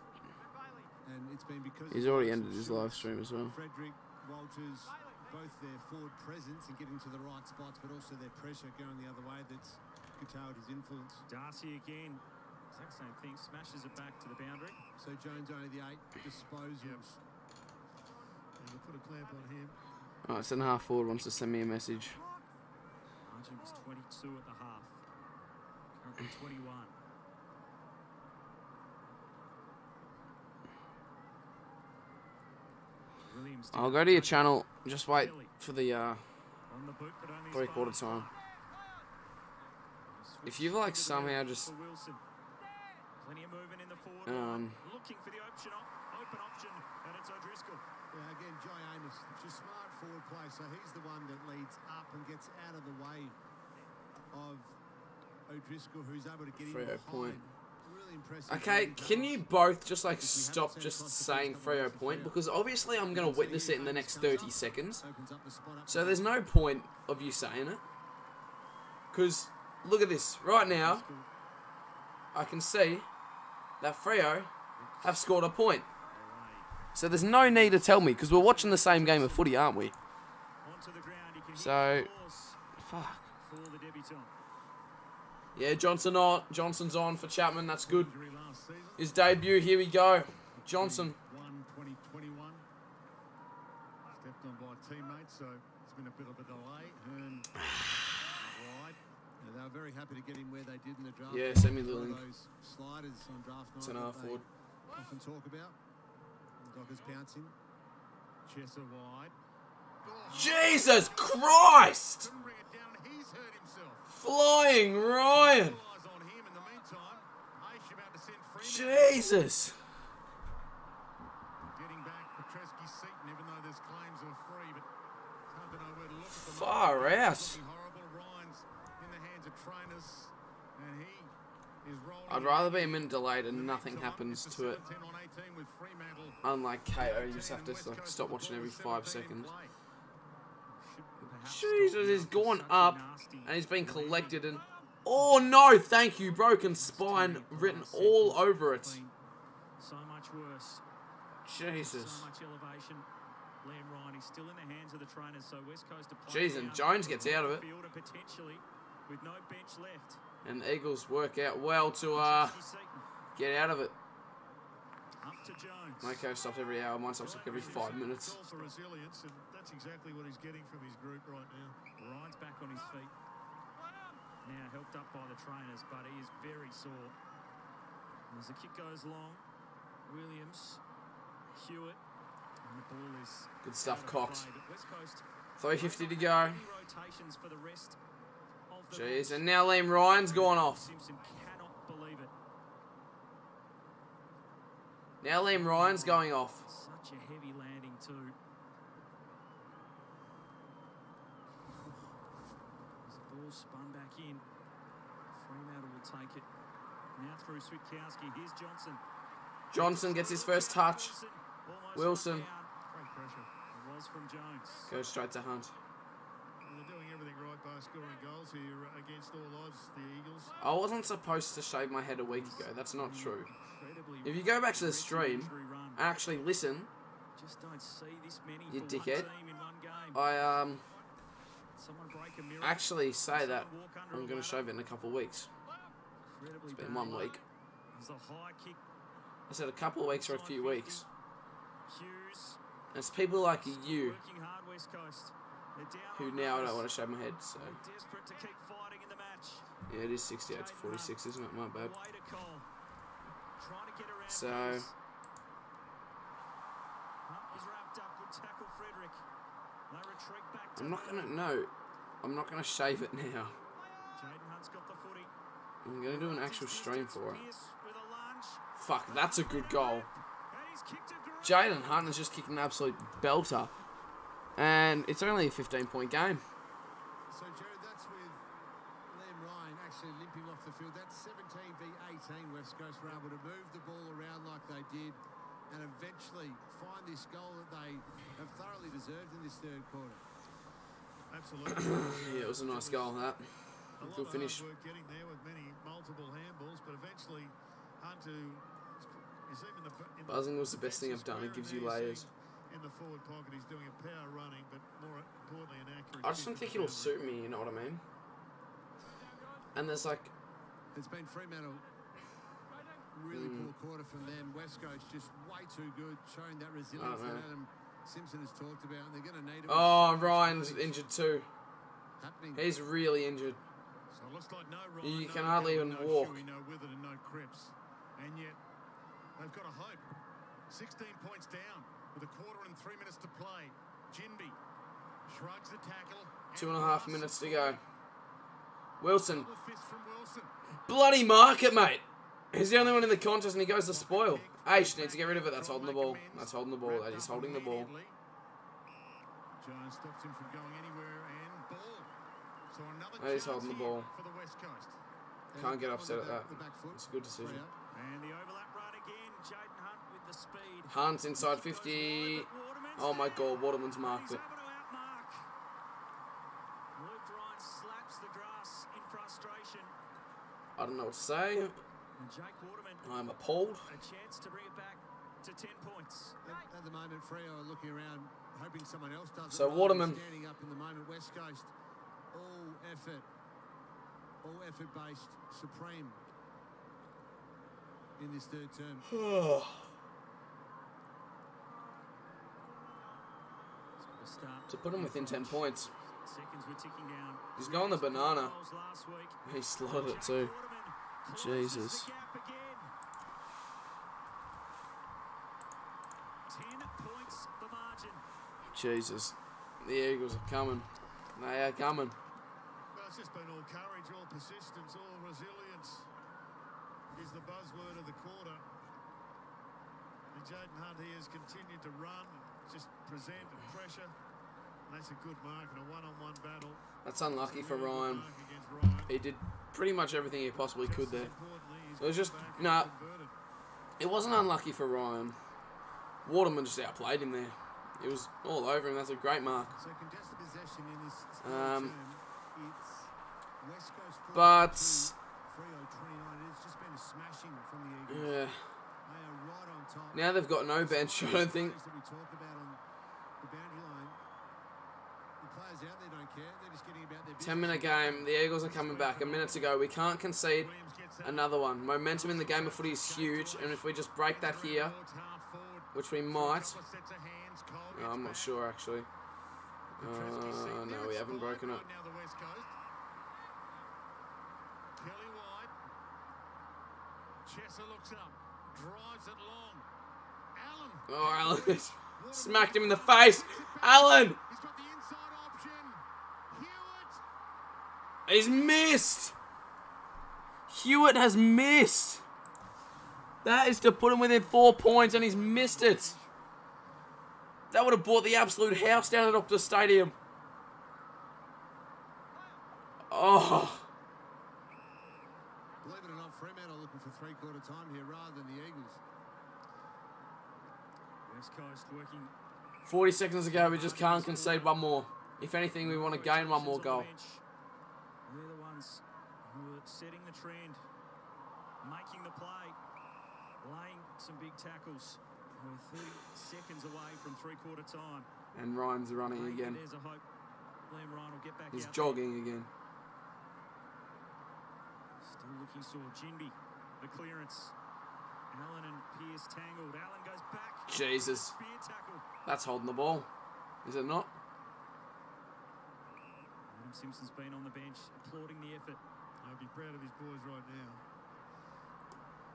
And it's been because He's already ended his live stream as well. Frederick, Walters, both their forward presence and getting to the right spots, but also their pressure going the other way. That's curtailed his influence. Darcy again, exact same thing, smashes it back to the boundary. So Jones only the 8 disposals. And we'll put a clamp on him. Alright, centre half forward wants to send me a message. Argent was 22 at the half. Currently 21. Williams I'll go to your channel. Just wait for the on the boot, but only 3/4 5. time. If you like somehow just For Wilson. Plenty of movement in the forward line. Looking for the open option, and it's O'Driscoll. Yeah, again, Jai Amos, just smart forward play. So he's the one that leads up and gets out of the way of O'Driscoll, who's able to get in Freo behind. point. Really impressive. Okay, can you both just like stop just saying Freo point? Because obviously I'm going to witness it in the next 30 seconds. So there's no point of you saying it. Because look at this. Right now, I can see that Freo have scored a point. So there's no need to tell me because we're watching the same game of footy, aren't we? So, fuck. For the debutant. Yeah, Johnson's on for Chapman. That's good. His debut. Here we go. Johnson. 2021. Stepped on by teammates, so it's been a bit of a delay. Hearn wide. Yeah, they were very happy to get him where they did in the draft. Yeah, send me the One of link. those sliders on draft night Centre that half they forward. often talk about. Dockers pouncing. Chesser wide. Jesus Christ! Couldn't bring it down, and he's hurt himself. Flying Ryan. Eyes on him in the meantime. Aish about to send Fremantle. Jesus. Getting back Petreski Seaton, even though there's claims of free, but it's hard to know where to look at the Far moment. out. It's looking horrible. Ryan's in the hands of trainers, and he is rolling. I'd rather be a minute delayed and nothing Meantime, happens it's to a it. 17-on-18 with Fremantle. Unlike KO, you just have to like, stop watching every 5 seconds. Jesus, he's gone up and he's been collected and... Oh no, thank you. Broken spine written all over it. So much worse. Jesus. So much elevation. Liam Ryan, he's still in the hands of the trainers, so West Coast to play. Jeez, and Jones gets out of it. Field and potentially with no bench left. And the Eagles work out well to get out of it. Up to Jones. Mako stops every hour, mine stops like every 5 minutes. Call for resilience, and that's exactly what he's getting from his group right now. Ryan's back on his feet. Now helped up by the trainers, but he is very sore. And as the kick goes long, Williams, Hewitt, and the ball is Good stuff, out of Cox. play. But West Coast 3:50 to go. many rotations for the rest of the Jeez, bench. and now Liam Ryan's gone off. Simpson cannot believe it. Now Liam Ryan's going off. Such a heavy landing too. As the ball spun back in, Fremantle will take it. Now through Switkowski. Here's Johnson. Johnson gets his first touch. Wilson. Wilson. Great pressure. It was from Jones. Goes straight to Hunt. And they're doing everything right by scoring goals here against all odds, the Eagles. I wasn't supposed to shave my head a week ago. That's not true. Incredibly If you go back to the stream injury run. and actually listen, Just don't see this many you for dickhead. one team in one game. I Someone break a mirror. actually say that Someone walk under I'm a going to ladder. shave it in a couple of weeks. Incredibly It's been bad 1 luck. week. There's a high kick. I said a couple of weeks or a few weeks. Hughes. And it's people like you Working hard, West Coast. They're down who on now runners. don't want to shave my head. So They're desperate to keep fighting in the match. yeah, it is 68 to 46, isn't it? My bad. Away to Cole. Trying to get around So Hunt was wrapped up. Good tackle, Frederick. They retreat back to I'm not Hunt. gonna no. I'm not gonna shave it now. Jaden Hunt's got the footy. I'm gonna do an actual stream for it. Pierce with a lunge. Fuck, that's a good goal. And Jaden Hunt is just kicking an absolute belter. And it's only a 15-point game. So, Jared, that's with Liam Ryan actually limping off the field. That's 17 v 18. West Coast were able to move the ball around like they did and eventually find this goal that they have thoroughly deserved in this third quarter. Absolutely. Yeah, it was a nice goal, that. A lot Good of finish. hard work getting there with many multiple handballs, but eventually Hunt, who you see him in the Buzzing was the best thing I've done. It gives you layers. in the forward pocket, he's doing a power running, but more importantly, an accurate. I just don't think it'll suit me, you know what I mean? And there's like... It's been Fremantle. Really poor quarter from them. West Coast just way too good, showing that resilience that Adam Simpson has talked about, and they're going to need it. Oh, Ryan's injured too. Happening. He's really injured. So it looks like no Ryan, You no can hardly Gallagher, even no walk. Shuey, no Withard, and no Cripps, and yet they've got a hope. 16 points down with a quarter and 3 minutes to play. Jinby shrugs the tackle. 2.5 minutes to go. Wilson. Double fist from Wilson. Bloody mark it, mate. He's the only one in the contest and he goes to spoil. H needs to get rid of it. That's holding the ball. That's holding the ball. That is holding the ball. Jones stops him from going anywhere and ball. So another That is chance holding the here ball. for the West Coast. Can't get upset at that. It's a good decision. And the overlap run again. Jaden Hunt with the speed. Hunt inside 50. Oh my God, Waterman's marked it. Able to outmark. Luke Ryan slaps the grass in frustration. I don't know what to say. And Jake Waterman, I'm appalled. a chance to bring it back to 10 points. At the moment, Freo are looking around, hoping someone else does it. So rather than Waterman. standing up in the moment. West Coast, all effort based, supreme in this third term. To put him within 10 points. Seconds were ticking down. He's going the banana. Goals last week. He slotted it too. Waterman closes Jesus. the gap again. 10 points the margin. Jesus. The Eagles are coming. They are coming. Well, it's just been all courage, all persistence, all resilience is the buzzword of the quarter. And Jaden Hunt here has continued to run, just present and pressure. And that's a good mark in a one-on-one battle. That's unlucky for Really good Ryan. mark against Ryan. He did pretty much everything he possibly could there. Importantly, he's It was got just, back and nah, converted. it wasn't unlucky for Ryan. Waterman just outplayed him there. It was all over him. That's a great mark. So contested possession in this third Um, term, it's West Coast 42, But, Freo 29. It's just been a smashing from the Eagles. yeah. They are right on top. Now they've got no bench, I don't think. That we talk about on the boundary line. The players out there don't care. They're just getting about their business. 10-minute game. The Eagles are coming back. A minute to go. We can't concede Williams gets that another one. Momentum in the game of footy is huge. And if we just break that here, towards half forward. which we might. Couple of sets of hands. Cole No, gets I'm not back. sure, actually. Petreski seeing No, there, we it's haven't five broken it. right now, the West Coast. Kelly White. Chesser looks up, drives it long. Allen. Oh, Allen smacked him in the face. Allen! He's got the inside option. Hewitt. He's missed. Hewitt has missed. That is to put him within 4 points, and he's missed it. That would have brought the absolute house down at Optus Stadium. Oh. Believe it or not, Fremantle looking for three-quarter time here rather than the Eagles. West Coast working. 40 seconds ago, we just can't concede one more. If anything, we want to gain one more goal. They're the ones who are setting the trend, making the play, laying some big tackles. We're 30 seconds away from three-quarter time. And Ryan's running Maybe again. There's a hope. Liam Ryan will get back He's out jogging again. there. Still looking sore. Jinby, the clearance. Allen and Pearce tangled. Allen goes back. Jesus. Spear tackle. That's holding the ball. Is it not? Adam Simpson's been on the bench, applauding the effort. I'd be proud of his boys right now.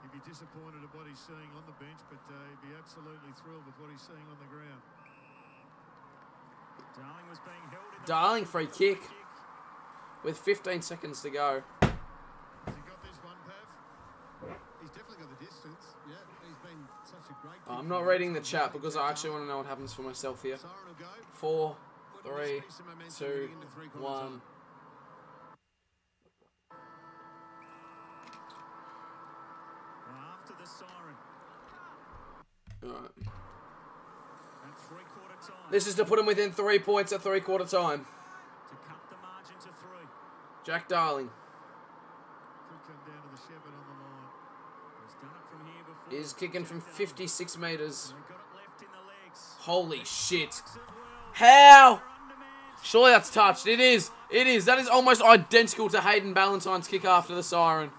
He'd be disappointed at what he's seeing on the bench, but he'd be absolutely thrilled with what he's seeing on the ground. Darling was being held in the Darling free kick with 15 seconds to go. Has he got this one, Pav? He's definitely got the distance. Yeah, he's been such a great I'm not reading the chat because I actually want to know what happens for myself here. Siren will go. 4, There must 3, be some momentum 2, heading into three-quarter 1. time. After the siren, Alright. at three-quarter time, This is to put him within 3 points at three-quarter time. to cut the margin to 3. Jack Darling Could come down to the shepherd on the line. He's done it from here before. is kicking from 56 metres. They've got it left in the legs. Holy shit. Works it well. How? Undermanned. Surely that's touched. It is. It is. That is almost identical to Hayden Ballantyne's kick after the siren.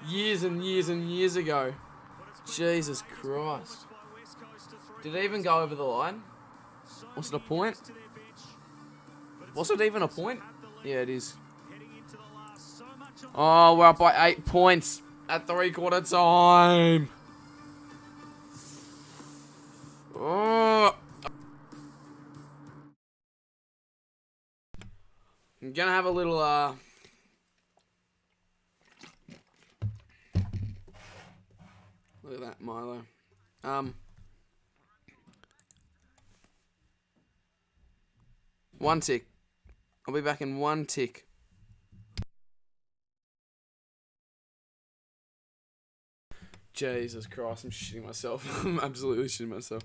Years and years and years ago. Jesus Christ. By West Coast to 3. Did it even go over the line? So Was it a many point? injuries to their bench. But it's Was it even a point? have the lead Yeah, it is. heading into the last. So much on Oh, we're up by 8 points at three-quarter time. Oh. I'm gonna have a little, look at that, Milo. One tick. I'll be back in one tick. Jesus Christ, I'm shitting myself. I'm absolutely shitting myself.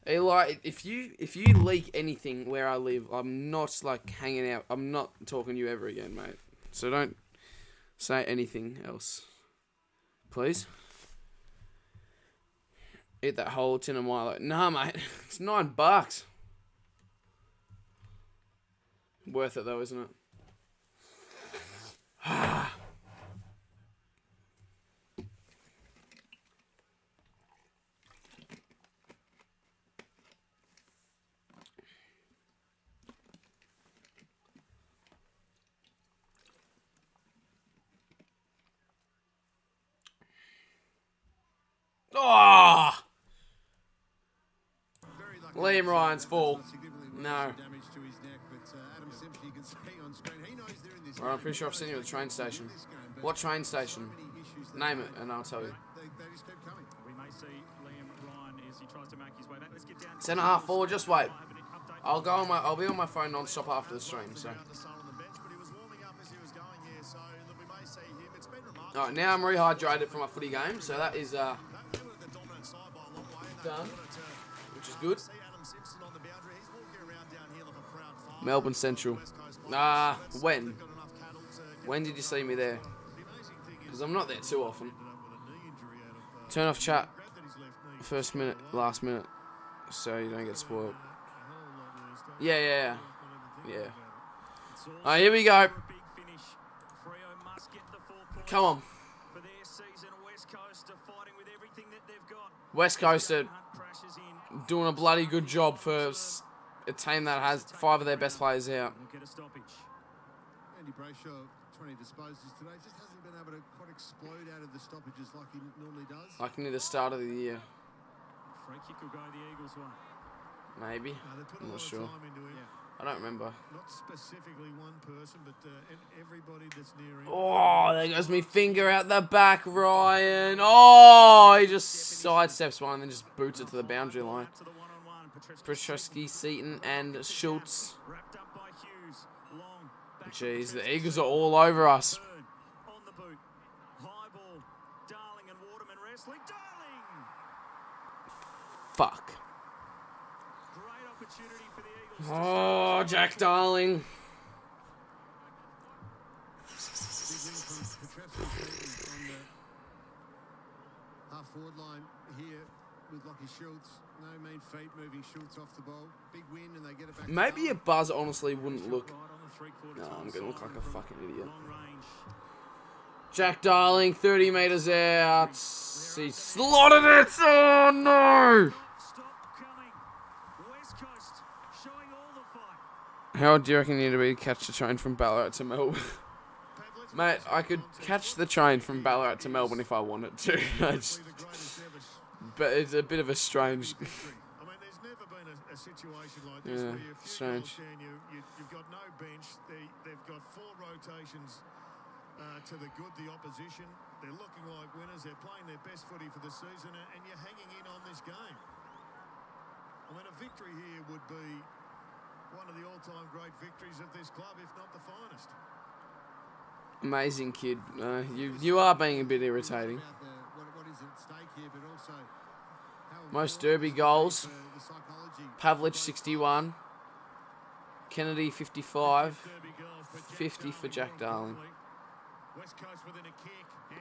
Eli, if you leak anything where I live, I'm not like hanging out. I'm not talking to you ever again, mate. So don't say anything else, please. Eat that whole tin of Milo. Nah, mate, it's $9. Worth it though, isn't it? Oh! Liam Ryan's fall. No. Well, I'm pretty sure I've seen you at the train station. What train station? Name it and I'll tell you. We may see Liam Ryan as he tries to make his way back. Let's get down. Centre half forward, just wait. I'll be on my phone non-stop after the stream, so. Alright, now I'm rehydrated from my footy game, so that is done. Which is good. Melbourne Central. When? When did you see me there? Because I'm not there too often. Turn off chat. First minute, last minute. So you don't get spoiled. Yeah. Alright, here we go. Come on. West Coast are doing a bloody good job for a team that has 5 of their best players out. Andy Brayshaw trying to dispose this today, just hasn't been able to quite explode out of the stoppages like he normally does. Like near the start of the year. Free kick will go the Eagles' way. Maybe. I'm not sure. I don't remember. Not specifically one person, but everybody that's near him. Oh, there goes me finger out the back, Ryan. Oh, he just sidesteps one and then just boots it to the boundary line. Petruski, Seaton, and Schultz. Jeez, the Eagles are all over us. On the boot. High ball. Darling and Waterman wrestling. Darling! Fuck. Great opportunity for the Eagles. Oh, Jack Darling. Half forward line here with Lockie Schultz. No mean feat moving Schultz off the ball. Big win and they get it back. Maybe a buzz honestly wouldn't look. No, I'm going to look like a fucking idiot. Jack Darling, 30 metres out. He slotted it. Oh, no. How do you reckon you need to be to catch the train from Ballarat to Melbourne? Mate, I could catch the train from Ballarat to Melbourne if I wanted to. But it's a bit of a strange... I mean, there's never been a situation like this Yeah, where you're strange. you've got no bench. They've got 4 rotations to the good, the opposition. They're looking like winners. They're playing their best footy for the season, and you're hanging in on this game. I mean, a victory here would be one of the all-time great victories of this club, if not the finest. Amazing kid. You are being a bit irritating. What is at stake here, but also Most derby goals. Pavlich 61. Kennedy 55. 50 for Jack Darling.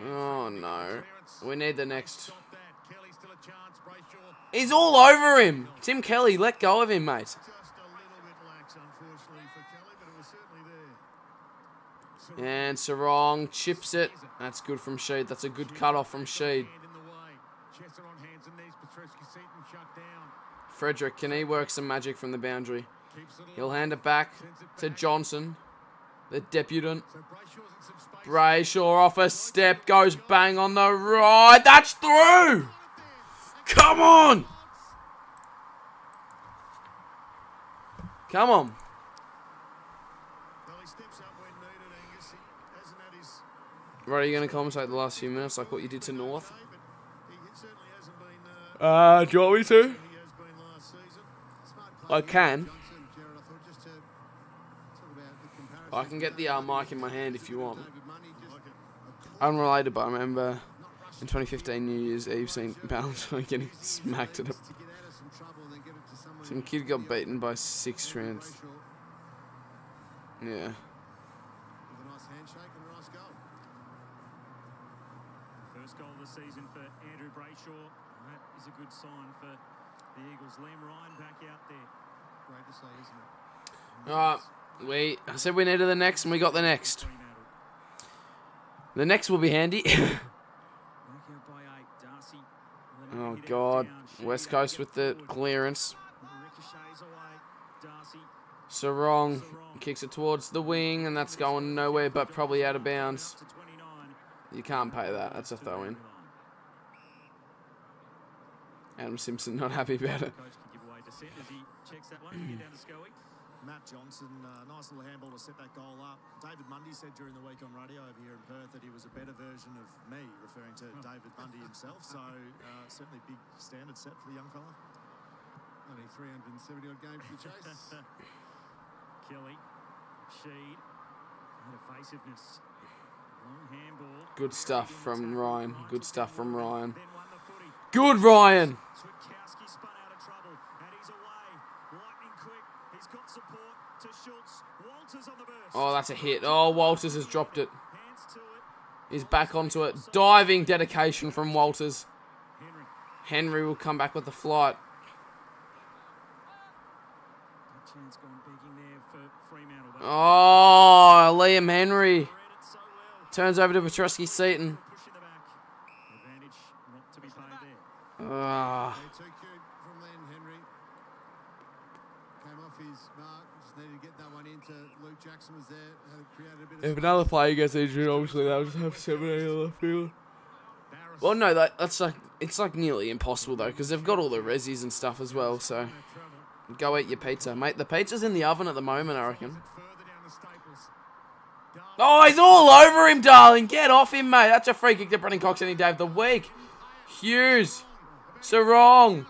Oh no. We need the next. He's all over him. Tim Kelly, let go of him, mate. Just a little bit lax, unfortunately, for Kelly, but it was certainly there. And Sarong chips it. That's good from Sheed. That's a good cut off from Sheed. Frederick, can he work some magic from the boundary? He'll hand it back to Johnson, the debutant. Brayshaw off a step, goes bang on the right. That's through! Come on! Come on. Right, are you going to commentate the last few minutes like what you did to North? Do you want me to? I can. I can get the mic in my hand if you want. Unrelated, but I remember in 2015 New Year's Eve seeing Ballantyne getting smacked at a Some kid got beaten by 6 trans. Yeah. With a nice handshake and a nice goal. First goal of the season for Andrew Brayshaw. And that is a good sign for the Eagles. Liam Ryan back out there. Great to see, isn't it? Alright, I said we needed the next, and we got the next. The next will be handy. Oh God, West Coast with the clearance. Sarong kicks it towards the wing, and that's going nowhere but probably out of bounds. You can't pay that, that's a throw-in. Adam Simpson not happy about it. Matt Johnson, nice little handball to set that goal up. David Mundy said during the week on radio over here in Perth that he was a better version of me, referring to David Mundy himself. So certainly big standard set for the young fella. Only 370 odd games to chase. Kelly, Sheed, and evasiveness. Long handball. Good stuff from Ryan. Good stuff from Ryan. Good Ryan. Switkowski spun out of trouble, and he's away. Lightning quick. He's got support to Schultz. Walters on the burst. Oh, that's a hit. Oh, Walters has dropped it. Hands to it. He's back onto it. Diving dedication from Walters. Henry. Henry will come back with the flight. Good chance gone begging there for Fremantle. But Oh, Liam Henry. read it so well. Turns over to Petruski-Seaton. Push in the back. Advantage not to be paid there. Ah. Too cute from Len Henry. Came off his mark. Just needed to get that one into. Luke Jackson was there. Had created a bit of If another player gets injured, obviously they'll just have 7 on the field. Well, no, that's like it's like nearly impossible though, because they've got all the resis and stuff as well. So go eat your pizza, mate. The pizza's in the oven at the moment, I reckon. Further down the Staples. Oh, he's all over him, darling. Get off him, mate. That's a free kick to Brendan Cox any day of the week. Hughes, Sarong,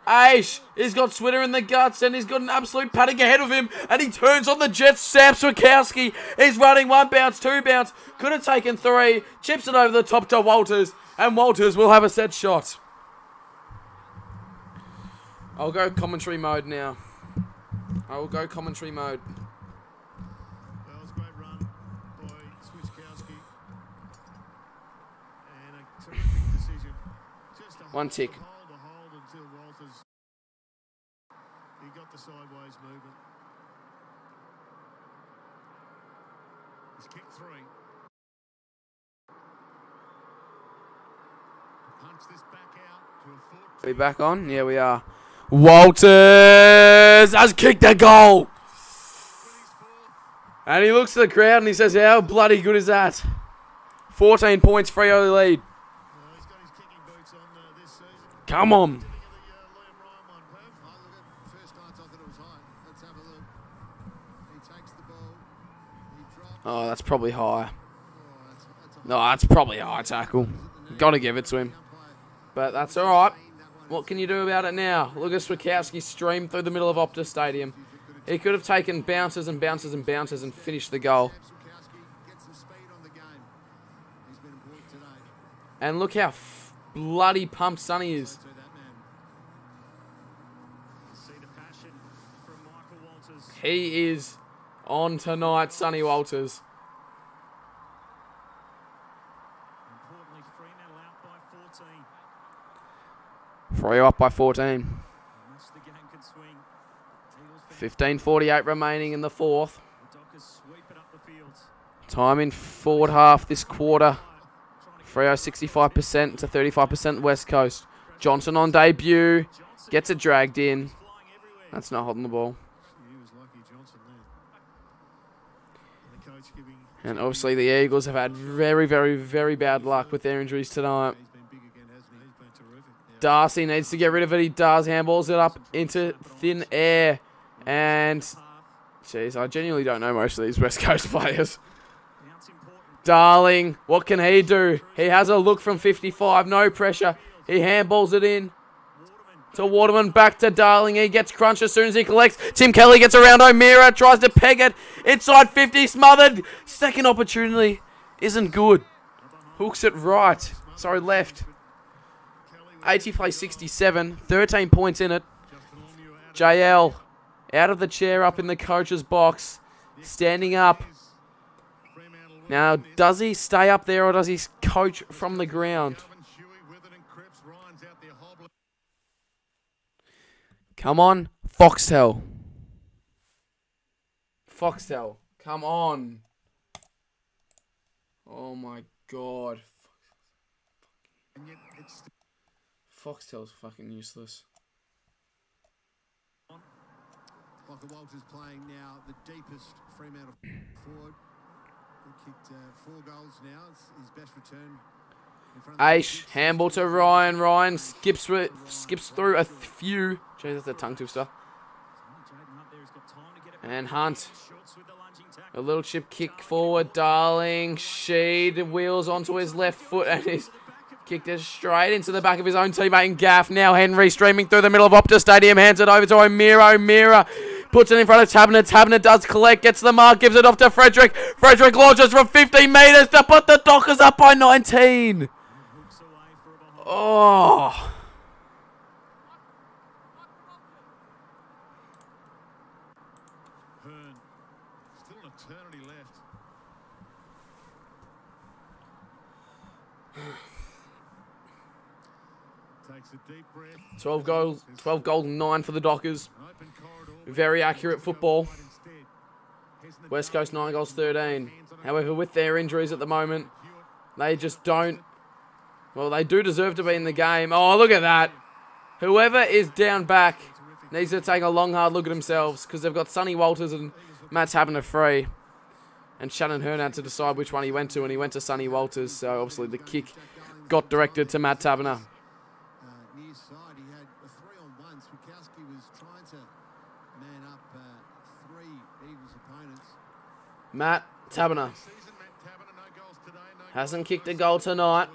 Aish. He's got Switter in the guts, and he's got an absolute paddock ahead of him, and he turns on the Jets. Sam Switkowski. He's running 1 bounce, 2 bounce. Could have taken 3. Chips it over the top to Walters, and Walters will have a set shot. I'll go commentary mode now. I will go commentary mode. That was a great run by Switkowski. And a terrific decision. Just to One tick. hold until Walters. He got the sideways movement. He's kicked 3. Punch this back out to a 4. Are we back on? Yeah, we are. Walters has kicked a goal. And he looks at the crowd and he says, how bloody good is that? 14 points, Freo lead. He's got his kicking boots on this season. Come on. Liam Ryan one, Perth. Oh, look at first glance, I thought it was high. Let's have a look. He takes the ball. He drops. Oh, that's probably high. Oh, that's a No, that's probably a high tackle. Got to give it to him. But that's all right. What can you do about it now? Look at Switkowski stream through the middle of Optus Stadium. He could have taken bounces and bounces and bounces and finished the goal. Switkowski gets some speed on the game. He's been important today. And look how bloody pumped Sonny is. To that man. See the passion from Michael Walters. He is on tonight, Sonny Walters. Importantly, Fremantle out by 14. Freo up by 14. Much the game can swing. Eagles 15:48 remaining in the fourth. The Dockers sweep it up the field. Time in forward half this quarter. Freo 65% to 35% West Coast. Johnson on debut. Gets it dragged in. Flying everywhere. That's not holding the ball. He was lucky, Johnson, there. And the coach giving. And obviously the Eagles have had very, very, very bad luck with their injuries tonight. He's been big again, hasn't he? He's been terrific. Yeah. Darcy needs to get rid of it. He does. Handballs it up into thin air. And, jeez, I genuinely don't know most of these West Coast players. Bounce important. Darling, what can he do? He has a look from 55. No pressure. He handballs it in. To Waterman, back to Darling. He gets crunched as soon as he collects. Tim Kelly gets around O'Meara, tries to peg it. Inside 50, smothered. Second opportunity isn't good. Hooks it right. Sorry, left. 80 plays 67. 13 points in it. JL out of the chair up in the coach's box. Standing up. Now, does he stay up there or does he coach from the ground? Come on, Foxtel. Foxtel, come on. Oh my god. Foxtel's fucking useless. Michael Walters playing now the deepest Fremantle forward. He kicked 4 goals now. It's his best return. Aish, handball to Ryan. Ryan skips through a few. Jeez, that's a tongue twister. And Hunt. A little chip kick forward, Darling. Sheed wheels onto his left foot and he's kicked it straight into the back of his own teammate in Gaff. Now Henry streaming through the middle of Optus Stadium. Hands it over to O'Meara. O'Meara puts it in front of Taberner. Taberner does collect. Gets the mark. Gives it off to Frederick. Frederick launches from 15 metres to put the Dockers up by 19. Oh. Hearn. Still an eternity left. 12 goals, 9 for the Dockers. Very accurate football. West Coast 9 goals, 13. However, with their injuries at the moment, they just don't. Well, they do deserve to be in the game. Oh, look at that. Whoever is down back needs to take a long, hard look at themselves because they've got Sonny Walters and Matt Taberner free. And Shannon Hearn had to decide which one he went to, and he went to Sonny Walters. So, obviously, the kick got directed to Matt Taberner. Near side, he had a 3-on-1. Swikowski was trying to man up 3 Eagles opponents. Matt Taberner hasn't kicked a goal tonight.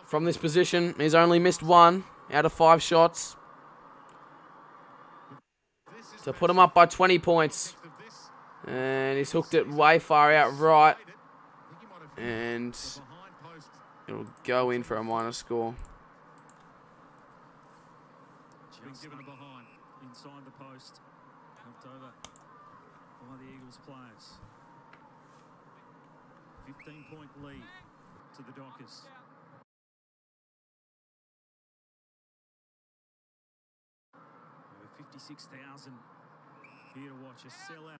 From this position, he's only missed 1 out of 5 shots to put him up by 20 points. And he's hooked it way far out right. And it'll go in for a minor score. Just behind, inside the post, knocked over by the Eagles players. 15-point lead to the Dockers. 56,000 here to watch a sellout.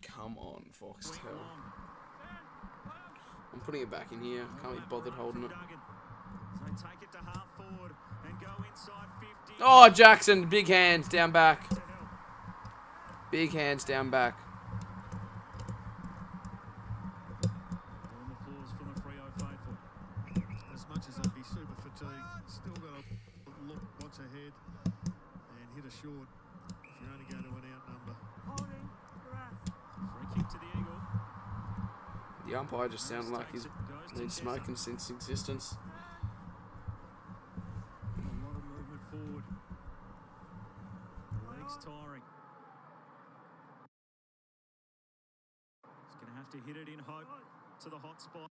Come on, Foxtel. I'm putting it back in here. Can't be bothered holding it. So take it to half forward and go inside 50. Oh, Jackson. Big hands down back. Big hands down back. Warm applause from the Freo faithful. As much as they'd be super fatigued, still got to look what's ahead and hit a short if you're only going to an outnumber. Free kick to the Eagle. The umpire just sounded like he's been smoking since existence. A lot of movement forward. Legs tiring. He's going to have to hit it in hope to the hot spot.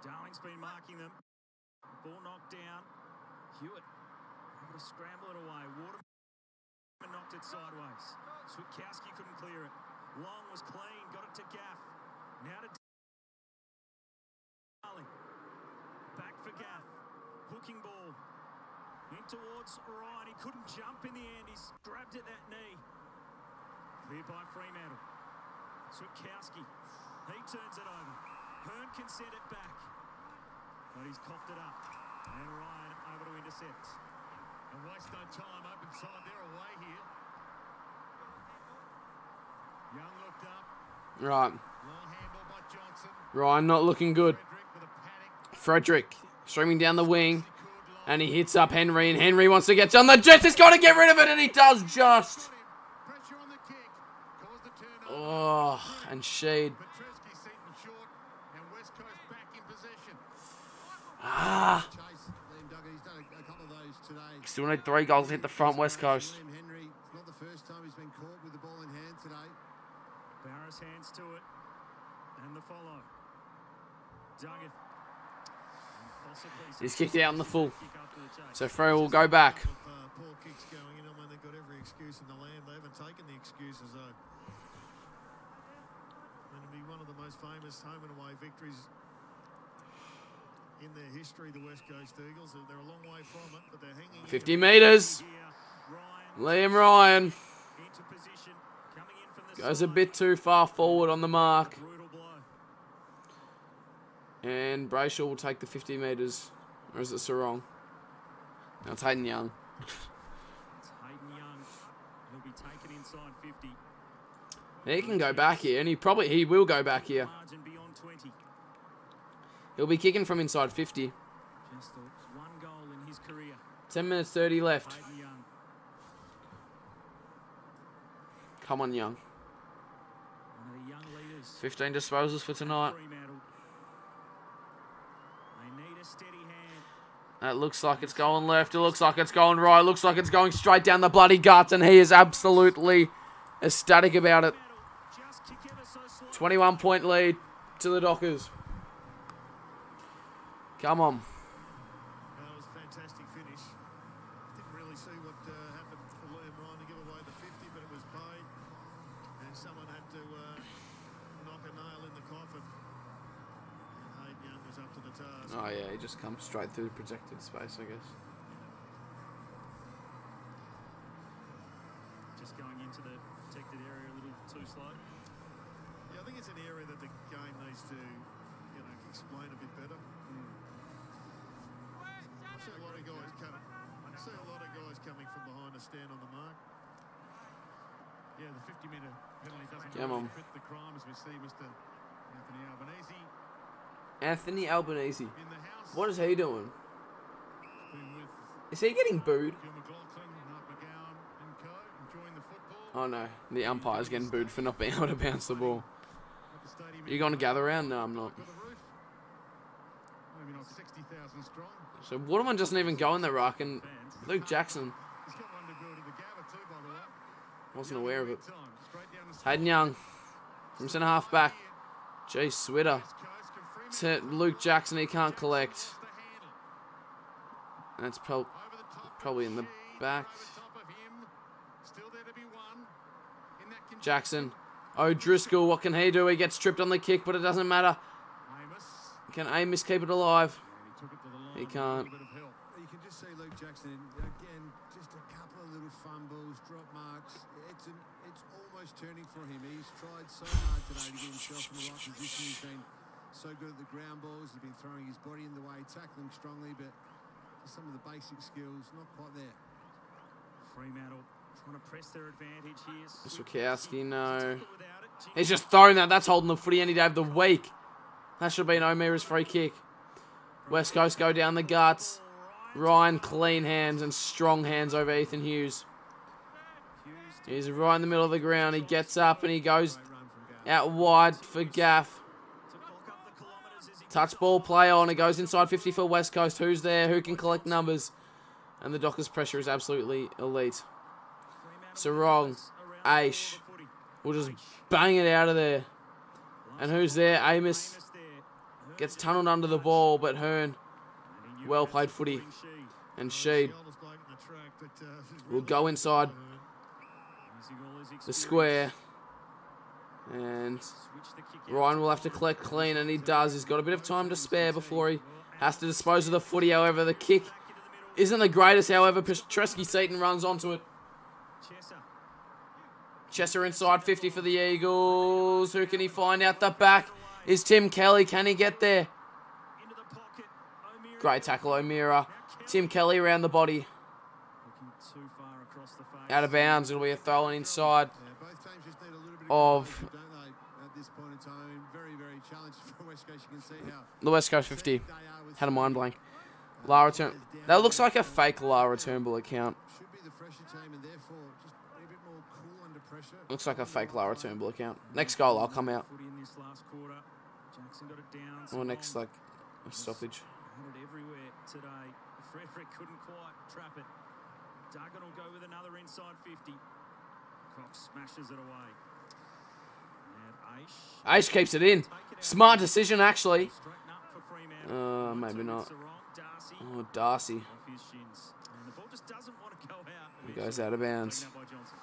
Darling's been marking them. Ball knocked down. Hewitt able to scramble it away. Waterman knocked it sideways. Swikowski couldn't clear it. Long was clean. Got it to Gaff. Now to Darling. Back for Gaff. Hooking ball. In towards Ryan. He couldn't jump in the end. He's grabbed at that knee. Cleared by Fremantle. Swikowski. He turns it over. Hearn can send it back. But he's coughed it up. And Ryan over to intercept. And waste no time. Open side. They're away here. Young looked up. Right. Long handball by Johnson. Ryan not looking good. Frederick with a panic. Frederick streaming down the wing. And he hits up Henry. And Henry wants to get on the Jets. He's got to get rid of it. And he does just. Pressure on the kick. Caused the turnover. Oh, and Sheed. Petreski Seaton short. And West Coast back in possession. Ah. Chase, Liam Duggan, he's done a couple of those today. Still need 3 goals to hit the front, West Coast. Liam Henry, it's not the first time he's been caught with the ball in hand today. Barris hands to it. And the follow. Duggan He's kicked out in the full. So Freo will go back. Poor kicks going in when they've got every excuse in the land. They haven't taken the excuses though. And it'll be one of the most famous home and away victories in their history, the West Coast Eagles. They're a long way from it, but they're hanging 50 metres. Liam Ryan goes a bit too far forward on the mark. And Brayshaw will take the 50 metres. Or is it Sarong? No, it's Hayden Young. He'll be taken inside 50. He can go back here, and he will go back here. Margin beyond 20. He'll be kicking from inside 50. Just one goal in his career. 10 minutes 30 left. Hayden Young. Come on, Young. One of the young leaders. 15 disposals for tonight. Fremantle. They need a steady hand. That looks like it's going left. It looks like it's going right. It looks like it's going straight down the bloody guts, and he is absolutely ecstatic about it. Just kick ever so slow. 21-point lead to the Dockers. Come on. That was a fantastic finish. Didn't really see what happened for Liam Ryan to give away the 50, but it was paid. And someone had to knock a nail in the coffin. And Hayden Young was up to the task. Oh, yeah, he just comes straight through protected space, I guess. Just going into the protected area a little too slow. Yeah, I think it's an area that the game needs to, explain a bit better. I see a lot of guys coming. I see a lot of guys coming from behind to stand on the mark. Yeah, the 50-metre penalty doesn't Come on. fit the crime as we see Mr. Anthony Albanese Anthony Albanese. in the house. What is he doing? Been with Is he getting booed? Gil McLaughlin, Mark McGowan and co. enjoying the football. Oh, no. The umpire's getting booed for not being able to bounce the ball. At the stadium You going to gather round? No, I'm not. got a roof. Maybe not 60,000 strong. So Waterman doesn't even go in the ruck, and Luke Jackson He's got one to build at the Gabba too, by the way. wasn't aware of it. Time, straight down the Hayden Young from centre half back. Gee, Switter. coast. Can Fremantle To Luke Jackson, he can't collect. lost the handle. That's Over the top probably in the of Sheen, back. over top of him. Still there to be won. In that Jackson. O'Driscoll, what can he do? He gets tripped on the kick, but it doesn't matter. Amos. Can Amos keep it alive? And he took it to the line. He with can't. A little bit of help. You can just see Luke Jackson again, just a couple of little fumbles, drop marks. It's almost turning for him. He's tried so hard today to get himself in the right position. He's been so good at the ground balls. He's been throwing his body in the way, tackling strongly, but some of the basic skills not quite there. Fremantle trying to press their advantage here. Swikowski, no. Tackle without it. Jim He's just thrown that. That's holding the footy any day of the week. That should have been O'Meara's free kick. West Coast go down the guts. Ryan, clean hands and strong hands over Ethan Hughes. He's right in the middle of the ground. He gets up and he goes Great run from Gary. out wide for Gaff. to bulk up the kilometres as he Touch ball play on. It goes inside 50 for West Coast. Who's there? Who can collect numbers? And the Dockers' pressure is absolutely elite. Sarong, Aish will just bang it out of there. And who's there? Amos gets tunneled under the ball, but Hearn, well played footy. And Sheed The oldest bloke in the track, but, he's will really go inside using all his the experience. square. And Switch the kick out. Ryan will have to collect clean, and he does. He's got a bit of time to spare before he has to dispose of the footy. However, the kick isn't the greatest. However, Petreski-Seaton runs onto it. Chesser. Chesser inside 50 for the Eagles. Who can he find out the back? Is Tim Kelly. Can he get there? Into the pocket. O'Meara. Great tackle, O'Meara. Tim Kelly around the body. Looking too far across the face. Out of bounds. It'll be a throw-in inside Yeah, both teams just need a little bit of composure, don't they, at this point in time? Very, very challenging for West Coast. You can see how the West Coast 50. they are with Had a mind blank. Lara That looks like a fake Lara Turnbull account. should be the fresher team and therefore just be a bit more cool under pressure. Looks like a fake Lara Turnbull account. Next goal, I'll come out. Footy in this last quarter. Jackson got it down. Or next, Sarong like, a stoppage. had it everywhere today. Frederick couldn't quite trap it. Duggan will go with another inside 50. Cox smashes it away. And Aish. Aish keeps it in. Smart decision, actually. Straighten up for Fremantle. Maybe Two not. Sarong. Oh, Darcy. off his shins. And the ball just doesn't want to go out. He goes out of bounds. Taken out by Johnson.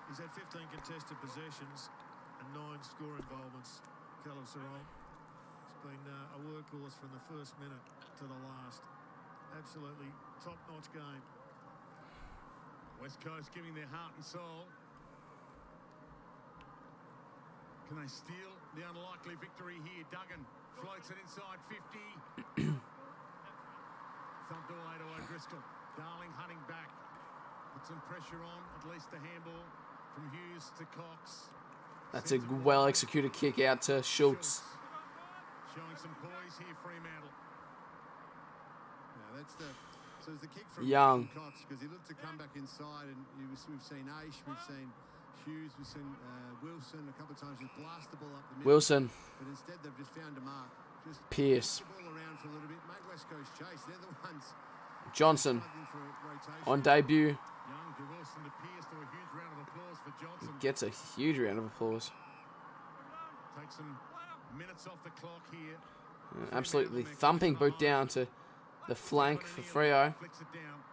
He's had 15 contested possessions and 9 score involvements. Callum Sarong. It's been a workhorse from the first minute to the last. Absolutely top-notch game. West Coast giving their heart and soul. Can they steal the unlikely victory here? Duggan floats it inside 50. Thumped away to O'Driscoll. Darling hunting back. Put some pressure on, at least the handball from Hughes to Cox. That's a well-executed kick out to Schultz. Showing some poise here, Fremantle. Yeah, that's the... So it's the kick from Young. Cox, because he looked to come back inside, and we've seen Aish, we've seen Hughes, we've seen Wilson a couple of times just blast the ball up the middle. Wilson. But instead they've just found a mark. Just Pierce. push the ball around for a little bit, make West Coast chase. They're the ones Johnson. struggling for rotation. On debut. Young to Wilson to Pierce to a huge round of applause for Johnson. Gets a huge round of applause. Take some minutes off the clock here. Absolutely thumping boot down to the flank for Freo. Flicks it down.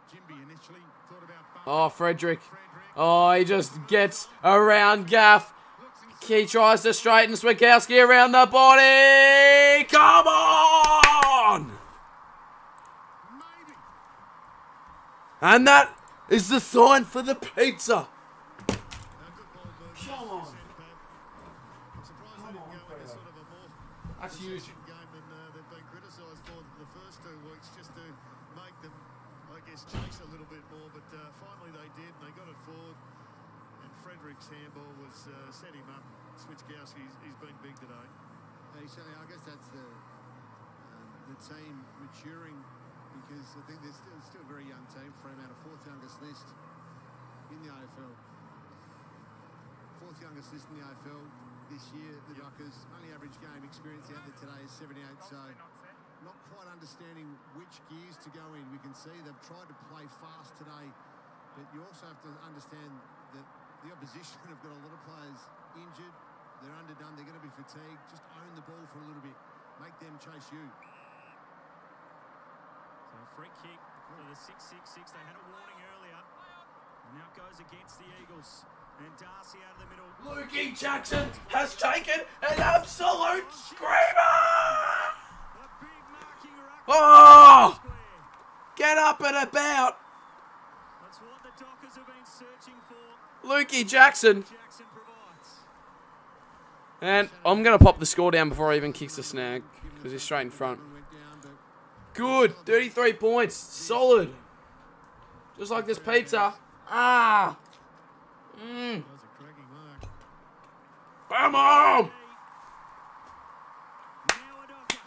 Jimby initially thought about Oh, Frederick. Oh, he just gets around Gaff. He tries to straighten Swikowski around the body. Come on! And that is the sign for the pizza. Come on. That's huge. game than they've been criticised for the first 2 weeks, just to make them, I guess, chase a little bit more. But finally they did, and they got it forward. And Frederick's handball was set him up. Switchkowski, he's been big today. Hey, Shelley, I guess that's the team maturing, because I think they're still a very young team. Fremantle, 4th youngest list in the AFL. 4th youngest list in the AFL this year. The Dockers, only average game experience out there today is 78. So not quite understanding which gears to go in. We can see they've tried to play fast today, but you also have to understand that the opposition have got a lot of players injured. They're underdone. They're going to be fatigued. Just own the ball for a little bit. Make them chase you. So a free kick for the 6-6-6. They had a warning earlier. And now it goes against the Eagles. And Darcy out of the middle. Lukey Jackson has taken an absolute screamer! The big marking ruck. Oh! Square. Get up and about! That's what the Dockers have been searching for. Lukey Jackson. Jackson provides. And I'm going to pop the score down before he even kicks the snag, because he's straight in front. Good. 33 points. Solid. Just like this pizza. Ah. That was a cracking mark. Come on. Now a Docker.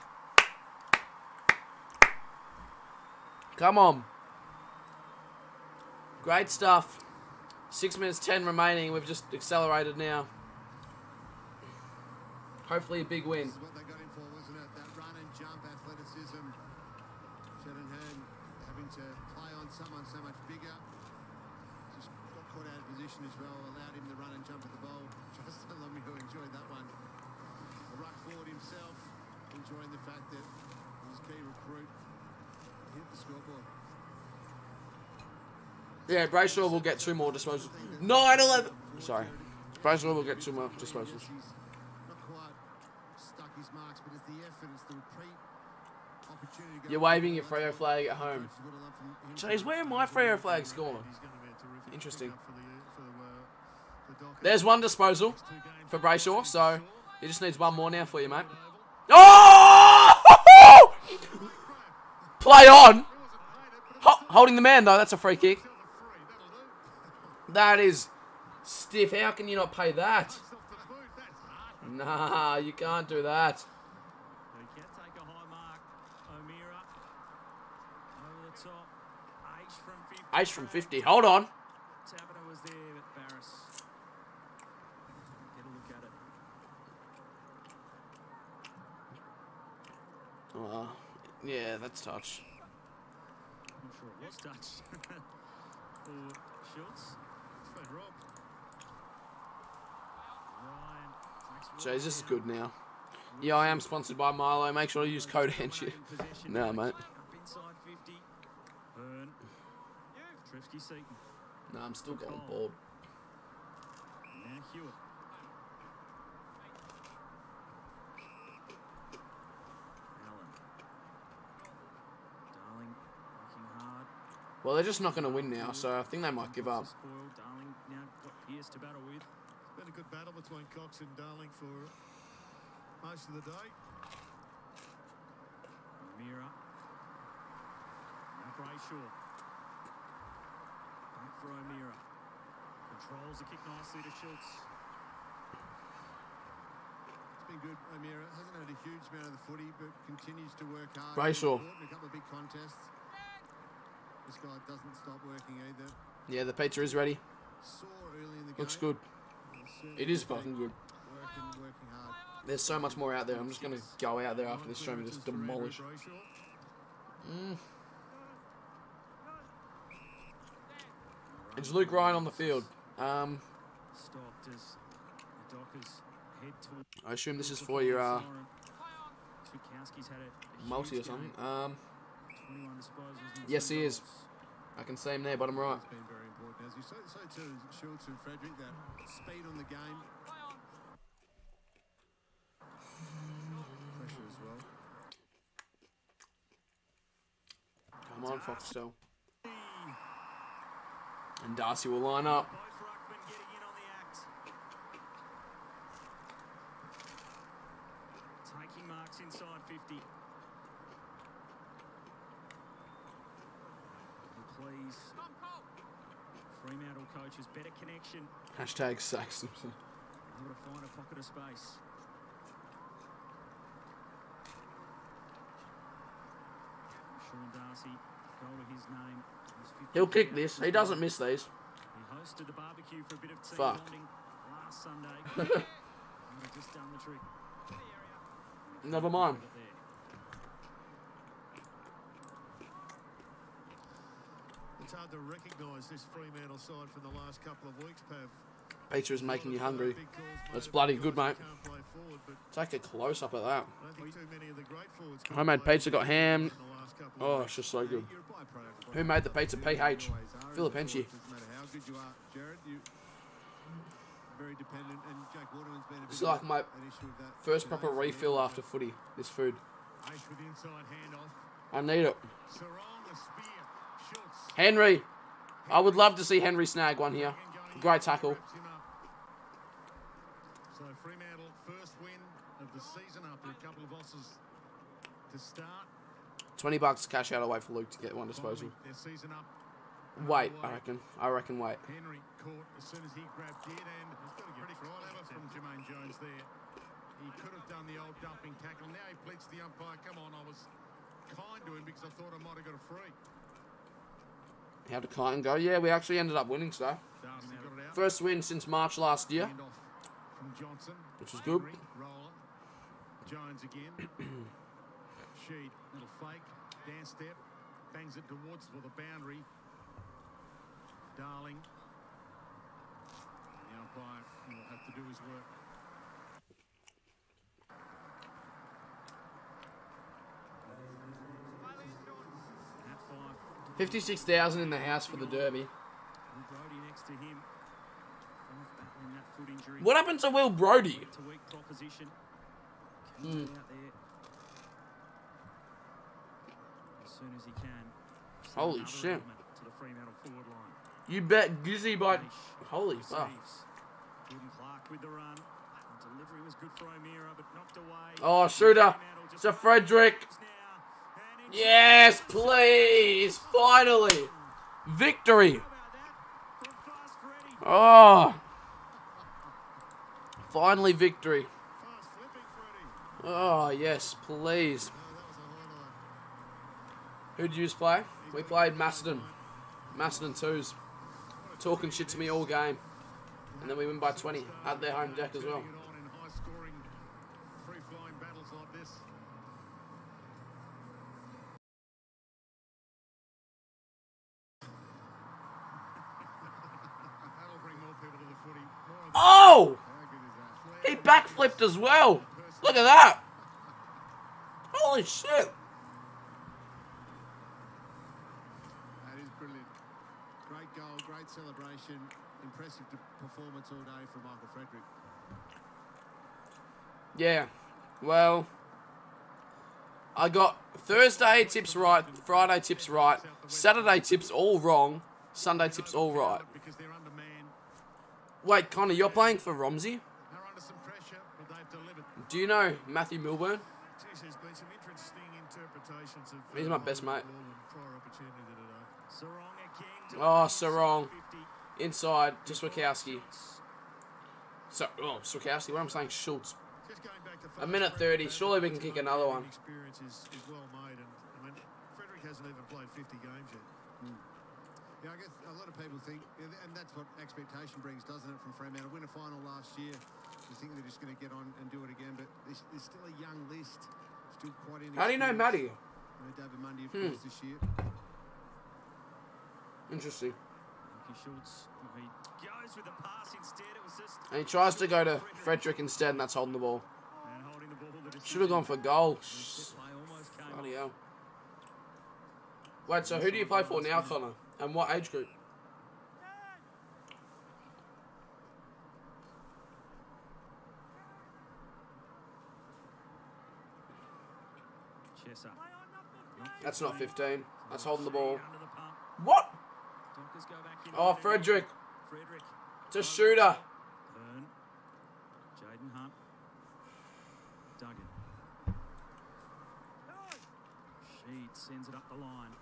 Come on. Great stuff. 6 minutes 10 remaining. We've just accelerated now. Hopefully a big win. This is what they got in for, wasn't it? That run and jump athleticism. Shanahan having to play on someone so much bigger. Just got caught out of position as well. Allowed him to run and jump at the ball. Justin Lemieux enjoyed that one. A ruck forward himself, enjoying the fact that his key recruit hit the scoreboard. Yeah, Brayshaw will get 2 more disposals. 9-11. Sorry. Brayshaw will get 2 more disposals. He's not quite stuck his marks, but it's the effort, it's the repeat opportunity. to go You're waving your Freo flag at home. Jeez, where are my Freo flags gone? He's going to be a terrific Interesting. pickup for the Dockers. There's 1 disposal for Brayshaw, so he just needs 1 more now for you, mate. Oh! Play on! Holding the man, though. That's a free kick. That is stiff. How can you not pay that? Nah, you can't do that. He can take a high mark. O'Meara over the top. Aish from 50. Ace from 50. Hold on. Taberner was there, but Barris. Get a look at it. Yeah, that's touch. I'm sure it was touch. For Schultz. It's been robbed. Ryan takes Jeez, this is good now. Yeah, I am sponsored by Milo. Make sure you use code HENSHIT. No, mate. Hearn. Trevsky Seaton. No, I'm still going bald. Now Hewitt. Allen. Darling working hard. Well, they're just not going to win now, so I think they might give up. Spoiled. Darling now got Pierce to battle with. It's been a good battle between Cox and Darling for most of the day. O'Meara. Now Brayshaw. Back for O'Meara. Controls the kick nicely to Schultz. It's been good. O'Meara hasn't had a huge amount of the footy, but continues to work hard. Brayshaw. In a couple of big contests. This guy doesn't stop working either. Yeah, the pizza is ready. Sore early in the game. Looks good. It is fucking good. Working hard. There's so much more out there. I'm just going to go out there after this show and just demolish. It's Luke Ryan on the field. Stopped as the Dockers head towards. I assume this is for your Tukowski's had a multi or huge something. game. 21 disposals and Yes, 2 he is. goals. I can see him there, bottom right. It's been very important. As you say, so too is Schultz and Frederick, that speed on the game. Pressure as well. Come on, Foxtel. And Darcy will line up. Both ruckmen getting in on the act. Taking marks inside 50. Please. Fremantle coaches, better connection. Hashtag Saxon. Able to find a pocket of space. Sean Darcy, goal to his name. He'll kick this. He doesn't miss these. He hosted the barbecue for a bit of team Fuck. bonding last Sunday. And they've just done the trick. Never mind. It's hard to recognise this Fremantle side from the last couple of weeks, Pav. Pizza is making you hungry. Big calls made That's about bloody guys good, that mate. can't play forward, but Take a close up at that. I don't think too many of the great forwards can Homemade play pizza got forward ham. in the last couple of Oh, weeks. it's just so good. You're a byproduct of Who made the pizza? PH. always are. Philip Henchy. Doesn't matter how good you are, Jared. You very dependent, and Jack Waterman's been a bit This is like my an issue with that. first today proper for him. refill after footy. This food. Ace with the inside handoff. I need it. Sarong, the spear. Schultz. Henry. I would love to see Henry snag one here. Great tackle. Wraps him up. So Fremantle first win of the season after a couple of losses to start. $20 cash out away for Luke to get one disposal. Finally, their season up. Wait, I reckon. I reckon wait. Henry caught as soon as he grabbed it, and he's got to get pretty clever from Jermaine Jones there. He could have done the old dumping tackle. Now he pleads the umpire, come on, I was kind to him because I thought I might have got a free. How to kite and go. Yeah, we actually ended up winning today. Darcy got it out. First win since March last year, Hand off from Johnson. which was good. Henry, roller. Jones again. Sheed, little fake. Dance step. Bangs it towards for the boundary. Darling. The umpire will have to do his work. At 5. 56,000 in the house for the Derby. And Brody next to him. Five battling that foot injury. What happened to Will Brody? To weak proposition. Can get out there as soon as he can. So Holy another shit. element to the Fremantle forward line. You bet Gizzy by... Holy fuck. Receives. Gordon Clark with the run. The delivery was good for O'Meara, but knocked away. Oh, shooter. It's a Frederick. Yes, please. Finally. Victory. Oh. Finally victory. Fast flipping, Freddie. Oh, yes, please. Oh, that was a highlight. Who did you play? We played Macedon. Macedon 2s. Talking shit to me all game. And then we win by 20 at their home deck as well. Turning it on in high-scoring, free-flowing battles like this. That'll bring more people to the footy. More of the- Oh! How good is that? He backflipped as well. Look at that. Holy shit. great celebration. Impressive performance all day from Michael Frederick. Yeah. Well, I got Thursday tips right, Friday tips right, Saturday tips all wrong, Sunday tips all right. Because they're undermanned. Wait, Connor, you're playing for Romsey? They're under some pressure, but they've delivered. Do you know Matthew Milburn? Geez, there's been some interesting interpretations of He's my best mate. prior opportunity today. Sarong again. Oh, Sarong. Inside to Swikowski. So, Swikowski, what am I saying? Schultz. Just going back to A minute 30. Surely we can kick another one. Experience is well made, and I mean, Frederick hasn't even played 50 games yet. Yeah, I guess a lot of people think, and that's what expectation brings, doesn't it, from Fremantle? Win a final last year. You think they're just going to get on and do it again, but there's still a young list. Still quite inexperienced. How do you know Matty? David Mundy, of course, this year. Interesting. Schultz, he goes with the pass instead. It was just And he tries to go to Frederick instead, and that's holding the ball. and holding the ball. Should have gone for goal. Play almost came Bloody hell. Wait, so who do you play for now, Connor? And what age group? Chesser. That's not 15. That's holding the ball. Under the pump. What? Dockers go back in. Oh, Frederick. Frederick. It's a shooter. Hearn. Jaden Hunt. Duggan. Sheed sends it up the line.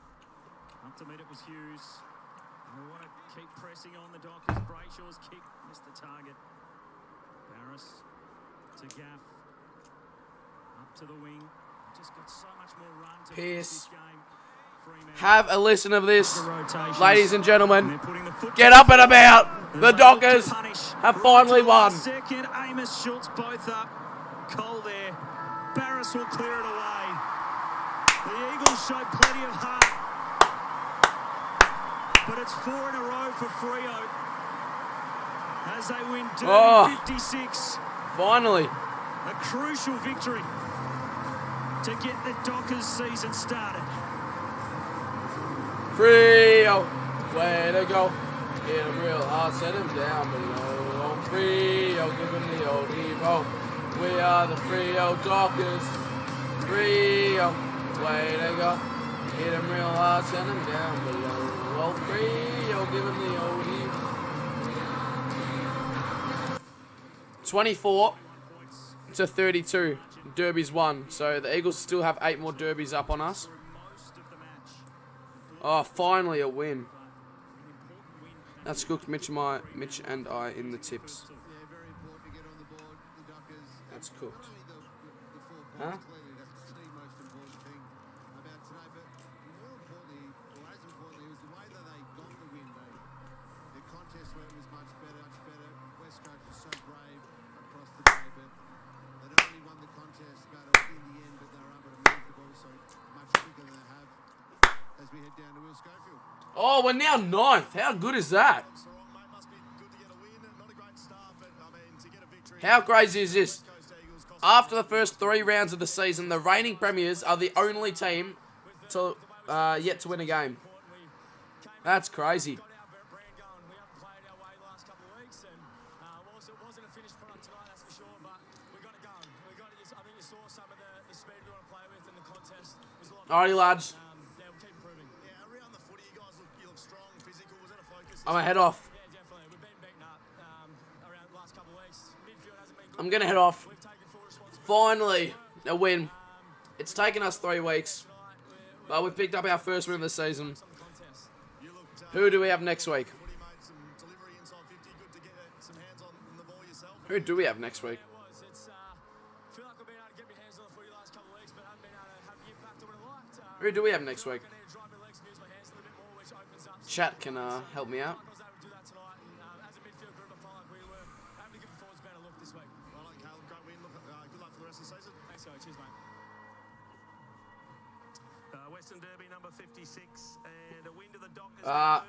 Up to meet it was Hughes. They want to keep pressing on the Dockers. Brayshaw's kick missed the target. Barris to Gaff. Up to the wing. Just got so much more run to Pierce. this game. Fremantle. Have a listen of this, Rotations. ladies and And gentlemen. they're putting the foot Get up and about. The Dockers Punish. have finally won. Second, Amos Schultz both up. Cole there. Barris will clear it away. The Eagles showed plenty of heart. But it's 4 in a row for Freo. As they win Derby 56. Finally. A crucial victory to get the Dockers season started. Freo. Way to go. Hit him real hard. Set him down below. On Freo. Give him the old Evo. We are the Freo Dockers. Freo. Way to go. Hit him real hard. Send him down below. On Freo. Give him the old Evo. 24 to 32. Derby's won. So the Eagles still have 8 more derbies up on us. Oh, finally a win. That's cooked Mitch and I in the tips. Yeah, very important to get on the board, the Dockers. That's cooked. Not only the 4 Huh? points, clearly that's the most important thing about today, but more importantly, or as importantly, it was the way that they got the win. Their contest work was much better. West Coast was so brave across the day, but they not only won the contest battle in the end, but they were able to move the ball so much quicker than they have as we head down to Will Schofield. Oh, we're now 9th. How good is that? Sarong, mate, must be good to get a win. Not a great start, but I mean, to get a victory. How crazy is this? West Coast Eagles cost After the first 3 rounds of the season, the reigning premiers are the only team to yet to win a game. That's crazy. Got our brand going. We haven't played our way the last couple of weeks, and it wasn't a finished product tonight, that's for sure. But we got it going. I think you saw some of the speed we want to play with in the contest. It was a lot. Alrighty, lads. Yeah, we'll keep improving. Yeah, around the footy, you guys look strong, physical. Was that a focus? I'm going to head off. Yeah, definitely. We've been beaten up around the last couple of weeks. Midfield hasn't been good. I'm going to head off. We've taken full responsibility. Finally, a win. It's taken us 3 weeks, but we picked up our first win of the season. You looked Who do we have next week? footy, mate. Some delivery inside 50. Good to get some hands on the ball yourself. Who do we have next week? It was. I feel like I've been able to get my hands on the footy the last couple of weeks, but haven't been able to have the impact I would have liked. Who do we have next week? I need to drive my legs and use my hands a little bit more, which opens up. Chat can help me out. I was able to do that tonight, and as a midfield group, I felt like we were able to give the forwards a better look this week. Well, like Caleb, great win. Look, good luck for the rest of the season. Thanks, guys. Cheers, mate. Western Derby number 56 and a win to the Dockers.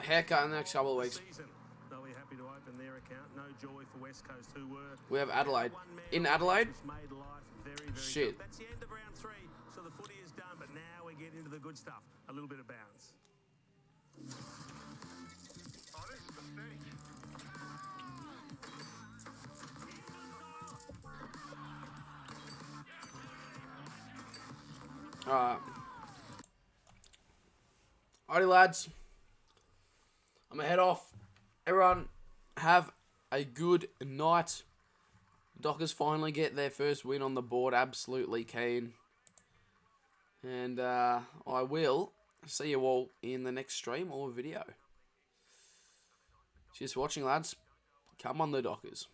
Haircut in the next couple of weeks. Season. They'll be happy to open their account. No joy for West Coast, who were We have Adelaide. one man In Adelaide? which made life very, very Shit. tough. That's the end of round 3, so the footy is done, but now we get into the good stuff. A little bit of bounce. Oh, this is the Alright. Alrighty, lads. I'm going to head off. Everyone, have a good night. Dockers finally get their first win on the board. Absolutely keen. And I will see you all in the next stream or video. Cheers for watching, lads. Come on, the Dockers.